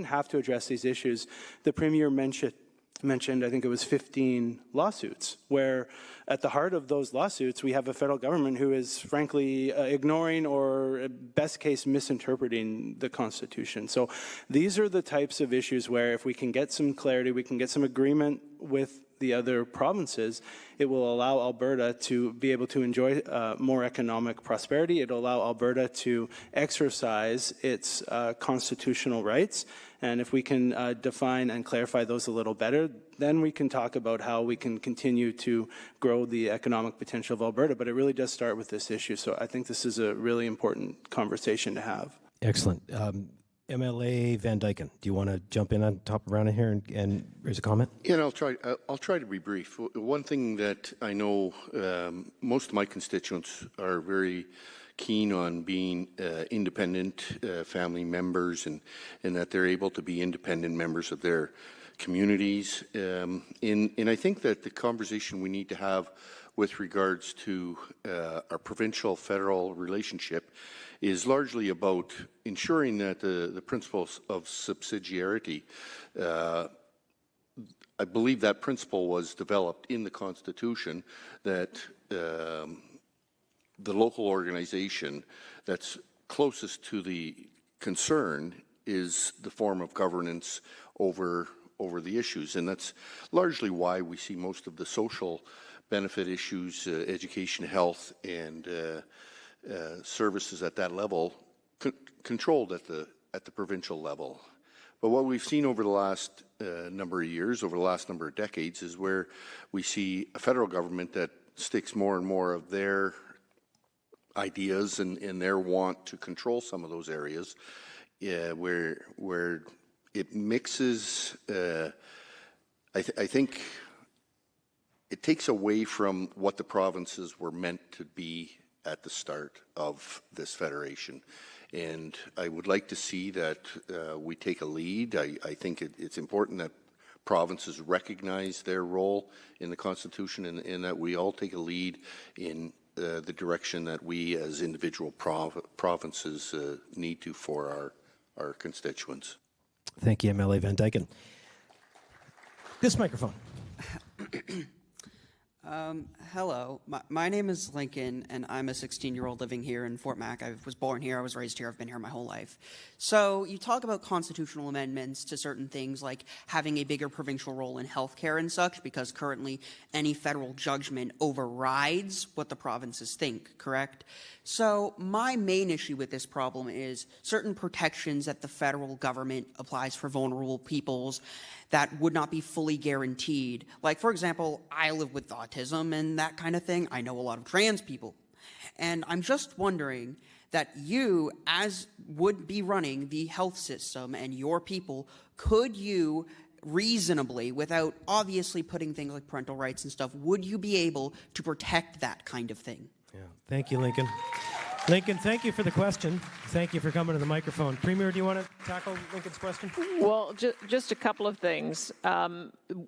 have to address these issues. The Premier mentioned, I think it was 15 lawsuits, where at the heart of those lawsuits, we have a federal government who is frankly ignoring or best case misinterpreting the Constitution. So these are the types of issues where if we can get some clarity, we can get some agreement with the other provinces, it will allow Alberta to be able to enjoy more economic prosperity. It'll allow Alberta to exercise its constitutional rights. And if we can define and clarify those a little better, then we can talk about how we can continue to grow the economic potential of Alberta. But it really does start with this issue. So I think this is a really important conversation to have. Excellent. MLA Van Dyken, do you want to jump in on top around in here and raise a comment? Yeah, and I'll try to be brief. One thing that I know most of my constituents are very keen on being independent family members and that they're able to be independent members of their communities. And I think that the conversation we need to have with regards to our provincial-federal relationship is largely about ensuring that the principles of subsidiarity, I believe that principle was developed in the Constitution, that the local organization that's closest to the concern is the form of governance over the issues. And that's largely why we see most of the social benefit issues, education, health, and services at that level controlled at the provincial level. But what we've seen over the last number of years, over the last number of decades, is where we see a federal government that sticks more and more of their ideas and their want to control some of those areas, where it mixes. I think it takes away from what the provinces were meant to be at the start of this federation. And I would like to see that we take a lead. I think it's important that provinces recognize their role in the Constitution and that we all take a lead in the direction that we as individual provinces need to for our constituents. Thank you, MLA Van Dyken. This microphone. Hello, my name is Lincoln, and I'm a 16-year-old living here in Fort Mac. I was born here, I was raised here, I've been here my whole life. So you talk about constitutional amendments to certain things like having a bigger provincial role in healthcare and such, because currently any federal judgment overrides what the provinces think, correct? So my main issue with this problem is certain protections that the federal government applies for vulnerable peoples that would not be fully guaranteed. Like, for example, I live with autism and that kind of thing. I know a lot of trans people. And I'm just wondering that you, as would be running the health system and your people, could you reasonably, without obviously putting things like parental rights and stuff, would you be able to protect that kind of thing? Yeah. Thank you, Lincoln. Lincoln, thank you for the question. Thank you for coming to the microphone. Premier, do you want to tackle Lincoln's question? Well, just a couple of things.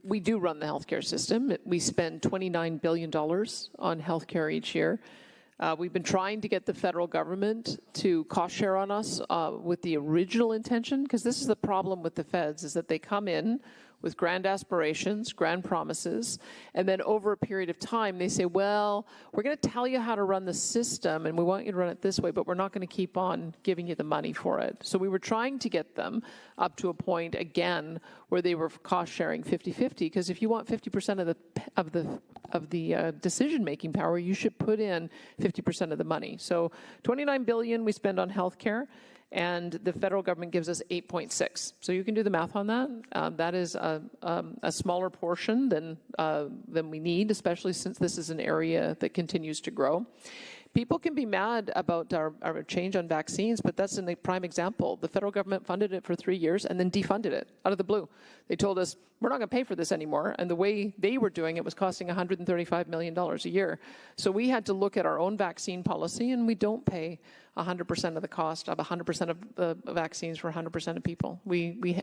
We do run the healthcare system. We spend $29 billion on healthcare each year. We've been trying to get the federal government to cost share on us with the original intention, because this is the problem with the feds, is that they come in with grand aspirations, grand promises, and then over a period of time they say, well, we're going to tell you how to run the system and we want you to run it this way, but we're not going to keep on giving you the money for it. So we were trying to get them up to a point, again, where they were cost sharing 50-50, because if you want 50% of the decision-making power, you should put in 50% of the money. So $29 billion we spend on healthcare, and the federal government gives us 8.6. So you can do the math on that. That is a smaller portion than we need, especially since this is an area that continues to grow. People can be mad about our change on vaccines, but that's a prime example. The federal government funded it for 3 years and then defunded it out of the blue. They told us, we're not going to pay for this anymore. And the way they were doing it was costing $135 million a year. So we had to look at our own vaccine policy, and we don't pay 100% of the cost of 100% of the vaccines for 100% of people. We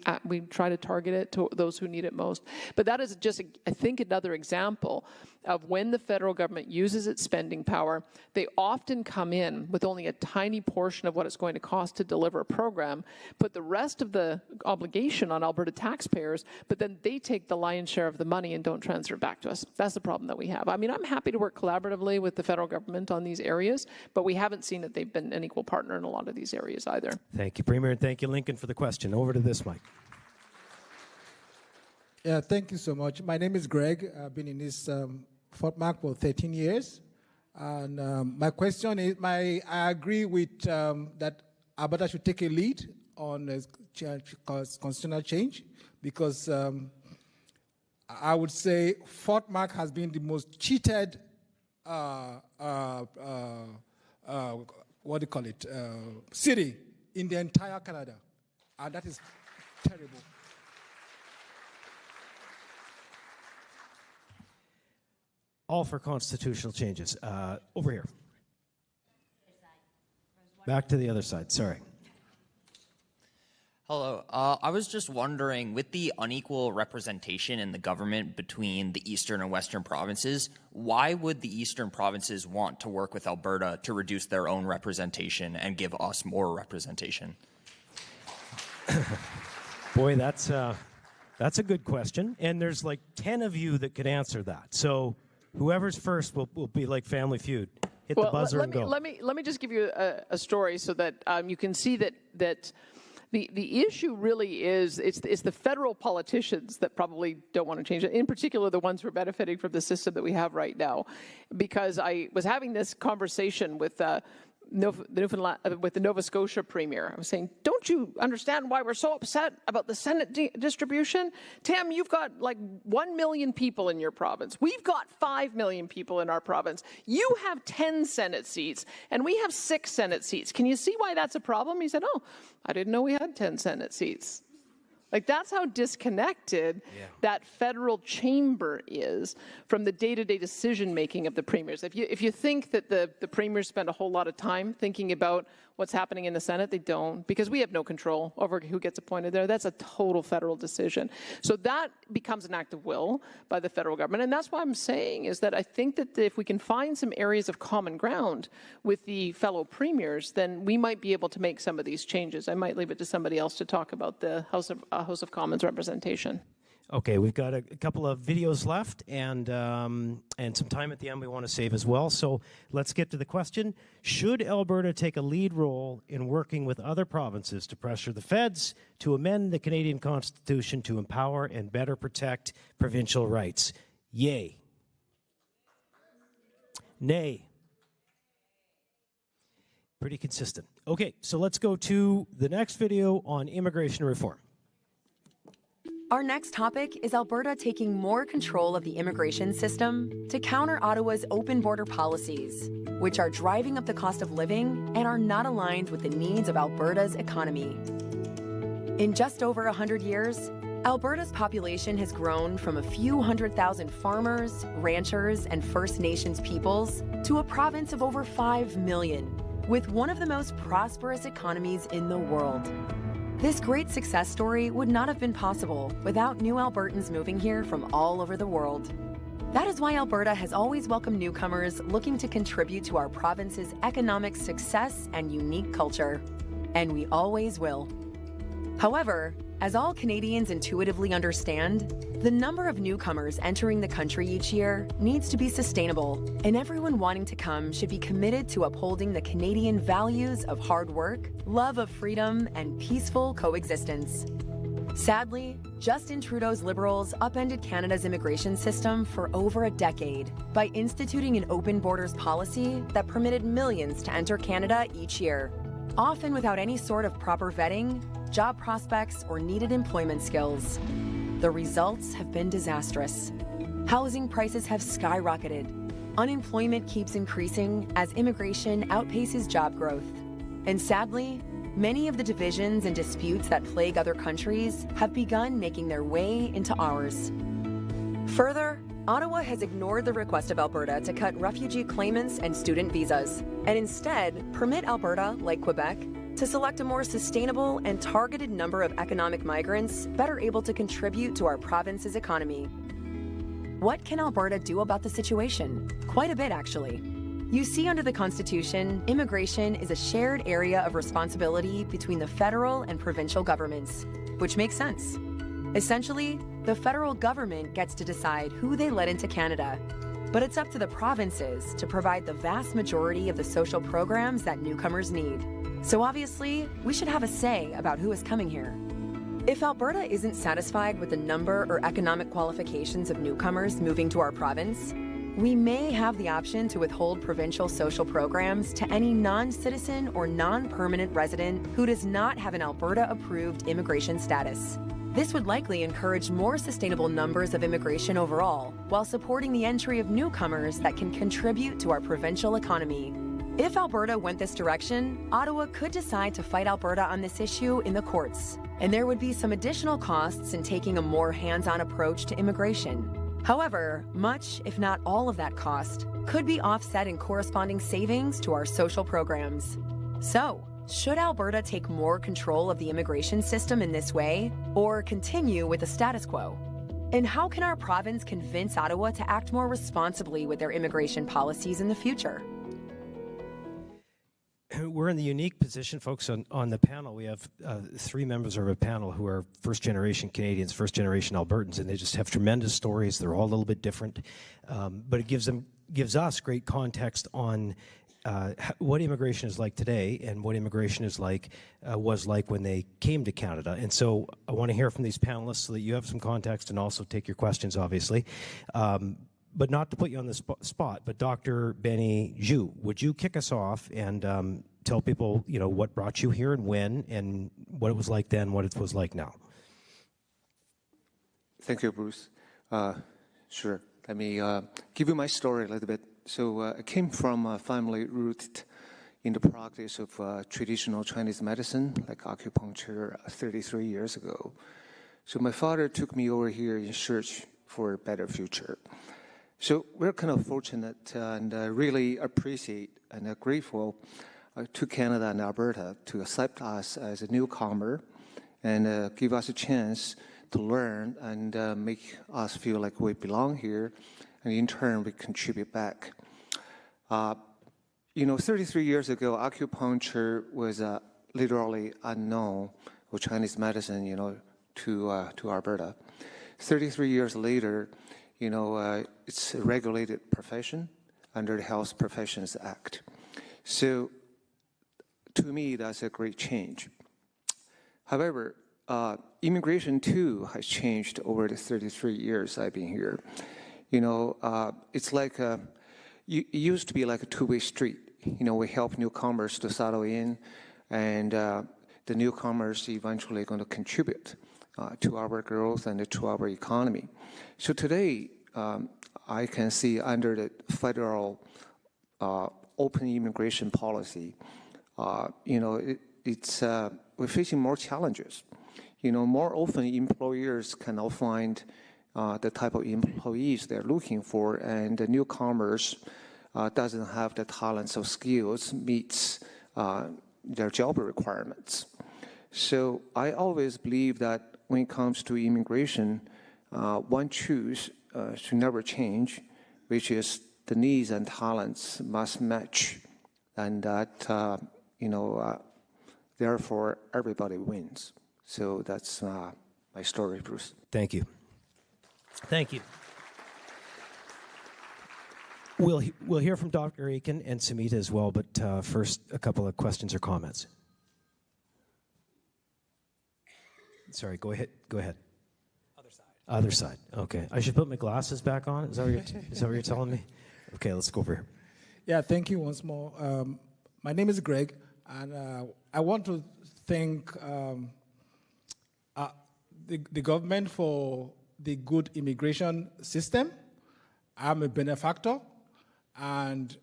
try to target it to those who need it most. But that is just, I think, another example of when the federal government uses its spending power, they often come in with only a tiny portion of what it's going to cost to deliver a program, put the rest of the obligation on Alberta taxpayers, but then they take the lion's share of the money and don't transfer it back to us. That's the problem that we have. I mean, I'm happy to work collaboratively with the federal government on these areas, but we haven't seen that they've been an equal partner in a lot of these areas either. Thank you, Premier, and thank you, Lincoln, for the question. Over to this mic. Yeah, thank you so much. My name is Greg. I've been in this Fort Mac for 13 years. And my question is, I agree with that Alberta should take a lead on constitutional change, because I would say Fort Mac has been the most cheated city in the entire Canada. And that is terrible. All for constitutional changes. Over here. Back to the other side, sorry. Hello. I was just wondering, with the unequal representation in the government between the eastern and western provinces, why would the eastern provinces want to work with Alberta to reduce their own representation and give us more representation? Boy, that's a good question. And there's like 10 of you that could answer that. So whoever's first will be like Family Feud. Hit the buzzer and go. Let me just give you a story so that you can see that the issue really is it's the federal politicians that probably don't want to change it, in particular the ones who are benefiting from the system that we have right now. Because I was having this conversation with the Nova Scotia Premier. I was saying, don't you understand why we're so upset about the Senate distribution? Tam, you've got like 1 million people in your province. We've got 5 million people in our province. You have 10 Senate seats, and we have 6 Senate seats. Can you see why that's a problem? He said, oh, I didn't know we had 10 Senate seats. Like, that's how disconnected that federal chamber is from the day-to-day decision-making of the premiers. If you think that the premiers spend a whole lot of time thinking about what's happening in the Senate, they don't, because we have no control over who gets appointed there. That's a total federal decision. So that becomes an act of will by the federal government. And that's why I'm saying is that I think that if we can find some areas of common ground with the fellow premiers, then we might be able to make some of these changes. I might leave it to somebody else to talk about the House of Commons representation. Okay, we've got a couple of videos left and some time at the end we want to save as well. So let's get to the question. Should Alberta take a lead role in working with other provinces to pressure the feds to amend the Canadian Constitution to empower and better protect provincial rights? Yay. Nay. Pretty consistent. Okay, so let's go to the next video on immigration reform. Our next topic is Alberta taking more control of the immigration system to counter Ottawa's open border policies, which are driving up the cost of living and are not aligned with the needs of Alberta's economy. In just over 100 years, Alberta's population has grown from a few 100,000 farmers, ranchers, and First Nations peoples to a province of over 5 million, with one of the most prosperous economies in the world. This great success story would not have been possible without new Albertans moving here from all over the world. That is why Alberta has always welcomed newcomers looking to contribute to our province's economic success and unique culture. And we always will. However, as all Canadians intuitively understand, the number of newcomers entering the country each year needs to be sustainable, and everyone wanting to come should be committed to upholding the Canadian values of hard work, love of freedom, and peaceful coexistence. Sadly, Justin Trudeau's Liberals upended Canada's immigration system for over a decade by instituting an open borders policy that permitted millions to enter Canada each year, often without any sort of proper vetting, job prospects, or needed employment skills. The results have been disastrous. Housing prices have skyrocketed. Unemployment keeps increasing as immigration outpaces job growth. And sadly, many of the divisions and disputes that plague other countries have begun making their way into ours. Further, Ottawa has ignored the request of Alberta to cut refugee claimants and student visas, and instead permit Alberta, like Quebec, to select a more sustainable and targeted number of economic migrants better able to contribute to our province's economy. What can Alberta do about the situation? Quite a bit, actually. You see, under the Constitution, immigration is a shared area of responsibility between the federal and provincial governments, which makes sense. Essentially, the federal government gets to decide who they let into Canada, but it's up to the provinces to provide the vast majority of the social programs that newcomers need. So obviously, we should have a say about who is coming here. If Alberta isn't satisfied with the number or economic qualifications of newcomers moving to our province, we may have the option to withhold provincial social programs to any non-citizen or non-permanent resident who does not have an Alberta-approved immigration status. This would likely encourage more sustainable numbers of immigration overall, while supporting the entry of newcomers that can contribute to our provincial economy. If Alberta went this direction, Ottawa could decide to fight Alberta on this issue in the courts, and there would be some additional costs in taking a more hands-on approach to immigration. However, much, if not all of that cost, could be offset in corresponding savings to our social programs. So, should Alberta take more control of the immigration system in this way, or continue with the status quo? And how can our province convince Ottawa to act more responsibly with their immigration policies in the future? We're in the unique position, folks, on the panel. We have 3 members of a panel who are first-generation Canadians, first-generation Albertans, and they just have tremendous stories. They're all a little bit different, but it gives us great context on what immigration is like today and what immigration is like was like when they came to Canada. And so I want to hear from these panelists so that you have some context and also take your questions, obviously. But not to put you on the spot, but Dr. Benny Zhu, would you kick us off and tell people, you know, what brought you here and when, and what it was like then, what it was like now? Thank you, Bruce. Sure. Let me give you my story a little bit. So I came from a family rooted in the practice of traditional Chinese medicine, like acupuncture, 33 years ago. So my father took me over here in search for a better future. So we're kind of fortunate and really appreciate and are grateful to Canada and Alberta to accept us as a newcomer and give us a chance to learn and make us feel like we belong here, and in turn we contribute back. You know, 33 years ago, acupuncture was literally unknown for Chinese medicine, you know, to Alberta. 33 years later, it's a regulated profession under the Health Professions Act. So to me, that's a great change. However, immigration too has changed over the 33 years I've been here. It's like it used to be like a two-way street. We help newcomers to settle in, and the newcomers eventually going to contribute to our growth and to our economy. So today, I can see under the federal open immigration policy, we're facing more challenges. More often employers cannot find the type of employees they're looking for, and the newcomers doesn't have the talents or skills meets their job requirements. So I always believe that when it comes to immigration, one choice should never change, which is the needs and talents must match, and that therefore everybody wins. So that's my story, Bruce. Thank you. Thank you. We'll hear from Dr. Aiken and Samita as well, but first, a couple of questions or comments. Sorry, go ahead. Go ahead. Other side. Okay. I should put my glasses back on? Is that what you're telling me? Okay, let's go over here. Yeah, thank you once more. My name is Greg, and I want to thank the government for the good immigration system. I'm a benefactor, and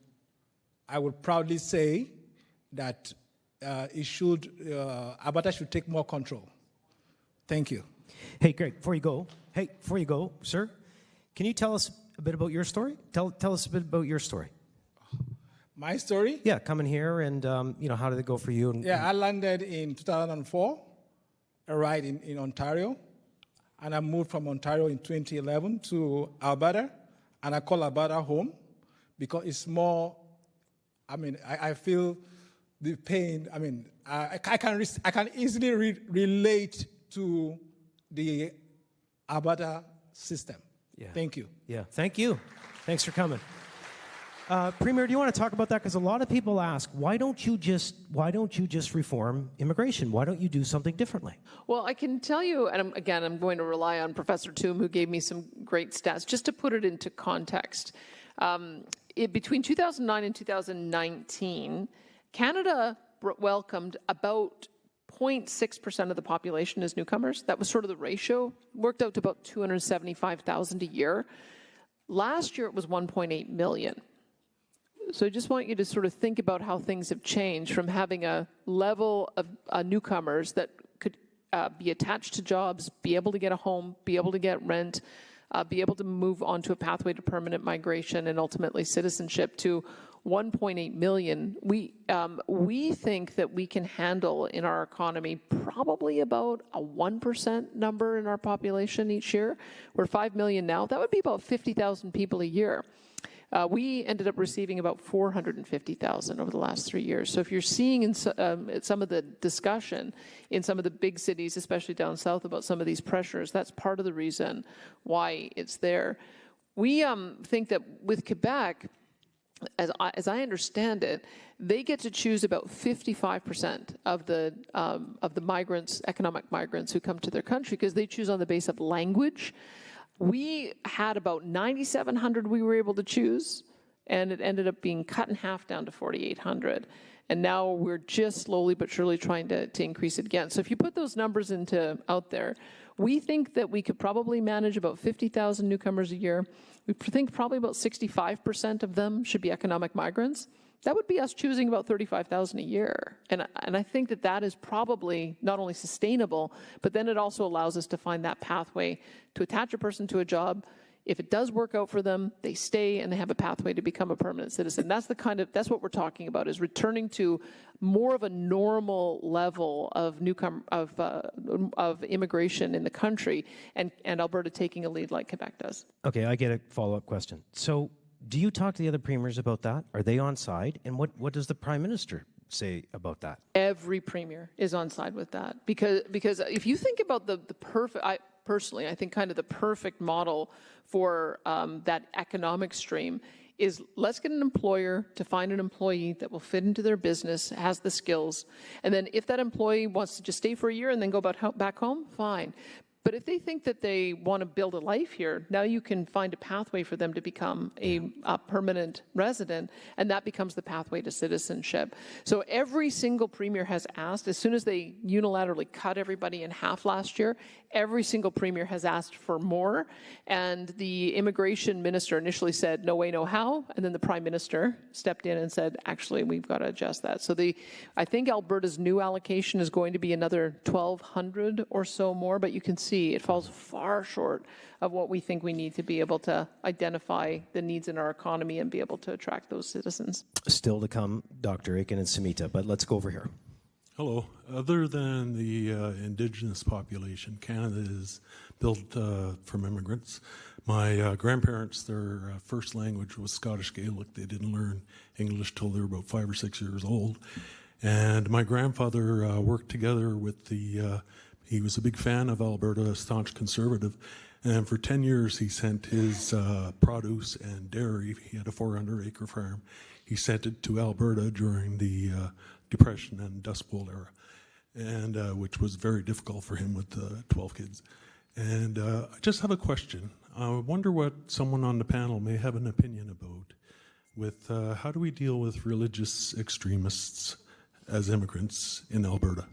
I would proudly say that Alberta should take more control. Thank you. Hey, Greg, before you go, sir, can you tell us a bit about your story? Tell us a bit about your story. My story? Yeah, coming here, and how did it go for you? I landed in 2004, arrived in Ontario, and I moved from Ontario in 2011 to Alberta, and I call Alberta home because it's more. I feel the pain. I can easily relate to the Alberta system. Yeah. Thank you. Yeah, thank you. Thanks for coming. Premier, do you want to talk about that? Because a lot of people ask, why don't you just reform immigration? Why don't you do something differently? Well, I can tell you, and I'm going to rely on Professor Toom, who gave me some great stats, just to put it into context. Between 2009 and 2019, Canada welcomed about 0.6% of the population as newcomers. That was sort of the ratio. Worked out to about 275,000 a year. Last year, it was 1.8 million. So I just want you to sort of think about how things have changed from having a level of newcomers that could be attached to jobs, be able to get a home, be able to get rent, be able to move onto a pathway to permanent migration and ultimately citizenship, to 1.8 million. We think that we can handle in our economy probably about a 1% number in our population each year. We're 5 million now. That would be about 50,000 people a year. We ended up receiving about 450,000 over the last 3 years. So if you're seeing in some of the discussion in some of the big cities, especially down south, about some of these pressures, that's part of the reason why it's there. We think that with Quebec, as I understand it, they get to choose about 55% of the migrants, economic migrants who come to their country, because they choose on the basis of language. We had about 9,700 we were able to choose, and it ended up being cut in half down to 4,800. And now we're just slowly but surely trying to increase it again. So if you put those numbers out there, we think that we could probably manage about 50,000 newcomers a year. We think probably about 65% of them should be economic migrants. That would be us choosing about 35,000 a year. And I think that is probably not only sustainable, but then it also allows us to find that pathway to attach a person to a job. If it does work out for them, they stay and they have a pathway to become a permanent citizen. That's what we're talking about, is returning to more of a normal level of immigration in the country, and Alberta taking a lead like Quebec does. Okay, I get a follow-up question. So do you talk to the other premiers about that? Are they on side? And what does the Prime Minister say about that? Every premier is on side with that, because if you think about the perfect, personally, I think kind of the perfect model for that economic stream is let's get an employer to find an employee that will fit into their business, has the skills, and then if that employee wants to just stay for a year and then go back home, fine. But if they think that they want to build a life here, now you can find a pathway for them to become a permanent resident, and that becomes the pathway to citizenship. So every single premier has asked, as soon as they unilaterally cut everybody in half last year, every single premier has asked for more, and the immigration minister initially said, no way, no how, and then the prime minister stepped in and said, actually, we've got to adjust that. So I think Alberta's new allocation is going to be another 1,200 or so more, but you can see it falls far short of what we think we need to be able to identify the needs in our economy and be able to attract those citizens. Still to come, Dr. Aiken and Samita, but let's go over here. Hello. Other than the Indigenous population, Canada is built from immigrants. My grandparents, their first language was Scottish Gaelic. They didn't learn English till they were about 5 or 6 years old. And my grandfather worked together with he was a big fan of Alberta, a staunch conservative, and for 10 years he sent his produce and dairy, he had a 400-acre farm, he sent it to Alberta during the Depression and Dust Bowl era, and which was very difficult for him with 12 kids. And I just have a question. I wonder what someone on the panel may have an opinion about with how do we deal with religious extremists as immigrants in Alberta?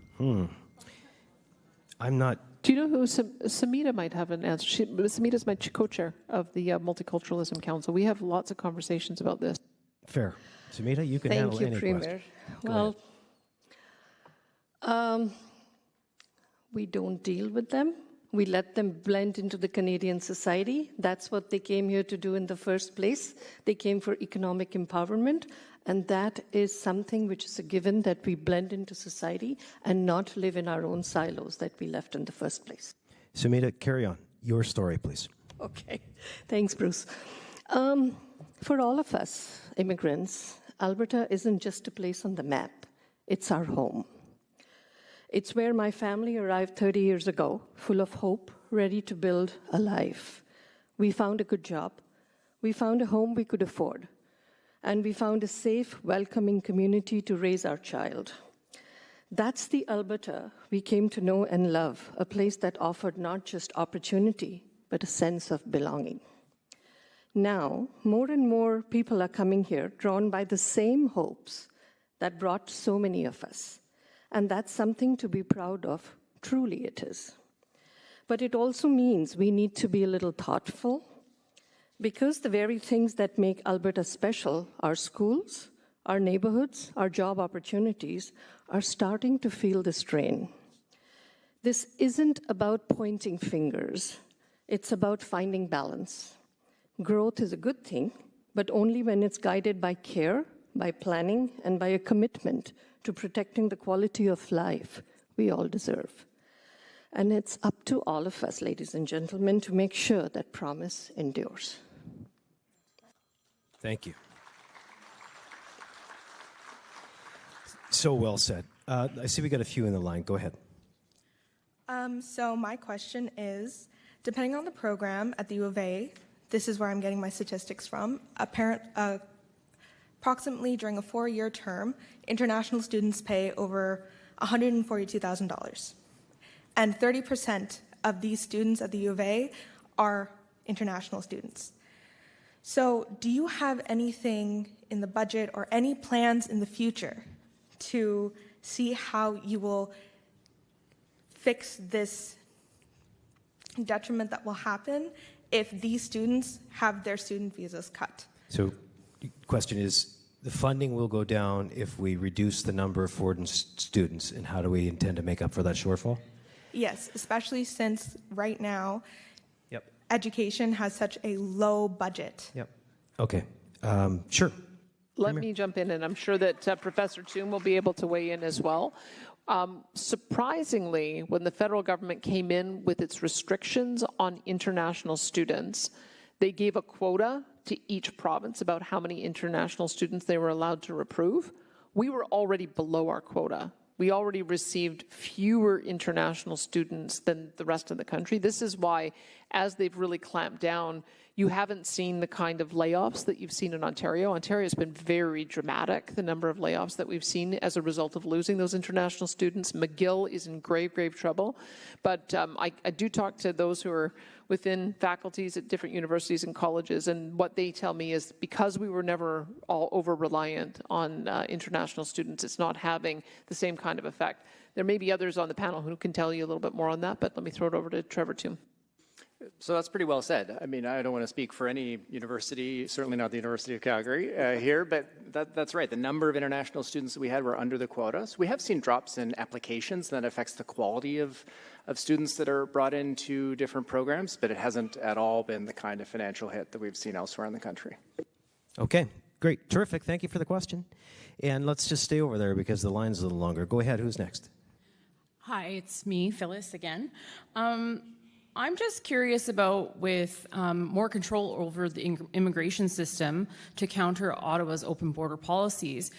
I'm not. Do you know who Samita might have an answer? Samita's my co-chair of the Multiculturalism Council. We have lots of conversations about this. Fair. Samita, you can handle any question. Well, we don't deal with them. We let them blend into the Canadian society. That's what they came here to do in the first place. They came for economic empowerment. And that is something which is a given, that we blend into society and not live in our own silos that we left in the first place. Samita, carry on. Your story, please. Okay. Thanks, Bruce. For all of us immigrants, Alberta isn't just a place on the map. It's our home. It's where my family arrived 30 years ago, full of hope, ready to build a life. We found a good job. We found a home we could afford. And we found a safe, welcoming community to raise our child. That's the Alberta we came to know and love, a place that offered not just opportunity, but a sense of belonging. Now, more and more people are coming here, drawn by the same hopes that brought so many of us. And that's something to be proud of, truly it is. But it also means we need to be a little thoughtful, because the very things that make Alberta special, our schools, our neighborhoods, our job opportunities, are starting to feel the strain. This isn't about pointing fingers. It's about finding balance. Growth is a good thing, but only when it's guided by care, by planning, and by a commitment to protecting the quality of life we all deserve. And it's up to all of us, ladies and gentlemen, to make sure that promise endures. Thank you. So well said. I see we got a few in the line. Go ahead. So my question is, depending on the program at the U of A, this is where I'm getting my statistics from, approximately during a 4-year term, international students pay over $142,000. And 30% of these students at the U of A are international students. So do you have anything in the budget or any plans in the future to see how you will fix this detriment that will happen if these students have their student visas cut? So the question is, the funding will go down if we reduce the number of foreign students, and how do we intend to make up for that shortfall? Yes, especially since right now, education has such a low budget. Yep. Okay. Sure. Let me jump in, and I'm sure that Professor Toom will be able to weigh in as well. Surprisingly, when the federal government came in with its restrictions on international students, they gave a quota to each province about how many international students they were allowed to approve. We were already below our quota. we already received fewer international students than the rest of the country. This is why, as they've really clamped down, you haven't seen the kind of layoffs that you've seen in Ontario. Ontario has been very dramatic, the number of layoffs that we've seen as a result of losing those international students. McGill is in grave, grave trouble. But I do talk to those who are within faculties at different universities and colleges, and what they tell me is because we were never all over-reliant on international students, it's not having the same kind of effect. There may be others on the panel who can tell you a little bit more on that, but let me throw it over to Trevor too. So that's pretty well said. I mean, I don't want to speak for any university, certainly not the University of Calgary here, but that's right. The number of international students that we had were under the quotas. We have seen drops in applications that affects the quality of students that are brought into different programs, but it hasn't at all been the kind of financial hit that we've seen elsewhere in the country. Okay, great. Terrific. Thank you for the question. And let's just stay over there because the line's a little longer. Go ahead. Who's next? Hi, it's me, Phyllis, again. I'm just curious about with more control over the immigration system to counter Ottawa's open border policies,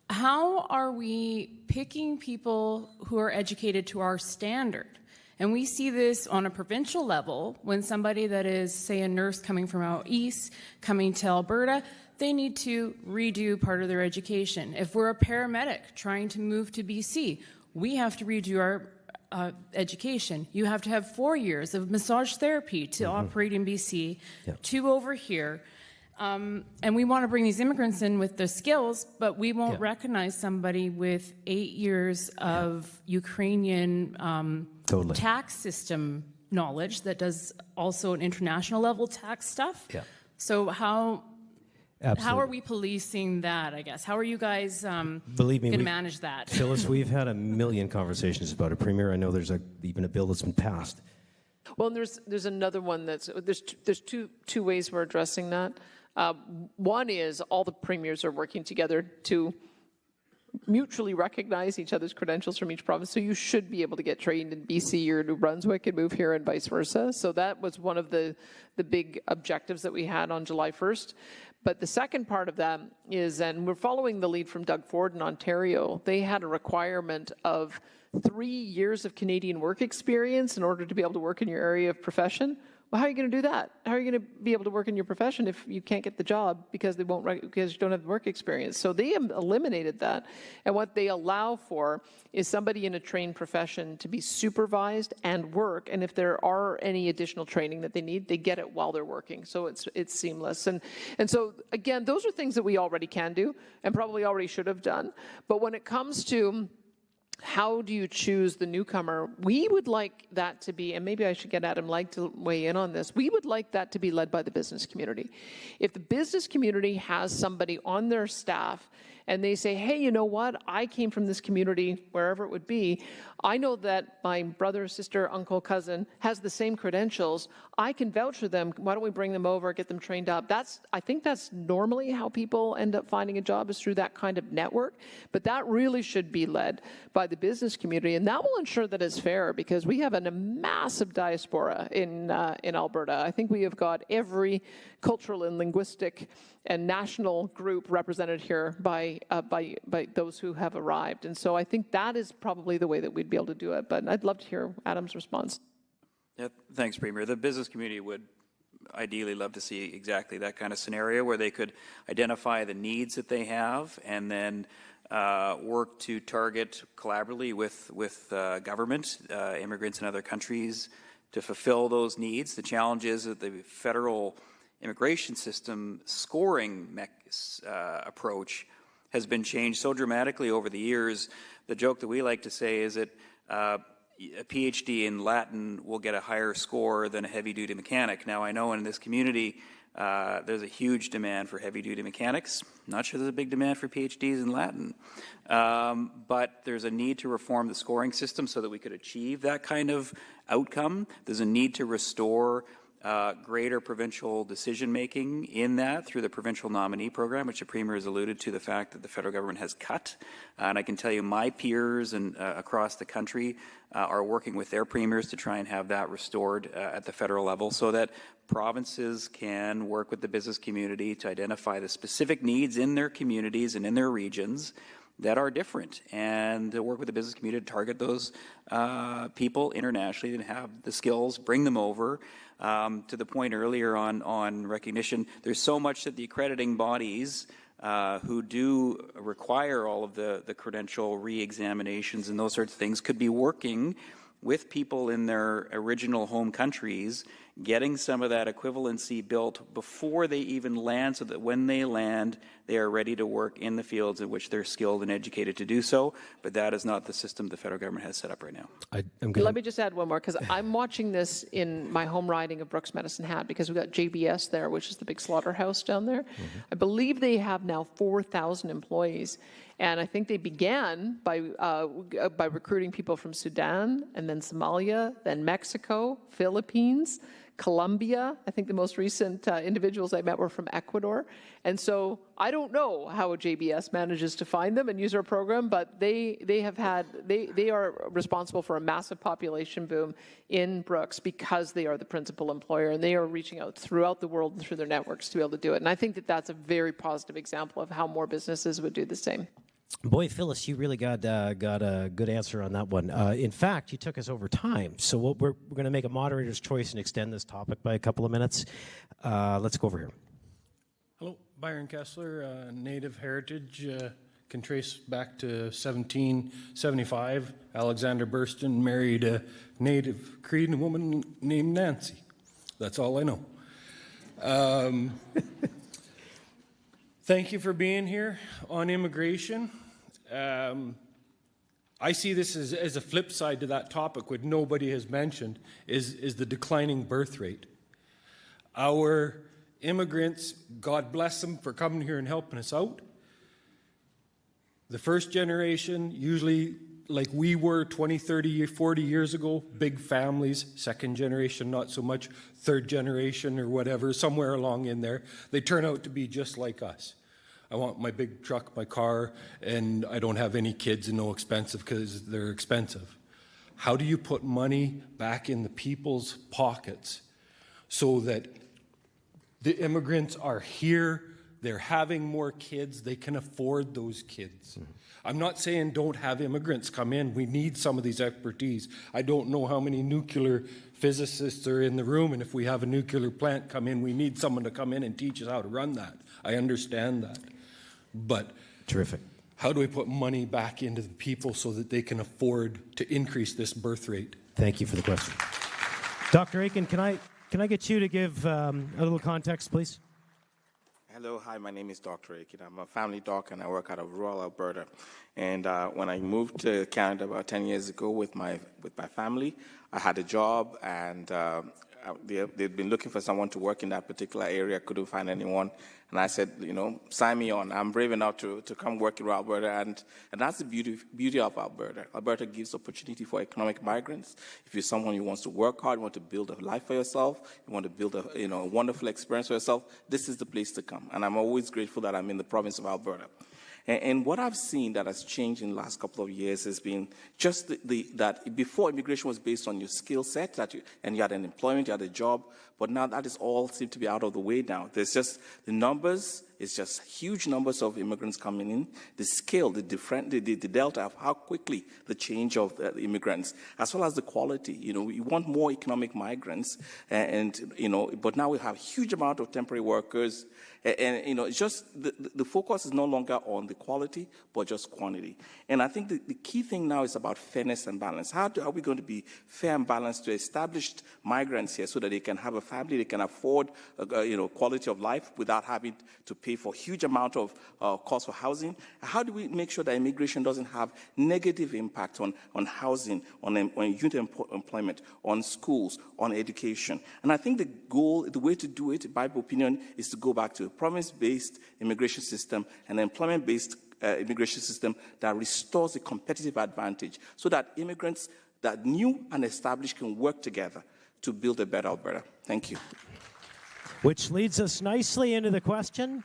how are we picking people who are educated to our standard? And we see this on a provincial level when somebody that is, say, a nurse coming from out east, coming to Alberta, they need to redo part of their education. If we're a paramedic trying to move to BC, we have to redo our education. You have to have 4 years of massage therapy to operate in BC, 2 over here. And we want to bring these immigrants in with the skills, but we won't recognize somebody with 8 years of Ukrainian tax system knowledge that does also an international level tax stuff. So how are we policing that, I guess? How are you guys Believe me, going to manage that? Phyllis, we've had a million conversations about it. Premier, I know there's even a bill that's been passed. Well, there's another one there's two ways we're addressing that. One is all the premiers are working together to mutually recognize each other's credentials from each province. So you should be able to get trained in BC or New Brunswick and move here and vice versa. So that was one of the big objectives that we had on July 1st. But the second part of that is, and we're following the lead from Doug Ford in Ontario, they had a requirement of 3 years of Canadian work experience in order to be able to work in your area of profession. Well, how are you going to do that? How are you going to be able to work in your profession if you can't get the job because because you don't have work experience? So they eliminated that. And what they allow for is somebody in a trained profession to be supervised and work. And if there are any additional training that they need, they get it while they're working. So it's seamless. And so, again, those are things that we already can do and probably already should have done. But when it comes to how do you choose the newcomer? We would like that to be, and maybe I should get Adam Legg to weigh in on this, we would like that to be led by the business community. If the business community has somebody on their staff and they say, hey, you know what, I came from this community, wherever it would be, I know that my brother, sister, uncle, cousin has the same credentials, I can vouch for them, why don't we bring them over, get them trained up? I think that's normally how people end up finding a job, is through that kind of network, but that really should be led by the business community, and that will ensure that it's fair, because we have a massive diaspora in Alberta. I think we have got every cultural and linguistic and national group represented here by those who have arrived. And so I think that is probably the way that we'd be able to do it. But I'd love to hear Adam's response. Yeah, thanks, Premier. The business community would ideally love to see exactly that kind of scenario where they could identify the needs that they have and then work to target collaboratively with government, immigrants in other countries to fulfill those needs. The challenge is that the federal immigration system scoring approach has been changed so dramatically over the years. The joke that we like to say is that a PhD in Latin will get a higher score than a heavy-duty mechanic. Now, I know in this community there's a huge demand for heavy-duty mechanics. Not sure there's a big demand for PhDs in Latin. But there's a need to reform the scoring system so that we could achieve that kind of outcome. There's a need to restore greater provincial decision-making in that through the provincial nominee program, which the Premier has alluded to the fact that the federal government has cut. And I can tell you my peers and across the country are working with their premiers to try and have that restored at the federal level so that provinces can work with the business community to identify the specific needs in their communities and in their regions that are different, and to work with the business community to target those people internationally that have the skills, bring them over. To the point earlier on recognition, there's so much that the accrediting bodies who do require all of the credential re-examinations and those sorts of things could be working with people in their original home countries, getting some of that equivalency built before they even land, so that when they land, they are ready to work in the fields in which they're skilled and educated to do so. But that is not the system the federal government has set up right now. Let me just add one more, because I'm watching this in my home riding of Brooks Medicine Hat, because we've got JBS there, which is the big slaughterhouse down there. I believe they have now 4,000 employees. And I think they began by recruiting people from Sudan, and then Somalia, then Mexico, Philippines, Colombia. I think the most recent individuals I met were from Ecuador. And so I don't know how a JBS manages to find them and use our program, but they are responsible for a massive population boom in Brooks because they are the principal employer, and they are reaching out throughout the world and through their networks to be able to do it. And I think that that's a very positive example of how more businesses would do the same. Boy, Phyllis, you really got a good answer on that one. In fact, you took us over time, so we're going to make a moderator's choice and extend this topic by a couple of minutes. Let's go over here. Hello, Byron Kessler, Native Heritage, can trace back to 1775. Alexander Burston married a Native Cree woman named Nancy. That's all I know. Thank you for being here on immigration. I see this as a flip side to that topic, what nobody has mentioned, is the declining birth rate. Our immigrants, God bless them for coming here and helping us out. The first generation, usually like we were 20, 30, 40 years ago, big families. Second generation, not so much. Third generation or whatever, somewhere along in there. They turn out to be just like us. I want my big truck, my car, and I don't have any kids and no expensive because they're expensive. How do you put money back in the people's pockets so that the immigrants are here, they're having more kids, they can afford those kids? I'm not saying don't have immigrants come in. We need some of these expertise. I don't know how many nuclear physicists are in the room, and if we have a nuclear plant come in, we need someone to come in and teach us how to run that. I understand that. But terrific. How do we put money back into the people so that they can afford to increase this birth rate? Thank you for the question. Dr. Aiken, can I get you to give a little context, please? Hello, hi, my name is Dr. Aiken. I'm a family doc and I work out of rural Alberta. And when I moved to Canada about 10 years ago with my family, I had a job, and they'd been looking for someone to work in that particular area, couldn't find anyone. And I said, sign me on. I'm brave enough to come work in Alberta, and that's the beauty of Alberta. Alberta gives opportunity for economic migrants. If you're someone who wants to work hard, you want to build a life for yourself, you want to build a wonderful experience for yourself, this is the place to come. And I'm always grateful that I'm in the province of Alberta. And what I've seen that has changed in the last couple of years has been just that before immigration was based on your skill set, and you had an employment, you had a job, but now that is all seemed to be out of the way now. There's just the numbers, it's just huge numbers of immigrants coming in, the scale, the delta of how quickly the change of the immigrants, as well as the quality. We want more economic migrants, but now we have a huge amount of temporary workers. And it's just the focus is no longer on the quality, but just quantity. And I think the key thing now is about fairness and balance. How are we going to be fair and balanced to established migrants here so that they can have a family, they can afford quality of life without having to pay for a huge amount of cost for housing? How do we make sure that immigration doesn't have negative impact on housing, on youth employment, on schools, on education? And I think the way to do it, by my opinion, is to go back to a province-based immigration system and an employment-based immigration system that restores a competitive advantage so that immigrants that new and established can work together to build a better Alberta. Thank you. Which leads us nicely into the question,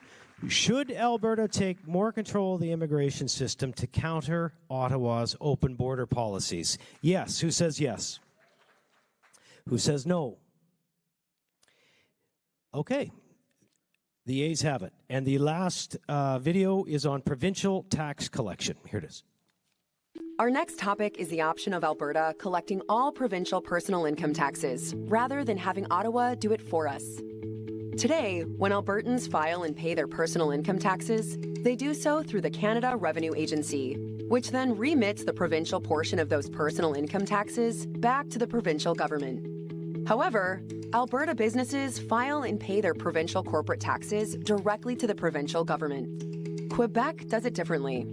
should Alberta take more control of the immigration system to counter Ottawa's open border policies? Yes. Who says yes? Who says no? Okay. The ayes have it. And the last video is on provincial tax collection. Here it is. Our next topic is the option of Alberta collecting all provincial personal income taxes, rather than having Ottawa do it for us. Today, when Albertans file and pay their personal income taxes, they do so through the Canada Revenue Agency, which then remits the provincial portion of those personal income taxes back to the provincial government. However, Alberta businesses file and pay their provincial corporate taxes directly to the provincial government. Quebec does it differently.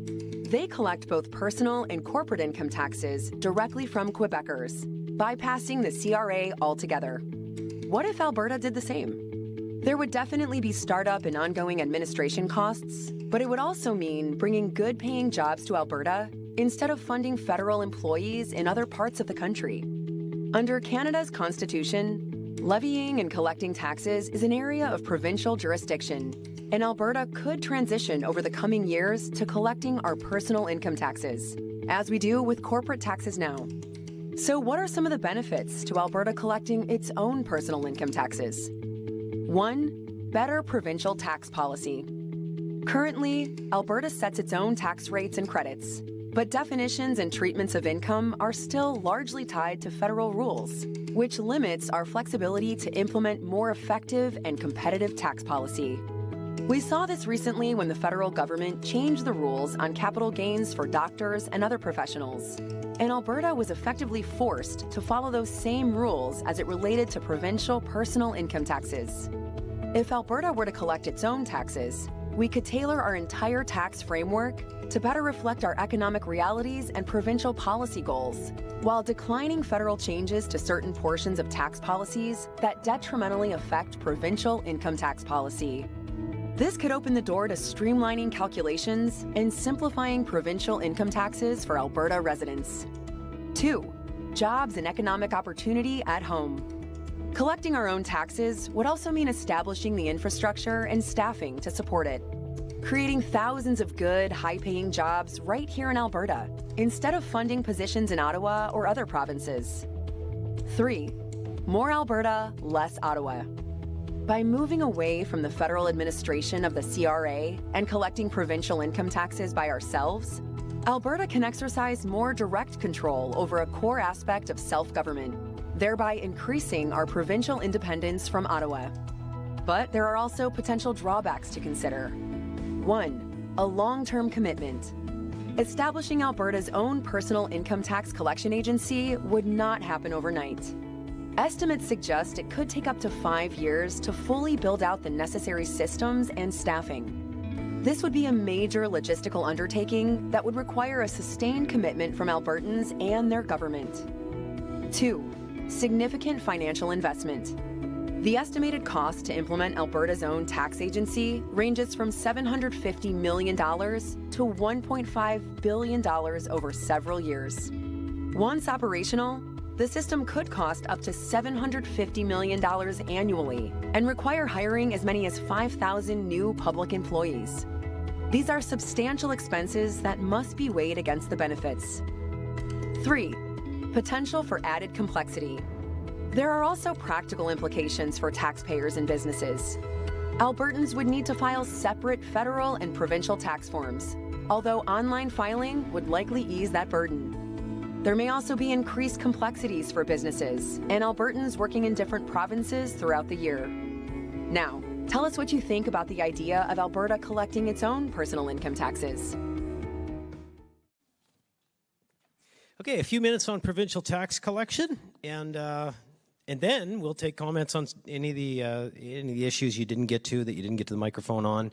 They collect both personal and corporate income taxes directly from Quebecers, bypassing the CRA altogether. What if Alberta did the same? There would definitely be startup and ongoing administration costs, but it would also mean bringing good-paying jobs to Alberta instead of funding federal employees in other parts of the country. Under Canada's Constitution, levying and collecting taxes is an area of provincial jurisdiction, and Alberta could transition over the coming years to collecting our personal income taxes, as we do with corporate taxes now. So what are some of the benefits to Alberta collecting its own personal income taxes? 1, better provincial tax policy. Currently, Alberta sets its own tax rates and credits, but definitions and treatments of income are still largely tied to federal rules, which limits our flexibility to implement more effective and competitive tax policy. We saw this recently when the federal government changed the rules on capital gains for doctors and other professionals, and Alberta was effectively forced to follow those same rules as it related to provincial personal income taxes. If Alberta were to collect its own taxes, we could tailor our entire tax framework to better reflect our economic realities and provincial policy goals, while declining federal changes to certain portions of tax policies that detrimentally affect provincial income tax policy. This could open the door to streamlining calculations and simplifying provincial income taxes for Alberta residents. 2, jobs and economic opportunity at home. Collecting our own taxes would also mean establishing the infrastructure and staffing to support it, creating thousands of good, high-paying jobs right here in Alberta, instead of funding positions in Ottawa or other provinces. 3, more Alberta, less Ottawa. By moving away from the federal administration of the CRA and collecting provincial income taxes by ourselves, Alberta can exercise more direct control over a core aspect of self-government, thereby increasing our provincial independence from Ottawa. But there are also potential drawbacks to consider. 1, a long-term commitment. Establishing Alberta's own personal income tax collection agency would not happen overnight. Estimates suggest it could take up to 5 years to fully build out the necessary systems and staffing. This would be a major logistical undertaking that would require a sustained commitment from Albertans and their government. 2, significant financial investment. The estimated cost to implement Alberta's own tax agency ranges from $750 million to $1.5 billion over several years. Once operational, the system could cost up to $750 million annually and require hiring as many as 5,000 new public employees. These are substantial expenses that must be weighed against the benefits. 3, potential for added complexity. There are also practical implications for taxpayers and businesses. Albertans would need to file separate federal and provincial tax forms, although online filing would likely ease that burden. There may also be increased complexities for businesses and Albertans working in different provinces throughout the year. Now, tell us what you think about the idea of Alberta collecting its own personal income taxes. Okay, a few minutes on provincial tax collection, and then we'll take comments on any of the issues you didn't get to, that you didn't get to the microphone on,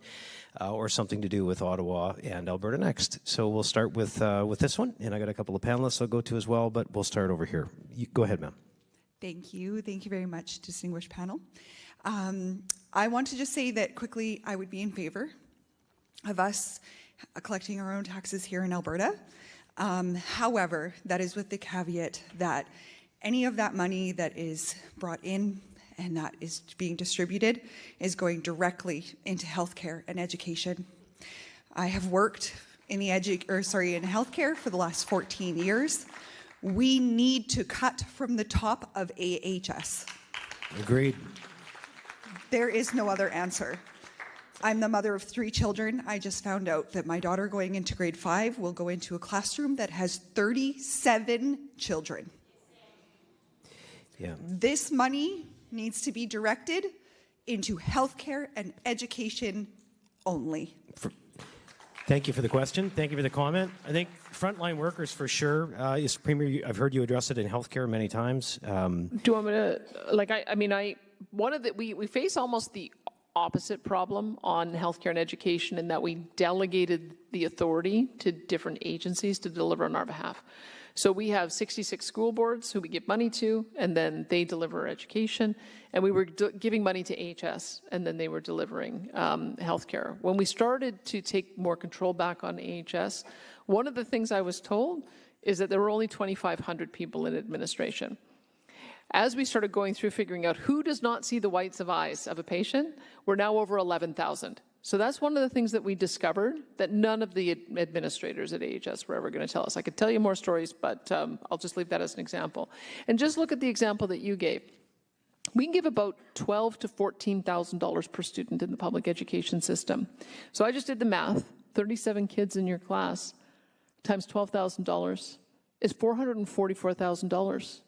or something to do with Ottawa and Alberta next. So we'll start with this one, and I got a couple of panelists I'll go to as well, but we'll start over here. Go ahead, ma'am. Thank you. Thank you very much, distinguished panel. I want to just say that quickly, I would be in favor of us collecting our own taxes here in Alberta. However, that is with the caveat that any of that money that is brought in and that is being distributed is going directly into healthcare and education. I have worked in the in healthcare for the last 14 years. We need to cut from the top of AHS. Agreed. There is no other answer. I'm the mother of 3 children. I just found out that my daughter going into grade 5 will go into a classroom that has 37 children. Yeah. This money needs to be directed into healthcare and education only. Thank you for the question. Thank you for the comment. I think frontline workers for sure. Yes, Premier, I've heard you address it in healthcare many times. Do you want me to, we face almost the opposite problem on healthcare and education in that we delegated the authority to different agencies to deliver on our behalf. So we have 66 school boards who we give money to, and then they deliver education. And we were giving money to AHS, and then they were delivering healthcare. When we started to take more control back on AHS, one of the things I was told is that there were only 2,500 people in administration. As we started going through figuring out who does not see the whites of eyes of a patient, we're now over 11,000. So that's one of the things that we discovered that none of the administrators at AHS were ever going to tell us. I could tell you more stories, but I'll just leave that as an example. And just look at the example that you gave. We can give about $12,000 to $14,000 per student in the public education system. So I just did the math. 37 kids in your class times $12,000 is $444,000.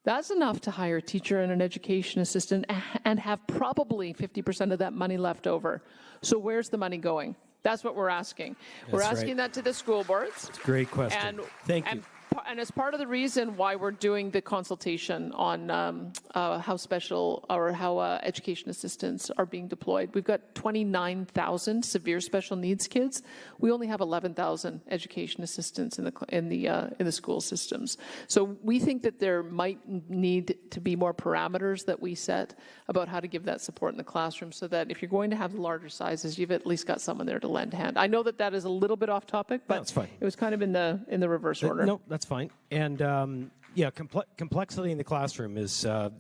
That's enough to hire a teacher and an education assistant and have probably 50% of that money left over. So where's the money going? That's what we're asking. We're asking that to the school boards. It's a great question. Thank you. And as part of the reason why we're doing the consultation on how special or how education assistants are being deployed, we've got 29,000 severe special needs kids. We only have 11,000 education assistants in the school systems. So we think that there might need to be more parameters that we set about how to give that support in the classroom, so that if you're going to have the larger sizes, you've at least got someone there to lend a hand. I know that is a little bit off topic, but that's fine. It was kind of in the reverse order. No, that's fine. And yeah, complexity in the classroom is a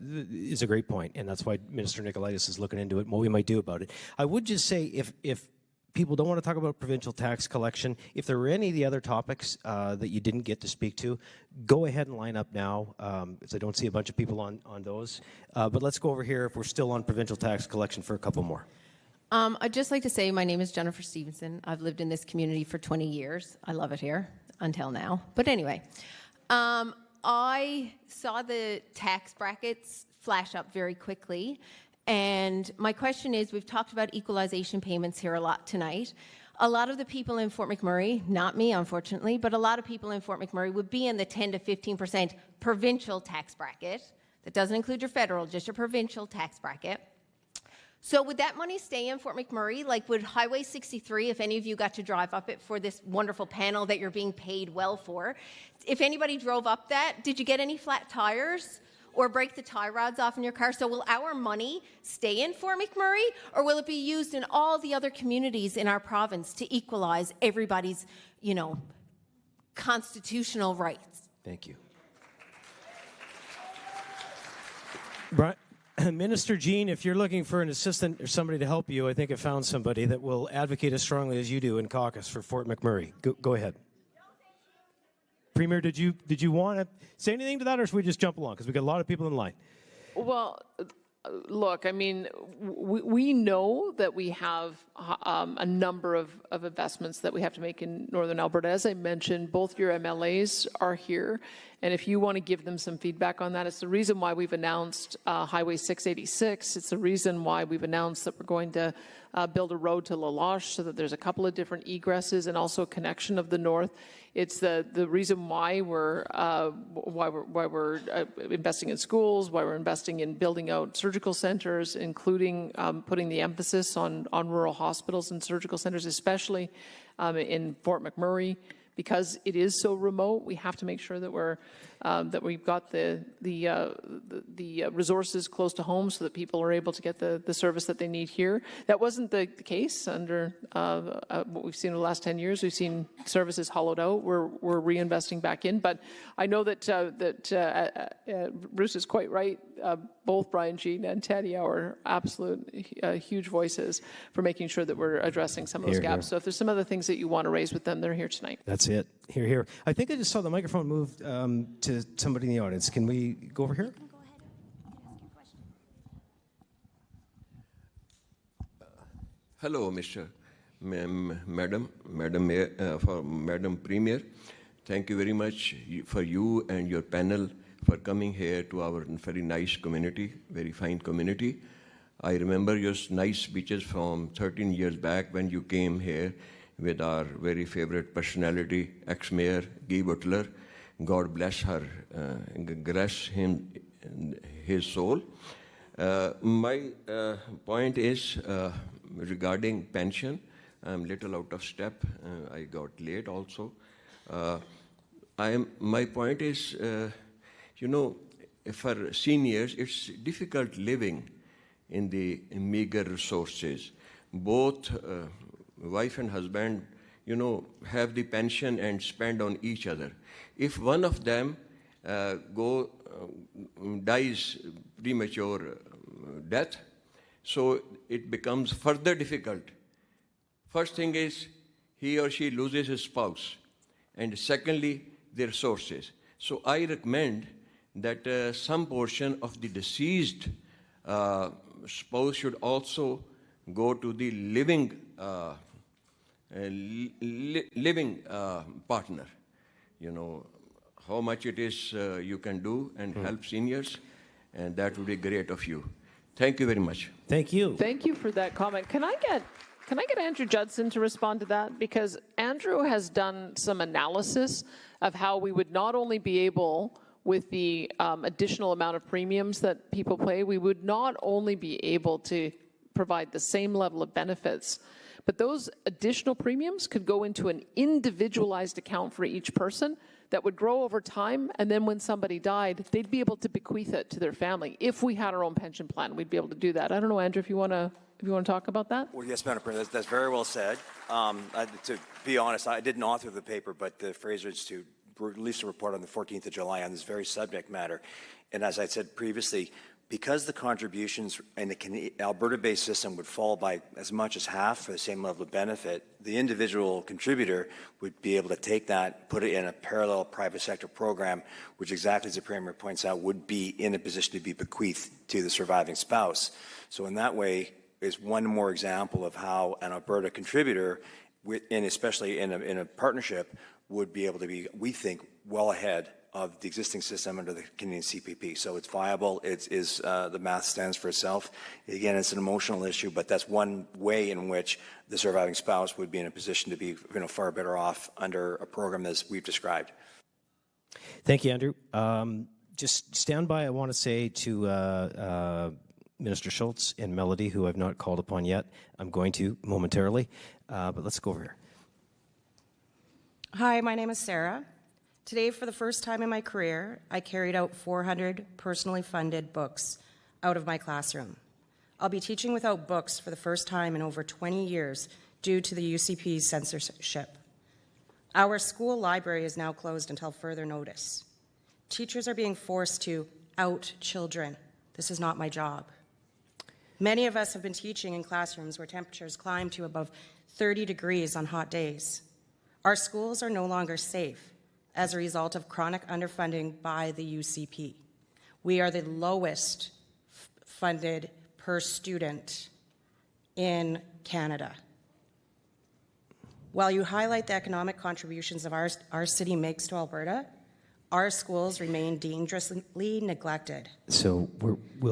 great point, and that's why Minister Nicolaitis is looking into it and what we might do about it. I would just say if people don't want to talk about provincial tax collection, if there were any of the other topics that you didn't get to speak to, go ahead and line up now, because I don't see a bunch of people on those. But let's go over here if we're still on provincial tax collection for a couple more. I'd just like to say my name is Jennifer Stevenson. I've lived in this community for 20 years. I love it here until now. But anyway, I saw the tax brackets flash up very quickly. And my question is, we've talked about equalization payments here a lot tonight. A lot of the people in Fort McMurray, not me unfortunately, but a lot of people in Fort McMurray would be in the 10 to 15% provincial tax bracket. That doesn't include your federal, just your provincial tax bracket. So would that money stay in Fort McMurray? Like, would Highway 63, if any of you got to drive up it for this wonderful panel that you're being paid well for, if anybody drove up that, did you get any flat tires or break the tie rods off in your car? So will our money stay in Fort McMurray, or will it be used in all the other communities in our province to equalize everybody's, constitutional rights? Thank you. Minister Jean, if you're looking for an assistant or somebody to help you, I think I found somebody that will advocate as strongly as you do in caucus for Fort McMurray. Go ahead. Premier, did you want to say anything to that, or should we just jump along? Because we've got a lot of people in line. Well, look, I mean, we know that we have a number of investments that we have to make in Northern Alberta. As I mentioned, both your MLAs are here. And if you want to give them some feedback on that, it's the reason why we've announced Highway 686. It's the reason why we've announced that we're going to build a road to La Loche so that there's a couple of different egresses and also a connection of the north. It's the reason why we're investing in schools, why we're investing in building out surgical centers, including putting the emphasis on rural hospitals and surgical centers, especially in Fort McMurray. Because it is so remote, we have to make sure that we've got the resources close to home so that people are able to get the service that they need here. That wasn't the case under what we've seen in the last 10 years. We've seen services hollowed out. We're reinvesting back in. But I know that Bruce is quite right. Both Brian Jean and Teddy are absolute huge voices for making sure that we're addressing some of those gaps. So if there's some other things that you want to raise with them, they're here tonight. That's it. Here. I think I just saw the microphone move to somebody in the audience. Can we go over here? Hello, Madam Mayor, for Madam Premier. Thank you very much for you and your panel for coming here to our very nice community, very fine community. I remember your nice speeches from 13 years back when you came here with our very favorite personality, ex-mayor Guy Butler. God bless her, bless him, his soul. My point is regarding pension. I'm a little out of step. I got late also. My point is, for seniors, it's difficult living in the meager resources. Both wife and husband, have the pension and spend on each other. If one of them dies premature death, so it becomes further difficult. First thing is he or she loses his spouse, and secondly, their resources. So I recommend that some portion of the deceased spouse should also go to the living partner. How much it is you can do and help seniors, and that would be great of you. Thank you very much. Thank you. Thank you for that comment. Can I get Andrew Judson to respond to that? Because Andrew has done some analysis of how we would not only be able, with the additional amount of premiums that people pay, we would not only be able to provide the same level of benefits, but those additional premiums could go into an individualized account for each person that would grow over time, and then when somebody died, they'd be able to bequeath it to their family. If we had our own pension plan, we'd be able to do that. I don't know, Andrew, if you want to talk about that? Well, yes, Madam President, that's very well said. To be honest, I didn't author the paper, but the Fraser Institute released a report on the 14th of July on this very subject matter. And as I said previously, because the contributions in the Alberta-based system would fall by as much as half for the same level of benefit, the individual contributor would be able to take that, put it in a parallel private sector program, which exactly as the Premier points out, would be in a position to be bequeathed to the surviving spouse. So in that way, is one more example of how an Alberta contributor, and especially in a partnership, would be able to be, we think, well ahead of the existing system under the Canadian CPP. So it's viable. The math stands for itself. Again, it's an emotional issue, but that's one way in which the surviving spouse would be in a position to be far better off under a program as we've described. Thank you, Andrew. Just stand by. I want to say to Minister Schultz and Melody, who I've not called upon yet. I'm going to momentarily, but let's go over here. Hi, my name is Sarah. Today, for the first time in my career, I carried out 400 personally funded books out of my classroom. I'll be teaching without books for the first time in over 20 years due to the UCP's censorship. Our school library is now closed until further notice. Teachers are being forced to out children. This is not my job. Many of us have been teaching in classrooms where temperatures climb to above 30 degrees on hot days. Our schools are no longer safe as a result of chronic underfunding by the UCP. We are the lowest funded per student in Canada. While you highlight the economic contributions of our city makes to Alberta, our schools remain dangerously neglected. So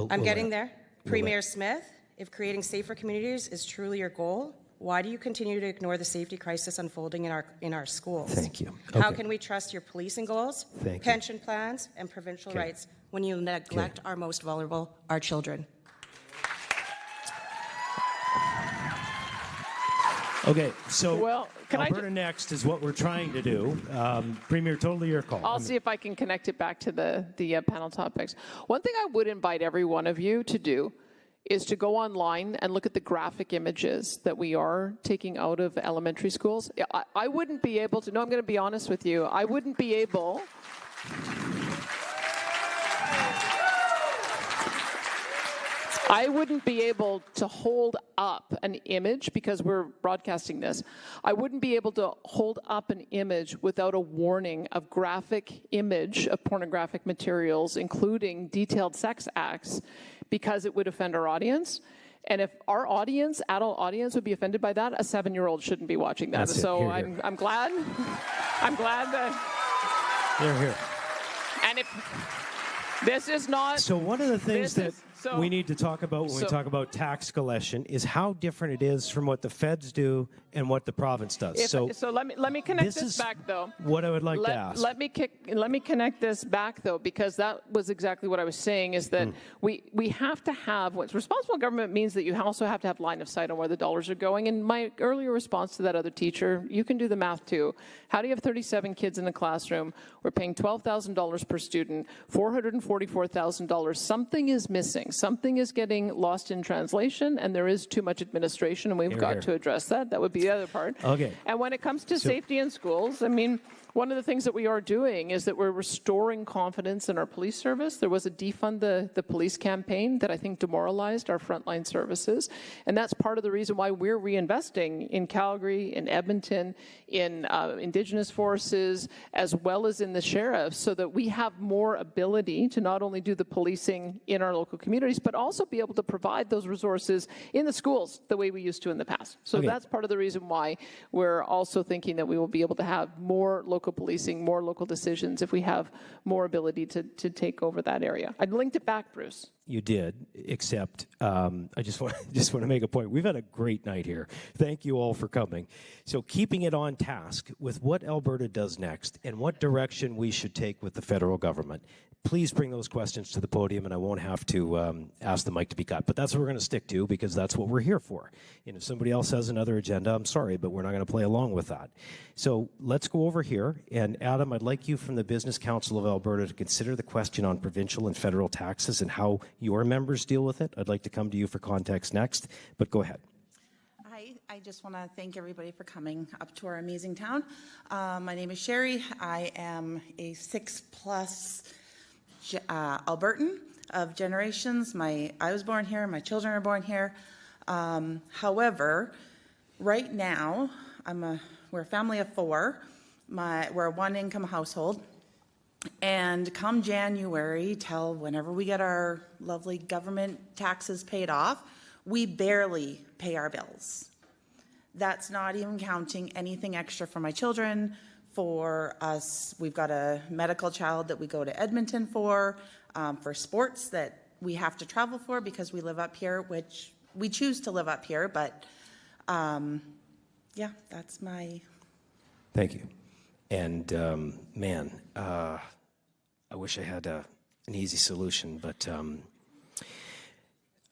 I'm getting there. Premier Smith, if creating safer communities is truly your goal, why do you continue to ignore the safety crisis unfolding in our schools? Thank you. How can we trust your policing goals, Thank pension plans, and provincial rights when you neglect our most vulnerable, our children? Okay, so Alberta Next is what we're trying to do. Premier, totally your call. I'll see if I can connect it back to the panel topics. One thing I would invite every one of you to do is to go online and look at the graphic images that we are taking out of elementary schools. I wouldn't be able to, no, I'm going to be honest with you, I wouldn't be able to hold up an image, because we're broadcasting this, I wouldn't be able to hold up an image without a warning of graphic image of pornographic materials, including detailed sex acts, because it would offend our audience. And if our audience, adult audience, would be offended by that, a 7-year-old shouldn't be watching that. That's it. So Here, here. I'm glad. I'm glad that. Here. And if this is not. So one of the things that so- we need to talk about when we talk about tax collection is how different it is from what the feds do and what the province does. So let me connect this back though. What I would like to ask. Let me connect this back though, because that was exactly what I was saying, is that we have to have, what's responsible government means that you also have to have line of sight on where the dollars are going. And my earlier response to that other teacher, you can do the math too. How do you have 37 kids in the classroom? We're paying $12,000 per student, $444,000. Something is missing. Something is getting lost in translation, and there is too much administration, and we've got to address that. That would be the other part. Okay. And when it comes to safety in schools, I mean, one of the things that we are doing is that we're restoring confidence in our police service. There was a defund the police campaign that I think demoralized our frontline services. And that's part of the reason why we're reinvesting in Calgary, in Edmonton, in Indigenous forces, as well as in the sheriffs, so that we have more ability to not only do the policing in our local communities, but also be able to provide those resources in the schools the way we used to in the past. So that's part of the reason why we're also thinking that we will be able to have more local policing, more local decisions if we have more ability to take over that area. I'd linked it back, Bruce. You did, except I just want to make a point. We've had a great night here. Thank you all for coming. So keeping it on task with what Alberta does next and what direction we should take with the federal government. Please bring those questions to the podium, and I won't have to ask the mic to be cut. But that's what we're going to stick to, because that's what we're here for. And if somebody else has another agenda, I'm sorry, but we're not going to play along with that. So let's go over here. And Adam, I'd like you from the Business Council of Alberta to consider the question on provincial and federal taxes and how your members deal with it. I'd like to come to you for context next, but go ahead. I just want to thank everybody for coming up to our amazing town. My name is Sherry. I am a 6+ Albertan of generations. I was born here. My children are born here. However, right now, we're a family of 4. We're a one-income household. And come January, till whenever we get our lovely government taxes paid off, we barely pay our bills. That's not even counting anything extra for my children. For us, we've got a medical child that we go to Edmonton for sports that we have to travel for because we live up here, which we choose to live up here. But yeah, that's my... Thank you. And man, I wish I had an easy solution, but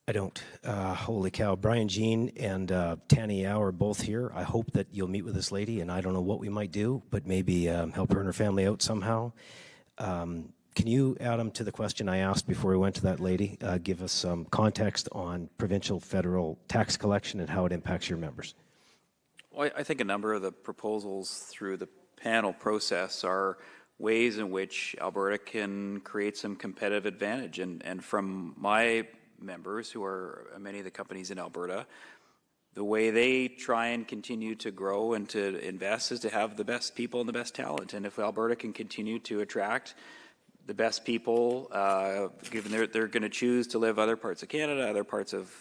I don't. Holy cow. Brian Jean and Tanny Yao are both here. I hope that you'll meet with this lady, and I don't know what we might do, but maybe help her and her family out somehow. Can you, Adam, to the question I asked before we went to that lady, give us some context on provincial federal tax collection and how it impacts your members? Well, I think a number of the proposals through the panel process are ways in which Alberta can create some competitive advantage. And from my members, who are many of the companies in Alberta, the way they try and continue to grow and to invest is to have the best people and the best talent. And if Alberta can continue to attract the best people, given they're going to choose to live other parts of Canada, other parts of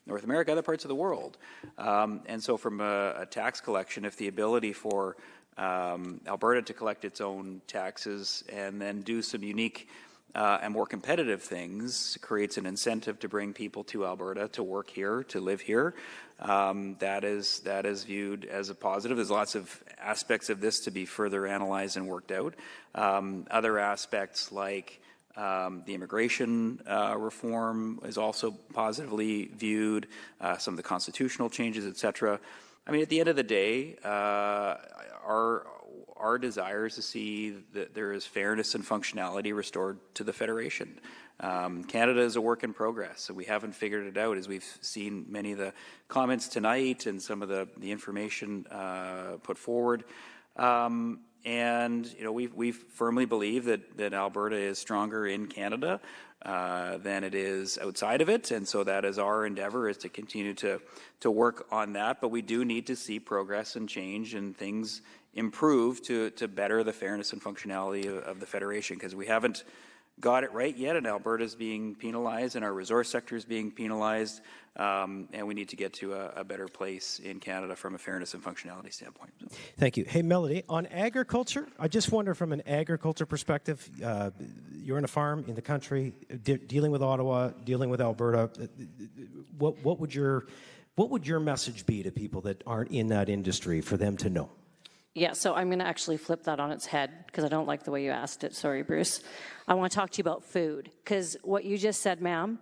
North America, other parts of the world. And so from a tax collection, if the ability for Alberta to collect its own taxes and then do some unique and more competitive things creates an incentive to bring people to Alberta to work here, to live here. That is viewed as a positive. There's lots of aspects of this to be further analyzed and worked out. Other aspects like the immigration reform is also positively viewed, some of the constitutional changes, et cetera. I mean, at the end of the day, our desire is to see that there is fairness and functionality restored to the Federation. Canada is a work in progress, so we haven't figured it out, as we've seen many of the comments tonight and some of the information put forward. And you know, we firmly believe that Alberta is stronger in Canada than it is outside of it, and so that is our endeavor, is to continue to work on that. But we do need to see progress and change and things improve to better the fairness and functionality of the Federation, because we haven't got it right yet, and Alberta's being penalized, and our resource sector is being penalized, and we need to get to a better place in Canada from a fairness and functionality standpoint. Thank you. Hey, Melody, on agriculture, I just wonder from an agriculture perspective, you're on a farm in the country, dealing with Ottawa, dealing with Alberta. What would your message be to people that aren't in that industry for them to know? Yeah, so I'm going to actually flip that on its head because I don't like the way you asked it. Sorry, Bruce. I want to talk to you about food because what you just said, ma'am,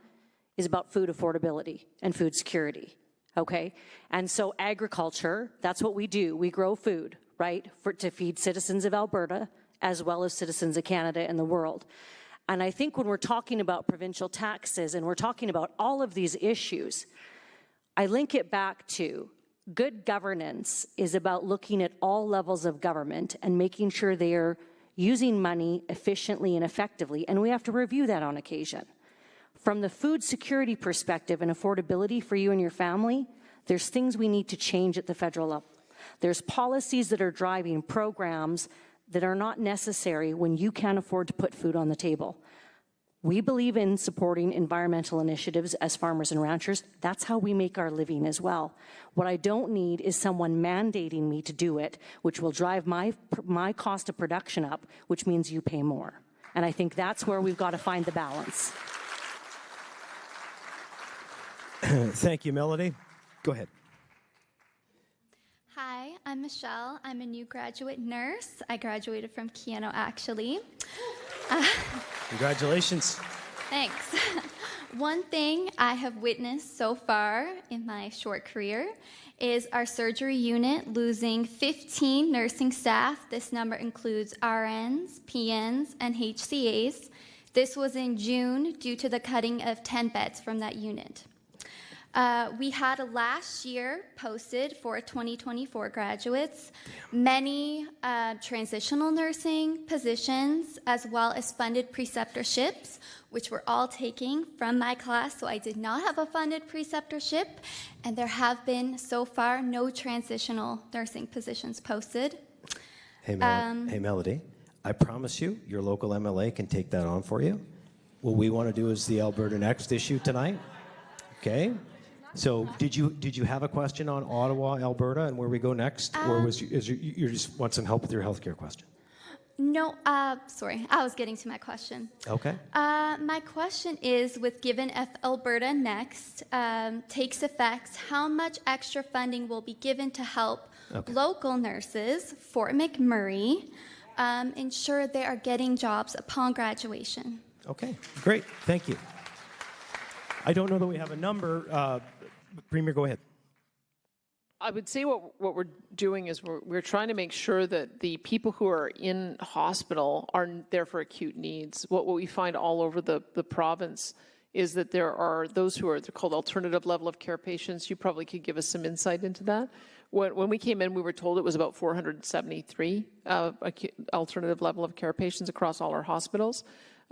is about food affordability and food security, okay? And so agriculture, that's what we do. We grow food, right, to feed citizens of Alberta as well as citizens of Canada and the world. And I think when we're talking about provincial taxes and we're talking about all of these issues, I link it back to good governance is about looking at all levels of government and making sure they are using money efficiently and effectively, and we have to review that on occasion. From the food security perspective and affordability for you and your family, there's things we need to change at the federal level. There's policies that are driving programs that are not necessary when you can't afford to put food on the table. We believe in supporting environmental initiatives as farmers and ranchers. That's how we make our living as well. What I don't need is someone mandating me to do it, which will drive my cost of production up, which means you pay more. And I think that's where we've got to find the balance. Thank you, Melody. Go ahead. Hi, I'm Michelle. I'm a new graduate nurse. I graduated from Keyano, actually. Congratulations. Thanks. One thing I have witnessed so far in my short career is our surgery unit losing 15 nursing staff. This number includes RNs, PNs, and HCAs. This was in June due to the cutting of 10 beds from that unit. We had a last year posted for 2024 graduates, many transitional nursing positions, as well as funded preceptorships, which were all taken from my class, so I did not have a funded preceptorship, and there have been, so far, no transitional nursing positions posted. Hey, Melody, I promise you, your local MLA can take that on for you. What we want to do is the Alberta Next issue tonight, okay? So did you have a question on Ottawa, Alberta, and where we go next, or you just want some help with your healthcare question? No, sorry, I was getting to my question. Okay. My question is, with given if Alberta Next takes effect, how much extra funding will be given to help local nurses, Fort McMurray, ensure they are getting jobs upon graduation? Okay, great, thank you. I don't know that we have a number. Premier, go ahead. I would say what we're doing is we're trying to make sure that the people who are in hospital are there for acute needs. What we find all over the province is that there are those who are, they're called alternative level of care patients. You probably could give us some insight into that. When we came in, we were told it was about 473 alternative level of care patients across all our hospitals.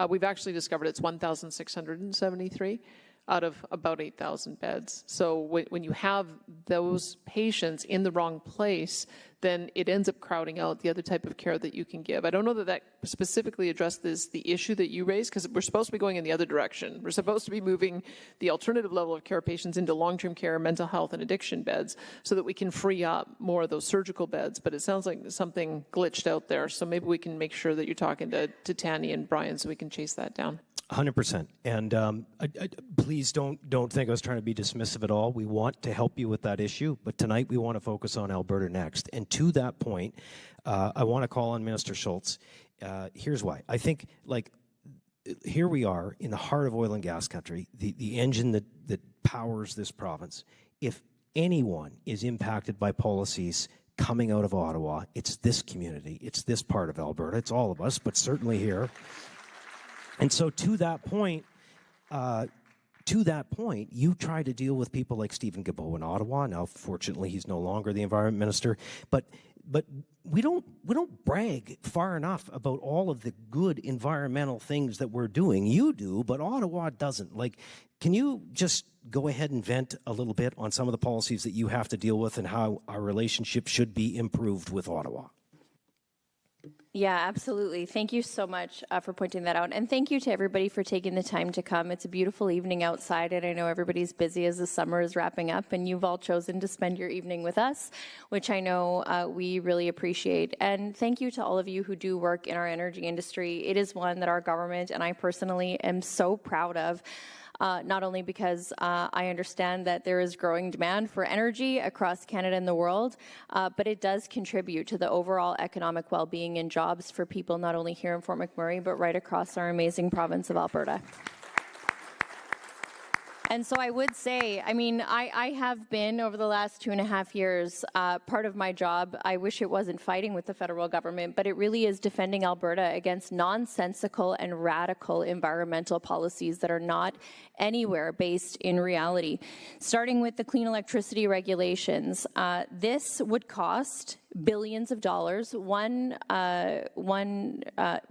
We've actually discovered it's 1,673. Out of about 8,000 beds. So when you have those patients in the wrong place, then it ends up crowding out the other type of care that you can give. I don't know that that specifically addresses the issue that you raised, because we're supposed to be going in the other direction. We're supposed to be moving the alternative level of care patients into long-term care, mental health, and addiction beds so that we can free up more of those surgical beds. But it sounds like something glitched out there. So maybe we can make sure that you're talking to Tanny and Brian so we can chase that down. 100%. And please don't think I was trying to be dismissive at all. We want to help you with that issue, but tonight we want to focus on Alberta Next. And to that point, I want to call on Minister Schultz. Here's why. I think, here we are in the heart of oil and gas country, the engine that powers this province. If anyone is impacted by policies coming out of Ottawa, it's this community. It's this part of Alberta. It's all of us, but certainly here. And so to that point, you try to deal with people like Stephen Guilbeault in Ottawa. Now, fortunately, he's no longer the environment minister. But we don't brag far enough about all of the good environmental things that we're doing. You do, but Ottawa doesn't. Can you just go ahead and vent a little bit on some of the policies that you have to deal with and how our relationship should be improved with Ottawa? Yeah, absolutely. Thank you so much for pointing that out. And thank you to everybody for taking the time to come. It's a beautiful evening outside, and I know everybody's busy as the summer is wrapping up, and you've all chosen to spend your evening with us, which I know we really appreciate. And thank you to all of you who do work in our energy industry. It is one that our government and I personally am so proud of. Not only because I understand that there is growing demand for energy across Canada and the world, but it does contribute to the overall economic well-being and jobs for people not only here in Fort McMurray, but right across our amazing province of Alberta. And so I would say, I mean, I have been over the last 2.5 years, part of my job, I wish it wasn't fighting with the federal government, but it really is defending Alberta against nonsensical and radical environmental policies that are not anywhere based in reality. Starting with the clean electricity regulations, this would cost billions of dollars. One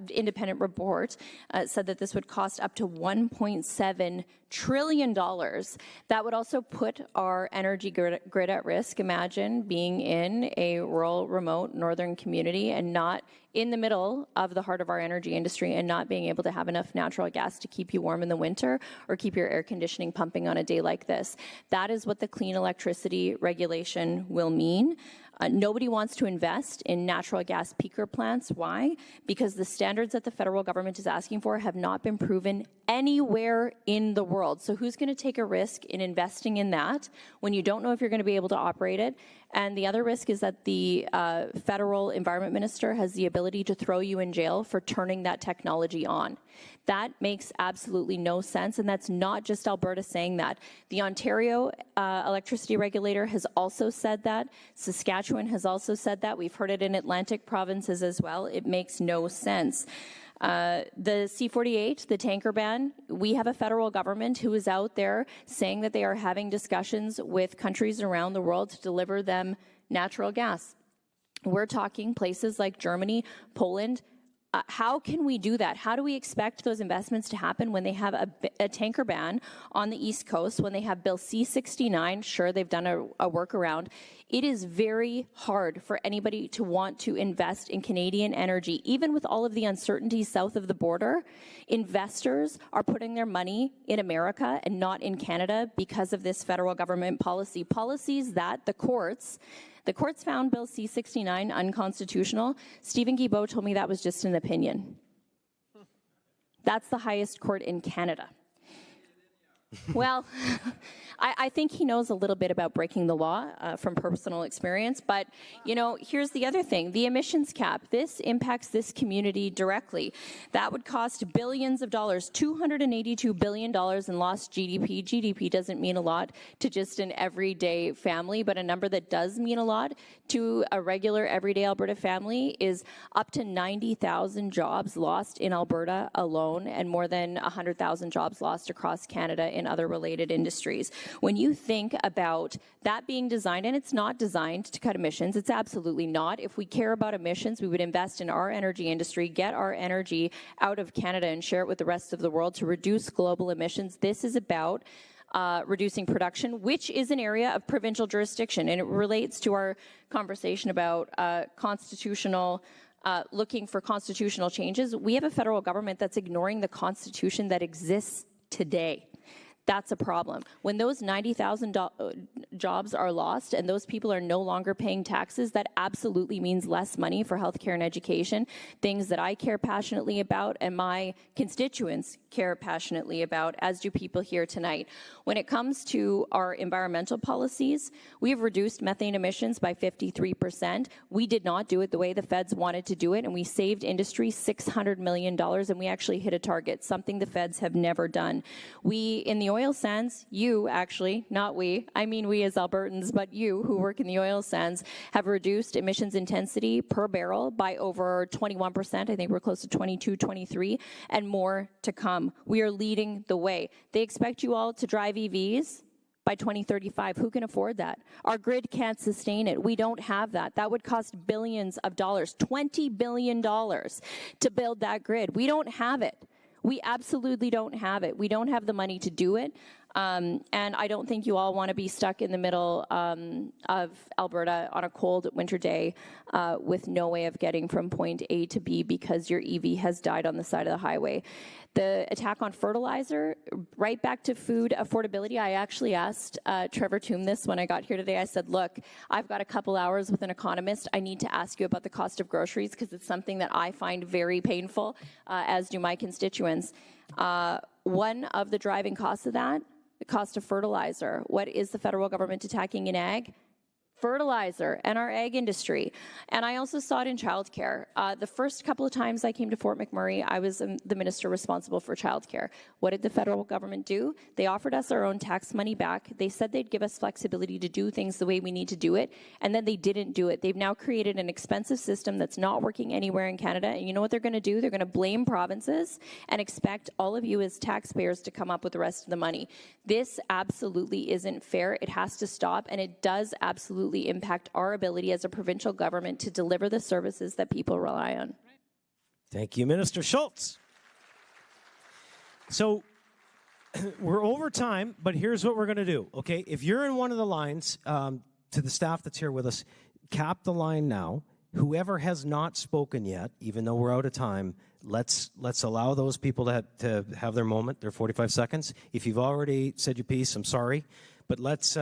independent report said that this would cost up to $1.7 trillion. That would also put our energy grid at risk. Imagine being in a rural, remote northern community and not in the middle of the heart of our energy industry and not being able to have enough natural gas to keep you warm in the winter or keep your air conditioning pumping on a day like this. That is what the clean electricity regulation will mean. Nobody wants to invest in natural gas peaker plants. Why? Because the standards that the federal government is asking for have not been proven anywhere in the world. So who's going to take a risk in investing in that when you don't know if you're going to be able to operate it? And the other risk is that the federal environment minister has the ability to throw you in jail for turning that technology on. That makes absolutely no sense, and that's not just Alberta saying that. The Ontario electricity regulator has also said that. Saskatchewan has also said that. We've heard it in Atlantic provinces as well. It makes no sense. The C-48, the tanker ban, we have a federal government who is out there saying that they are having discussions with countries around the world to deliver them natural gas. We're talking places like Germany, Poland. How can we do that? How do we expect those investments to happen when they have a tanker ban on the East Coast, when they have Bill C-69? Sure, they've done a workaround. It is very hard for anybody to want to invest in Canadian energy. Even with all of the uncertainty south of the border, investors are putting their money in America and not in Canada because of this federal government policy. Policies that the courts found Bill C-69 unconstitutional. Stephen Guilbeault told me that was just an opinion. That's the highest court in Canada. Well, I think he knows a little bit about breaking the law from personal experience, but you know, here's the other thing, the emissions cap. This impacts this community directly. That would cost billions of dollars, $282 billion in lost GDP. GDP doesn't mean a lot to just an everyday family, but a number that does mean a lot to a regular everyday Alberta family is up to 90,000 jobs lost in Alberta alone and more than 100,000 jobs lost across Canada in other related industries. When you think about that being designed, and it's not designed to cut emissions, it's absolutely not. If we care about emissions, we would invest in our energy industry, get our energy out of Canada and share it with the rest of the world to reduce global emissions. This is about reducing production, which is an area of provincial jurisdiction, and it relates to our conversation about looking for constitutional changes. We have a federal government that's ignoring the Constitution that exists today. That's a problem. When those 90,000 jobs are lost and those people are no longer paying taxes, that absolutely means less money for healthcare and education, things that I care passionately about and my constituents care passionately about, as do people here tonight. When it comes to our environmental policies, we have reduced methane emissions by 53%. We did not do it the way the feds wanted to do it, and we saved industry $600 million, and we actually hit a target, something the feds have never done. We, in the oil sands, you actually, not we, I mean we as Albertans, but you who work in the oil sands, have reduced emissions intensity per barrel by over 21%. I think we're close to 22, 23, and more to come. We are leading the way. They expect you all to drive EVs by 2035. Who can afford that? Our grid can't sustain it. We don't have that. That would cost billions of dollars, $20 billion to build that grid. We don't have it. We absolutely don't have it. We don't have the money to do it. And I don't think you all want to be stuck in the middle of Alberta on a cold winter day with no way of getting from point A to B because your EV has died on the side of the highway. The attack on fertilizer, right back to food affordability. I actually asked Trevor Toom this when I got here today. I said, look, I've got a couple hours with an economist. I need to ask you about the cost of groceries because it's something that I find very painful, as do my constituents. One of the driving costs of that, the cost of fertilizer. What is the federal government attacking in ag? Fertilizer and our ag industry. And I also saw it in childcare. The first couple of times I came to Fort McMurray, I was the minister responsible for childcare. What did the federal government do? They offered us our own tax money back. They said they'd give us flexibility to do things the way we need to do it, and then they didn't do it. They've now created an expensive system that's not working anywhere in Canada, and you know what they're going to do? They're going to blame provinces and expect all of you as taxpayers to come up with the rest of the money. This absolutely isn't fair. It has to stop, and it does absolutely impact our ability as a provincial government to deliver the services that people rely on. Thank you, Minister Schultz. So we're over time, but here's what we're going to do, okay? If you're in one of the lines, to the staff that's here with us, cap the line now. Whoever has not spoken yet, even though we're out of time, let's allow those people to have their moment, their 45 seconds. If you've already said your piece, I'm sorry. But let's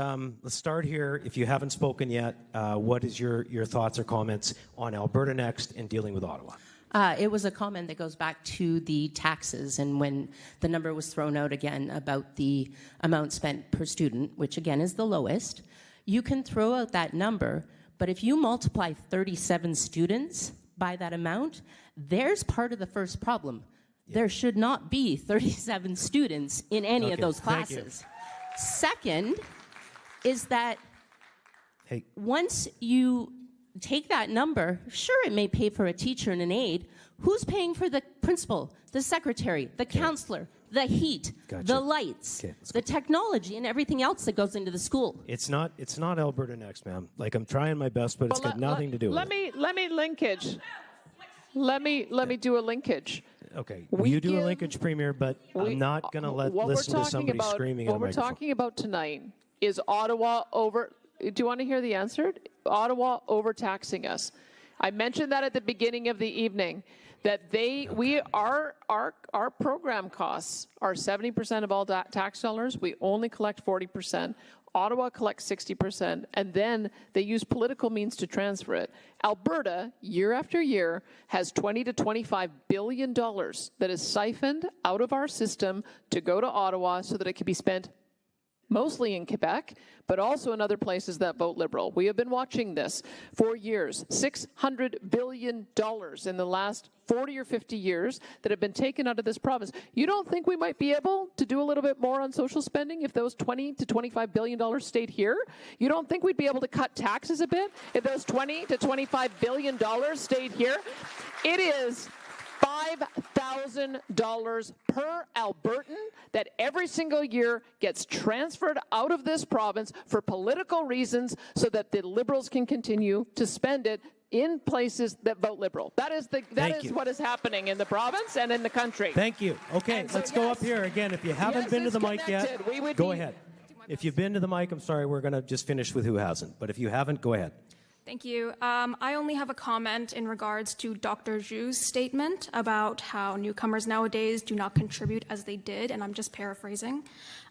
start here. If you haven't spoken yet, what is your thoughts or comments on Alberta Next and dealing with Ottawa? It was a comment that goes back to the taxes and when the number was thrown out again about the amount spent per student, which again is the lowest. You can throw out that number, but if you multiply 37 students by that amount, there's part of the first problem. Yeah. There should not be 37 students in any of those classes. Second is that once you take that number, sure, it may pay for a teacher and an aide. Who's paying for the principal, the secretary, the counselor, the heat, the lights, the technology, and everything else that goes into the school? It's not Alberta Next, ma'am. Like, I'm trying my best, but it's got nothing to do with it. Let me linkage. Let me do a linkage. Okay, you do a linkage, Premier, but I'm not going to listen to somebody screaming at a microphone. What we're talking about tonight is Ottawa over. Do you want to hear the answer? Ottawa overtaxing us. I mentioned that at the beginning of the evening. That our program costs are 70% of all tax dollars. We only collect 40%. Ottawa collects 60%, and then they use political means to transfer it. Alberta, year after year, has $20 to $25 billion that is siphoned out of our system to go to Ottawa so that it can be spent mostly in Quebec, but also in other places that vote Liberal. We have been watching this for years. $600 billion in the last 40 or 50 years that have been taken out of this province. You don't think we might be able to do a little bit more on social spending if those $20 to $25 billion stayed here? You don't think we'd be able to cut taxes a bit if those $20 to $25 billion stayed here? It is $5,000 per Albertan that every single year gets transferred out of this province for political reasons so that the Liberals can continue to spend it in places that vote Liberal. That is what is happening in the province and in the country. Thank you. Okay, let's go up here again. If you haven't been to the mic yet, go ahead. If you've been to the mic, I'm sorry, we're going to just finish with who hasn't. But if you haven't, go ahead. Thank you. I only have a comment in regards to Dr. Zhu's statement about how newcomers nowadays do not contribute as they did, and I'm just paraphrasing.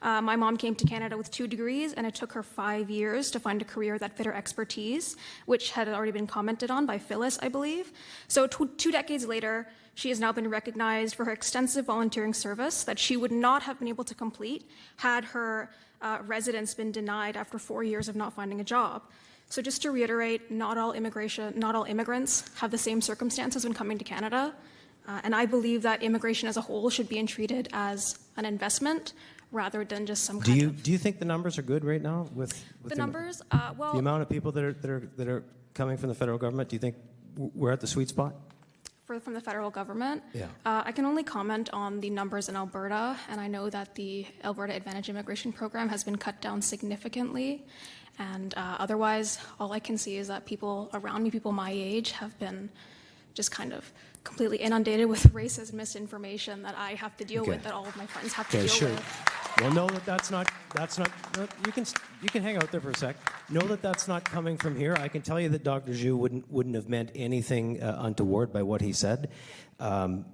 My mom came to Canada with 2 degrees, and it took her 5 years to find a career that fit her expertise, which had already been commented on by Phyllis, I believe. So 2 decades later, she has now been recognized for her extensive volunteering service that she would not have been able to complete had her residence been denied after 4 years of not finding a job. So just to reiterate, not all immigrants have the same circumstances when coming to Canada. And I believe that immigration as a whole should be treated as an investment rather than just some kind of... Do you think the numbers are good right now with the numbers? Well, the amount of people that are coming from the federal government, do you think we're at the sweet spot? From the federal government? Yeah. I can only comment on the numbers in Alberta, and I know that the Alberta Advantage Immigration Program has been cut down significantly. And otherwise, all I can see is that people around me, people my age, have been just kind of completely inundated with racist misinformation that I have to deal with, that all of my friends have to deal with. Well, know that that's not, no, you can hang out there for a sec. Know that that's not coming from here. I can tell you that Dr. Zhu wouldn't have meant anything untoward by what he said. But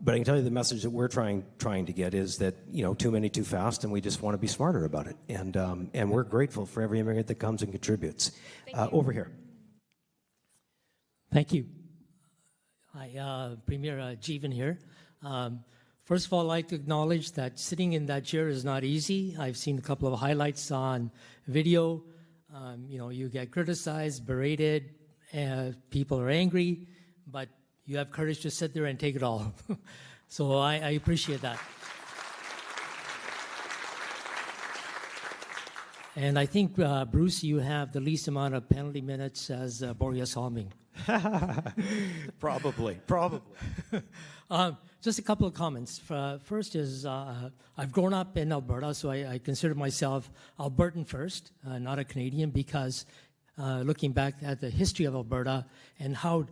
I can tell you the message that we're trying to get is that, too many too fast, and we just want to be smarter about it. And we're grateful for every immigrant that comes and contributes. Over here. Thank you. Hi, Premier Jeevan here. First of all, I'd like to acknowledge that sitting in that chair is not easy. I've seen a couple of highlights on video. You get criticized, berated, people are angry, but you have courage to sit there and take it all. So I appreciate that. And I think, Bruce, you have the least amount of penalty minutes as Boreas Holming. Probably. Just a couple of comments. First is I've grown up in Alberta, so I consider myself Albertan first, not a Canadian, because looking back at the history of Alberta and how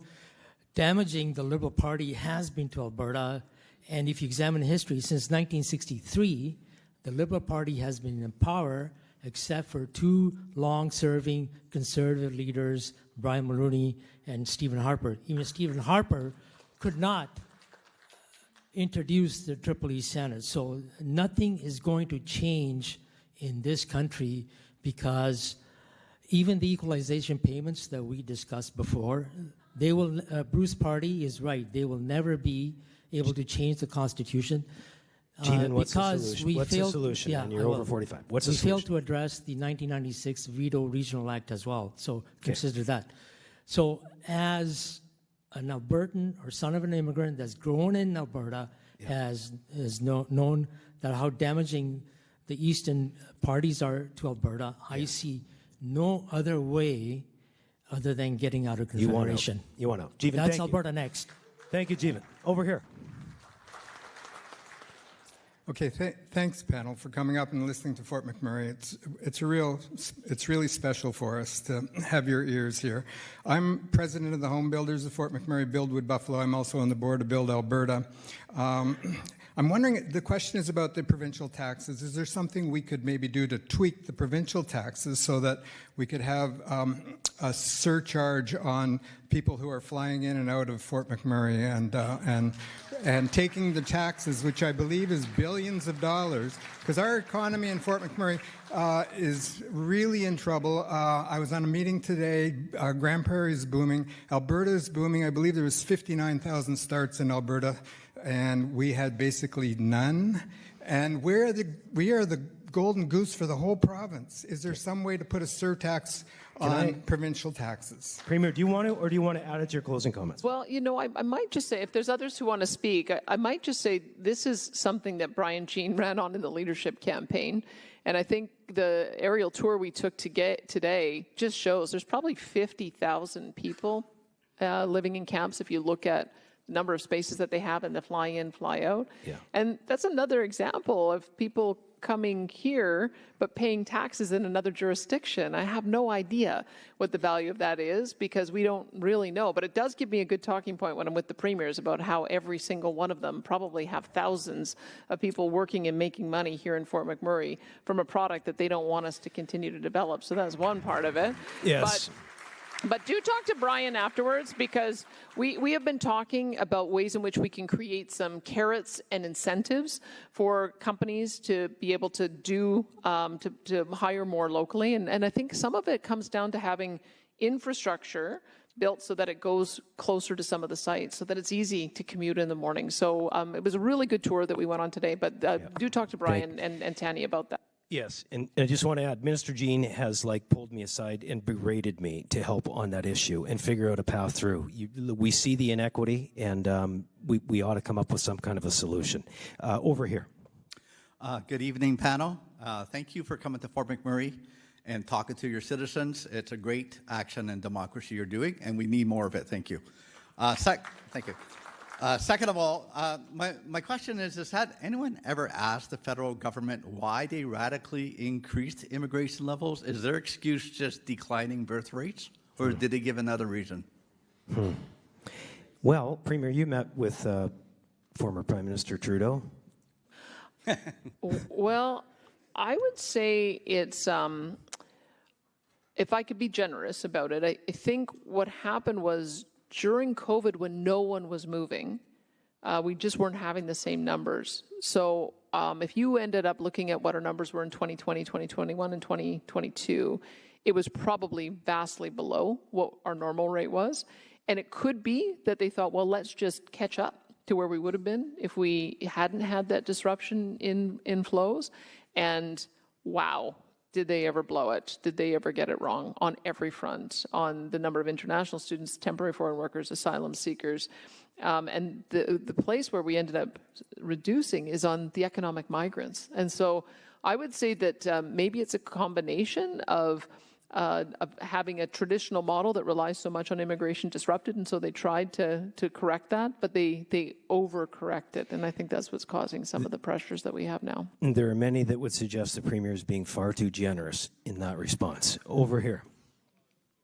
damaging the Liberal Party has been to Alberta, and if you examine history, since 1963, the Liberal Party has been in power except for two long-serving Conservative leaders, Brian Mulroney and Stephen Harper. Even Stephen Harper could not introduce the Triple E Senate. So nothing is going to change in this country because even the equalization payments that we discussed before, they will, Bruce Party is right, they will never be able to change the Constitution. Jeevan, what's the solution? What's the solution? Yeah, and you're over 45. What's the solution? We failed to address the 1996 Veto Regional Act as well, so consider that. So as an Albertan or son of an immigrant that's grown in Alberta has known that how damaging the eastern parties are to Alberta, I see no other way other than getting out of Confederation. You want out. Jeevan, that's Alberta next. Thank you, Jeevan. Over here. Okay, thanks, panel, for coming up and listening to Fort McMurray. It's really special for us to have your ears here. I'm president of the Home Builders of Fort McMurray, Build Wood Buffalo. I'm also on the board of Build Alberta. I'm wondering, the question is about the provincial taxes. Is there something we could maybe do to tweak the provincial taxes so that we could have a surcharge on people who are flying in and out of Fort McMurray and taking the taxes, which I believe is billions of dollars, because our economy in Fort McMurray is really in trouble. I was on a meeting today. Grand Prairie is booming. Alberta is booming. I believe there was 59,000 starts in Alberta, and we had basically none. And we are the golden goose for the whole province. Is there some way to put a surtax on provincial taxes? Premier, do you want to, or do you want to add it to your closing comments? Well, I might just say, if there's others who want to speak, I might just say this is something that Brian Jean ran on in the leadership campaign. And I think the aerial tour we took to get today just shows there's probably 50,000 people living in camps if you look at the number of spaces that they have and the fly in, fly out. Yeah. And that's another example of people coming here but paying taxes in another jurisdiction. I have no idea what the value of that is because we don't really know, but it does give me a good talking point when I'm with the premiers about how every single one of them probably have thousands of people working and making money here in Fort McMurray from a product that they don't want us to continue to develop. So that's one part of it. Yes. But do talk to Brian afterwards because we have been talking about ways in which we can create some carrots and incentives for companies to be able to do, to hire more locally. And I think some of it comes down to having infrastructure built so that it goes closer to some of the sites so that it's easy to commute in the morning. So it was a really good tour that we went on today, but do talk to Brian and Tanya about that. Yes, and I just want to add, Minister Jean has pulled me aside and berated me to help on that issue and figure out a path through. We see the inequity, and we ought to come up with some kind of a solution. Over here. Good evening, panel. Thank you for coming to Fort McMurray and talking to your citizens. It's a great action and democracy you're doing, and we need more of it. Thank you. Thank you. Second of all, my question is, has anyone ever asked the federal government why they radically increased immigration levels? Is their excuse just declining birth rates, or did they give another reason? Well, Premier, you met with former Prime Minister Trudeau. Well, I would say it's, if I could be generous about it, I think what happened was during COVID when no one was moving, we just weren't having the same numbers. So if you ended up looking at what our numbers were in 2020, 2021, and 2022, it was probably vastly below what our normal rate was. And it could be that they thought, well, let's just catch up to where we would have been if we hadn't had that disruption in flows. And wow, did they ever blow it? Did they ever get it wrong on every front, on the number of international students, temporary foreign workers, asylum seekers? And the place where we ended up reducing is on the economic migrants. And so I would say that maybe it's a combination of having a traditional model that relies so much on immigration disrupted, and so they tried to correct that, but they overcorrected, and I think that's what's causing some of the pressures that we have now. There are many that would suggest the Premier is being far too generous in that response. Over here.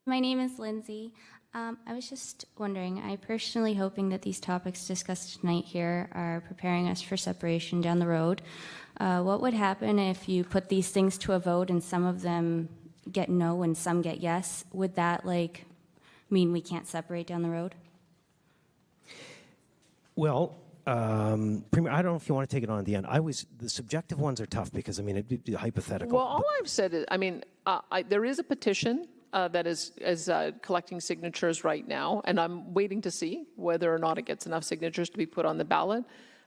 My name is Lindsay. I was just wondering, I'm personally hoping that these topics discussed tonight here are preparing us for separation down the road. What would happen if you put these things to a vote and some of them get no and some get yes? Would that mean we can't separate down the road? Well, Premier, I don't know if you want to take it on at the end. The subjective ones are tough because, I mean, it'd be hypothetical. Well, all I've said is, I mean, there is a petition that is collecting signatures right now, and I'm waiting to see whether or not it gets enough signatures to be put on the ballot.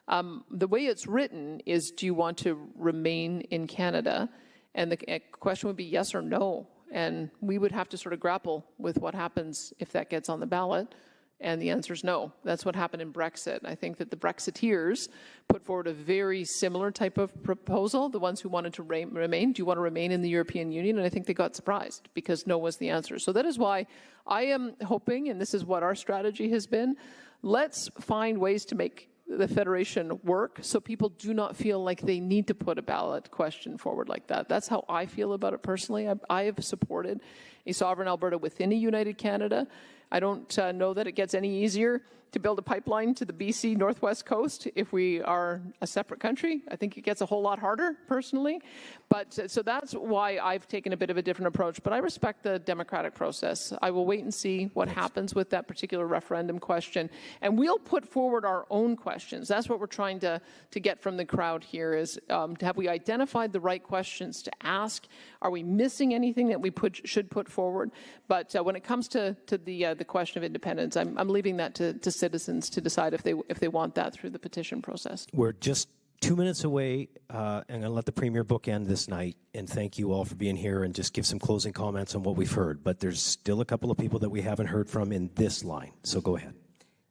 The way it's written is, do you want to remain in Canada? And the question would be yes or no. And we would have to sort of grapple with what happens if that gets on the ballot. And the answer is no. That's what happened in Brexit. I think that the Brexiteers put forward a very similar type of proposal, the ones who wanted to remain. Do you want to remain in the European Union? And I think they got surprised because no was the answer. So that is why I am hoping, and this is what our strategy has been, let's find ways to make the Federation work so people do not feel like they need to put a ballot question forward like that. That's how I feel about it personally. I have supported a sovereign Alberta within a united Canada. I don't know that it gets any easier to build a pipeline to the BC Northwest Coast if we are a separate country. I think it gets a whole lot harder, personally. But so that's why I've taken a bit of a different approach. But I respect the democratic process. I will wait and see what happens with that particular referendum question. And we'll put forward our own questions. That's what we're trying to get from the crowd here is, have we identified the right questions to ask? Are we missing anything that we should put forward? But when it comes to the question of independence, I'm leaving that to citizens to decide if they want that through the petition process. We're just 2 minutes away. I'm going to let the Premier bookend this night, and thank you all for being here and just give some closing comments on what we've heard. But there's still a couple of people that we haven't heard from in this line, so go ahead.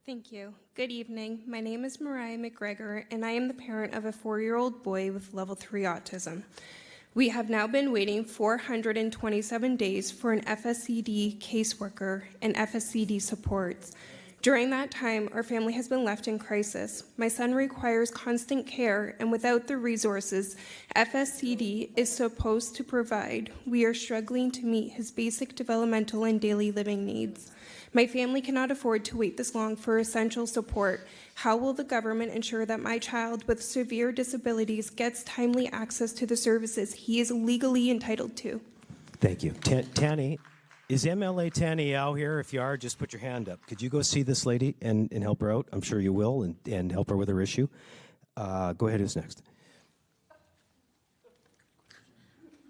Thank you. Good evening. My name is Mariah McGregor, and I am the parent of a 4-year-old boy with level 3 autism. We have now been waiting 427 days for an FSCD caseworker and FSCD supports. During that time, our family has been left in crisis. My son requires constant care, and without the resources FSCD is supposed to provide, we are struggling to meet his basic developmental and daily living needs. My family cannot afford to wait this long for essential support. How will the government ensure that my child with severe disabilities gets timely access to the services he is legally entitled to? Thank you. Tanny, is MLA Tanny out here? If you are, just put your hand up. Could you go see this lady and help her out? I'm sure you will, and help her with her issue. Go ahead, who's next?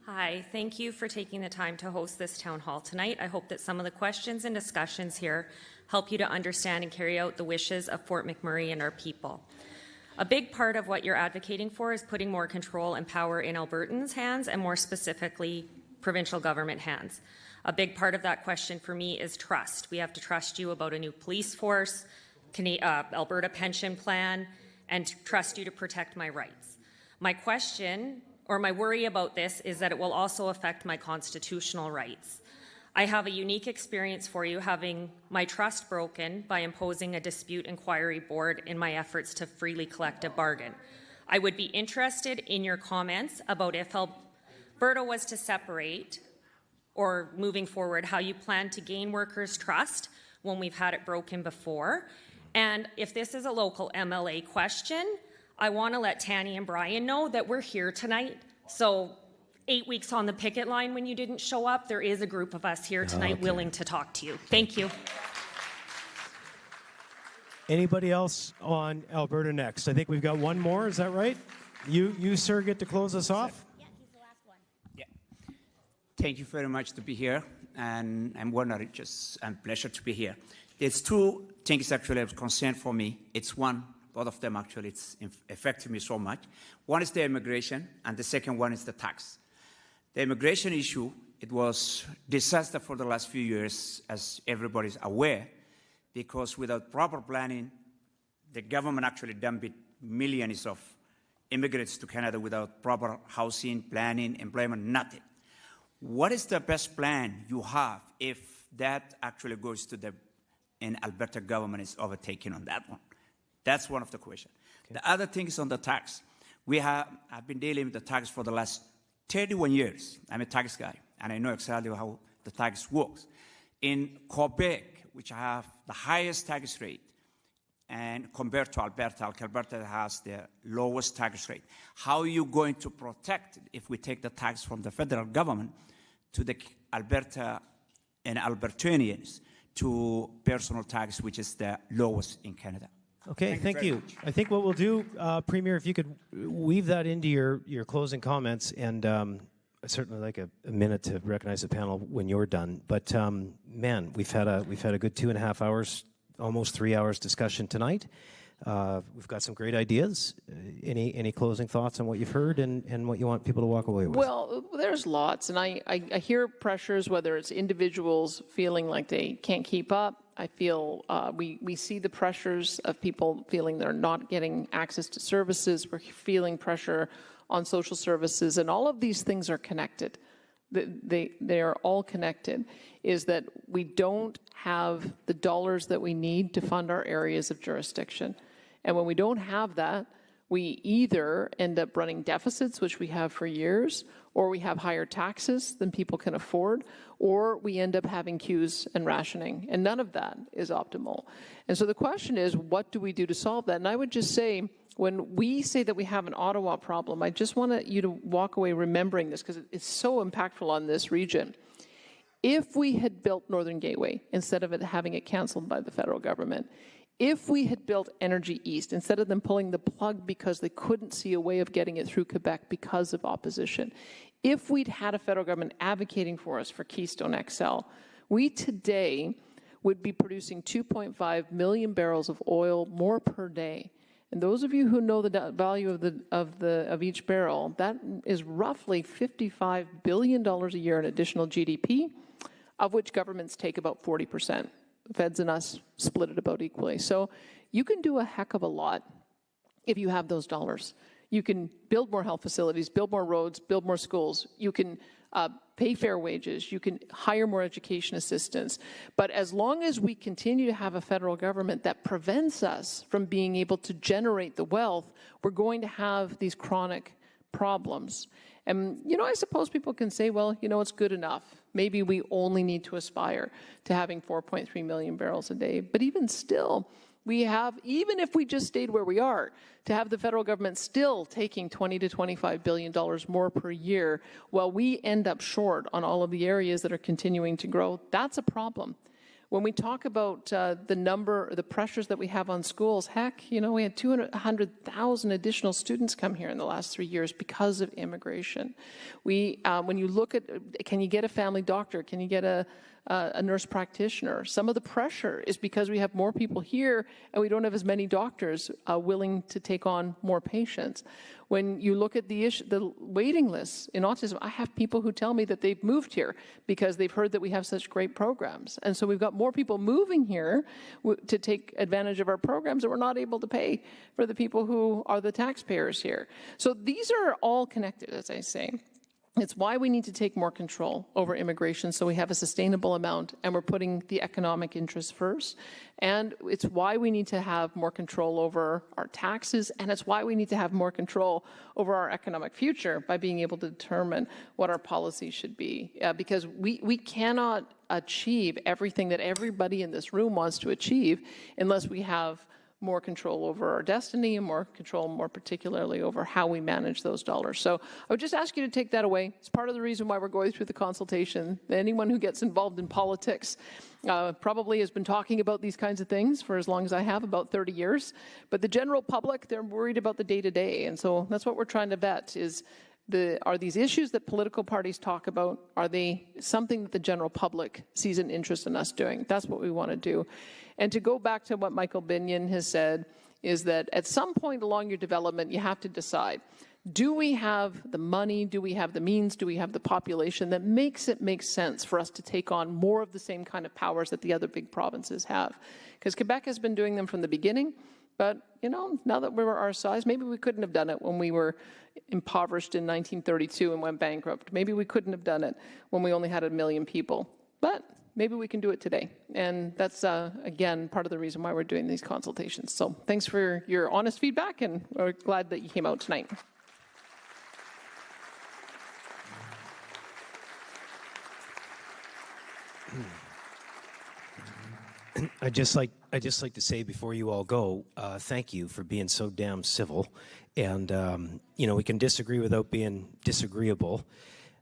Hi, thank you for taking the time to host this town hall tonight. I hope that some of the questions and discussions here help you to understand and carry out the wishes of Fort McMurray and our people. A big part of what you're advocating for is putting more control and power in Albertans' hands, and more specifically, provincial government hands. A big part of that question for me is trust. We have to trust you about a new police force, Alberta pension plan, and trust you to protect my rights. My question, or my worry about this, is that it will also affect my constitutional rights. I have a unique experience for you, having my trust broken by imposing a dispute inquiry board in my efforts to freely collect a bargain. I would be interested in your comments about if Alberta was to separate, or moving forward, how you plan to gain workers' trust when we've had it broken before, And if this is a local MLA question, I want to let Tanny and Brian know that we're here tonight. So 8 weeks on the picket line when you didn't show up, there is a group of us here tonight willing to talk to you. Thank you. Anybody else on Alberta Next? I think we've got one more. Is that right? You sir, get to close us off? Yeah, he's the last one. Yeah. Thank you very much to be here, and I'm honored, just a pleasure to be here. There's two things actually of concern for me. It's one, both of them actually, it's affected me so much. One is the immigration, and the second one is the tax. The immigration issue, it was disaster for the last few years, as everybody's aware, because without proper planning, the government actually dumped millions of immigrants to Canada without proper housing, planning, employment, nothing. What is the best plan you have if that actually goes to the, and Alberta government is overtaking on that one? That's one of the questions. Okay. The other thing is on the tax. I've been dealing with the tax for the last 31 years. I'm a tax guy, and I know exactly how the tax works. In Quebec, which have the highest tax rate, and compared to Alberta, Alberta has the lowest tax rate. How are you going to protect if we take the tax from the federal government to the Alberta and Albertanians to personal tax, which is the lowest in Canada? Okay, thank you. I think what we'll do, Premier, if you could weave that into your closing comments, and I'd certainly like a minute to recognize the panel when you're done. But man, we've had a good 2.5 hours, almost 3 hours discussion tonight. We've got some great ideas. Any closing thoughts on what you've heard and what you want people to walk away with? Well, there's lots, and I hear pressures, whether it's individuals feeling like they can't keep up. I feel we see the pressures of people feeling they're not getting access to services. We're feeling pressure on social services, and all of these things are connected. They are all connected, is that we don't have the dollars that we need to fund our areas of jurisdiction. And when we don't have that, we either end up running deficits, which we have for years, or we have higher taxes than people can afford, or we end up having queues and rationing. And none of that is optimal. And so the question is, what do we do to solve that? And I would just say, when we say that we have an Ottawa problem, I just want you to walk away remembering this, because it's so impactful on this region. If we had built Northern Gateway instead of having it canceled by the federal government, if we had built Energy East instead of them pulling the plug because they couldn't see a way of getting it through Quebec because of opposition, if we'd had a federal government advocating for us for Keystone XL, we today would be producing 2.5 million barrels of oil more per day. And those of you who know the value of each barrel, that is roughly $55 billion a year in additional GDP, of which governments take about 40%. Feds and us split it about equally. So you can do a heck of a lot if you have those dollars. You can build more health facilities, build more roads, build more schools. You can pay fair wages. You can hire more education assistants. But as long as we continue to have a federal government that prevents us from being able to generate the wealth, we're going to have these chronic problems. And, I suppose people can say, well, it's good enough. Maybe we only need to aspire to having 4.3 million barrels a day. But even still, we have, even if we just stayed where we are, to have the federal government still taking $20 to $25 billion more per year while we end up short on all of the areas that are continuing to grow, that's a problem. When we talk about the pressures that we have on schools, heck, we had 200,000 additional students come here in the last 3 years because of immigration. When you look at, can you get a family doctor? Can you get a nurse practitioner? Some of the pressure is because we have more people here and we don't have as many doctors willing to take on more patients. When you look at the waiting lists in autism, I have people who tell me that they've moved here because they've heard that we have such great programs. And so we've got more people moving here to take advantage of our programs that we're not able to pay for the people who are the taxpayers here. So these are all connected, as I say. It's why we need to take more control over immigration so we have a sustainable amount and we're putting the economic interest first. And it's why we need to have more control over our taxes, and it's why we need to have more control over our economic future by being able to determine what our policy should be. Because we cannot achieve everything that everybody in this room wants to achieve unless we have more control over our destiny and more control, more particularly, over how we manage those dollars. So I would just ask you to take that away. It's part of the reason why we're going through the consultation. Anyone who gets involved in politics probably has been talking about these kinds of things for as long as I have, about 30 years. But the general public, they're worried about the day-to-day. And so that's what we're trying to vet is, are these issues that political parties talk about, are they something that the general public sees an interest in us doing? That's what we want to do. And to go back to what Michael Binion has said, is that at some point along your development, you have to decide, do we have the money, do we have the means, do we have the population that makes it make sense for us to take on more of the same kind of powers that the other big provinces have? Because Quebec has been doing them from the beginning, but, you know, now that we're our size, maybe we couldn't have done it when we were impoverished in 1932 and went bankrupt. Maybe we couldn't have done it when we only had 1 million people. But maybe we can do it today. And that's, again, part of the reason why we're doing these consultations. So thanks for your honest feedback, and we're glad that you came out tonight. I'd just like to say before you all go, thank you for being so damn civil. And, you know, we can disagree without being disagreeable.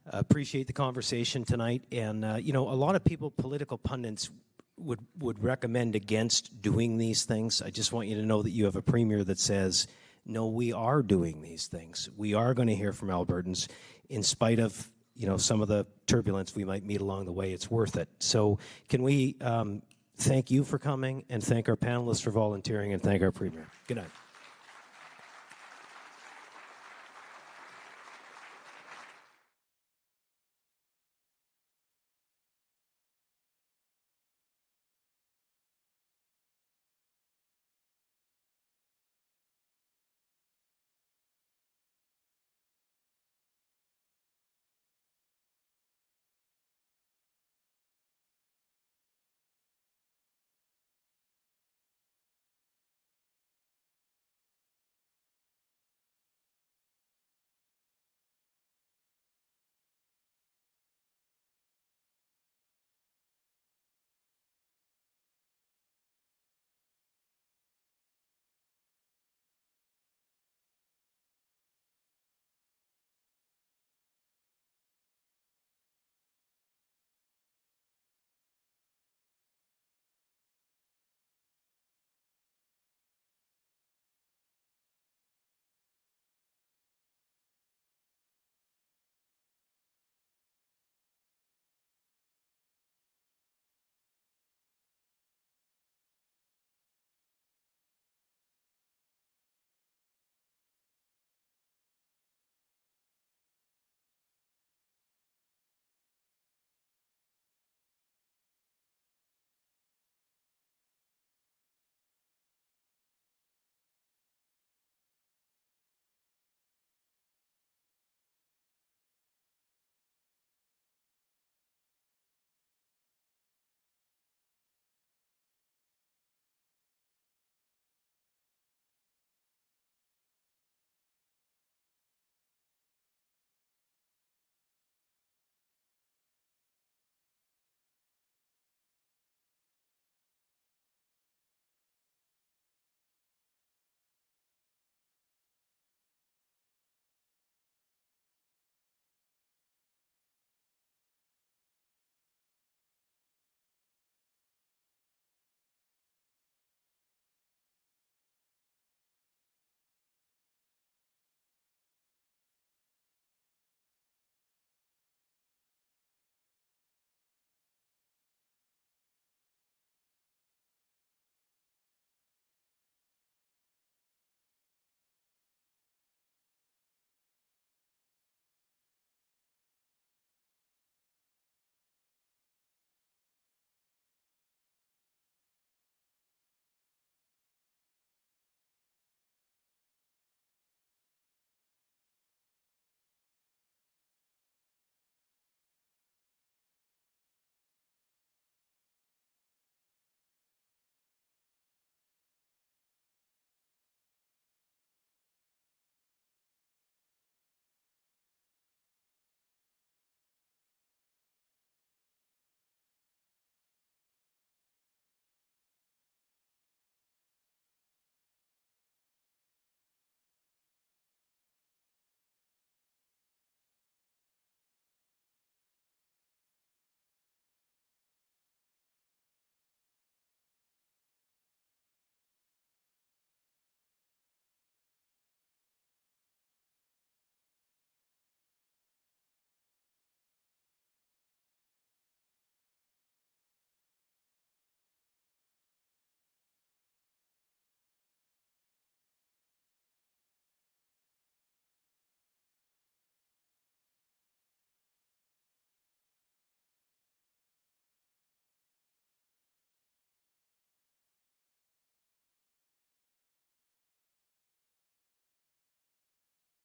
Appreciate the conversation tonight. And, you know, a lot of people, political pundits, would recommend against doing these things. I just want you to know that you have a premier that says, no, we are doing these things. We are going to hear from Albertans in spite of, you know, some of the turbulence we might meet along the way. It's worth it. So can we thank you for coming, and thank our panelists for volunteering, and thank our premier. Good night.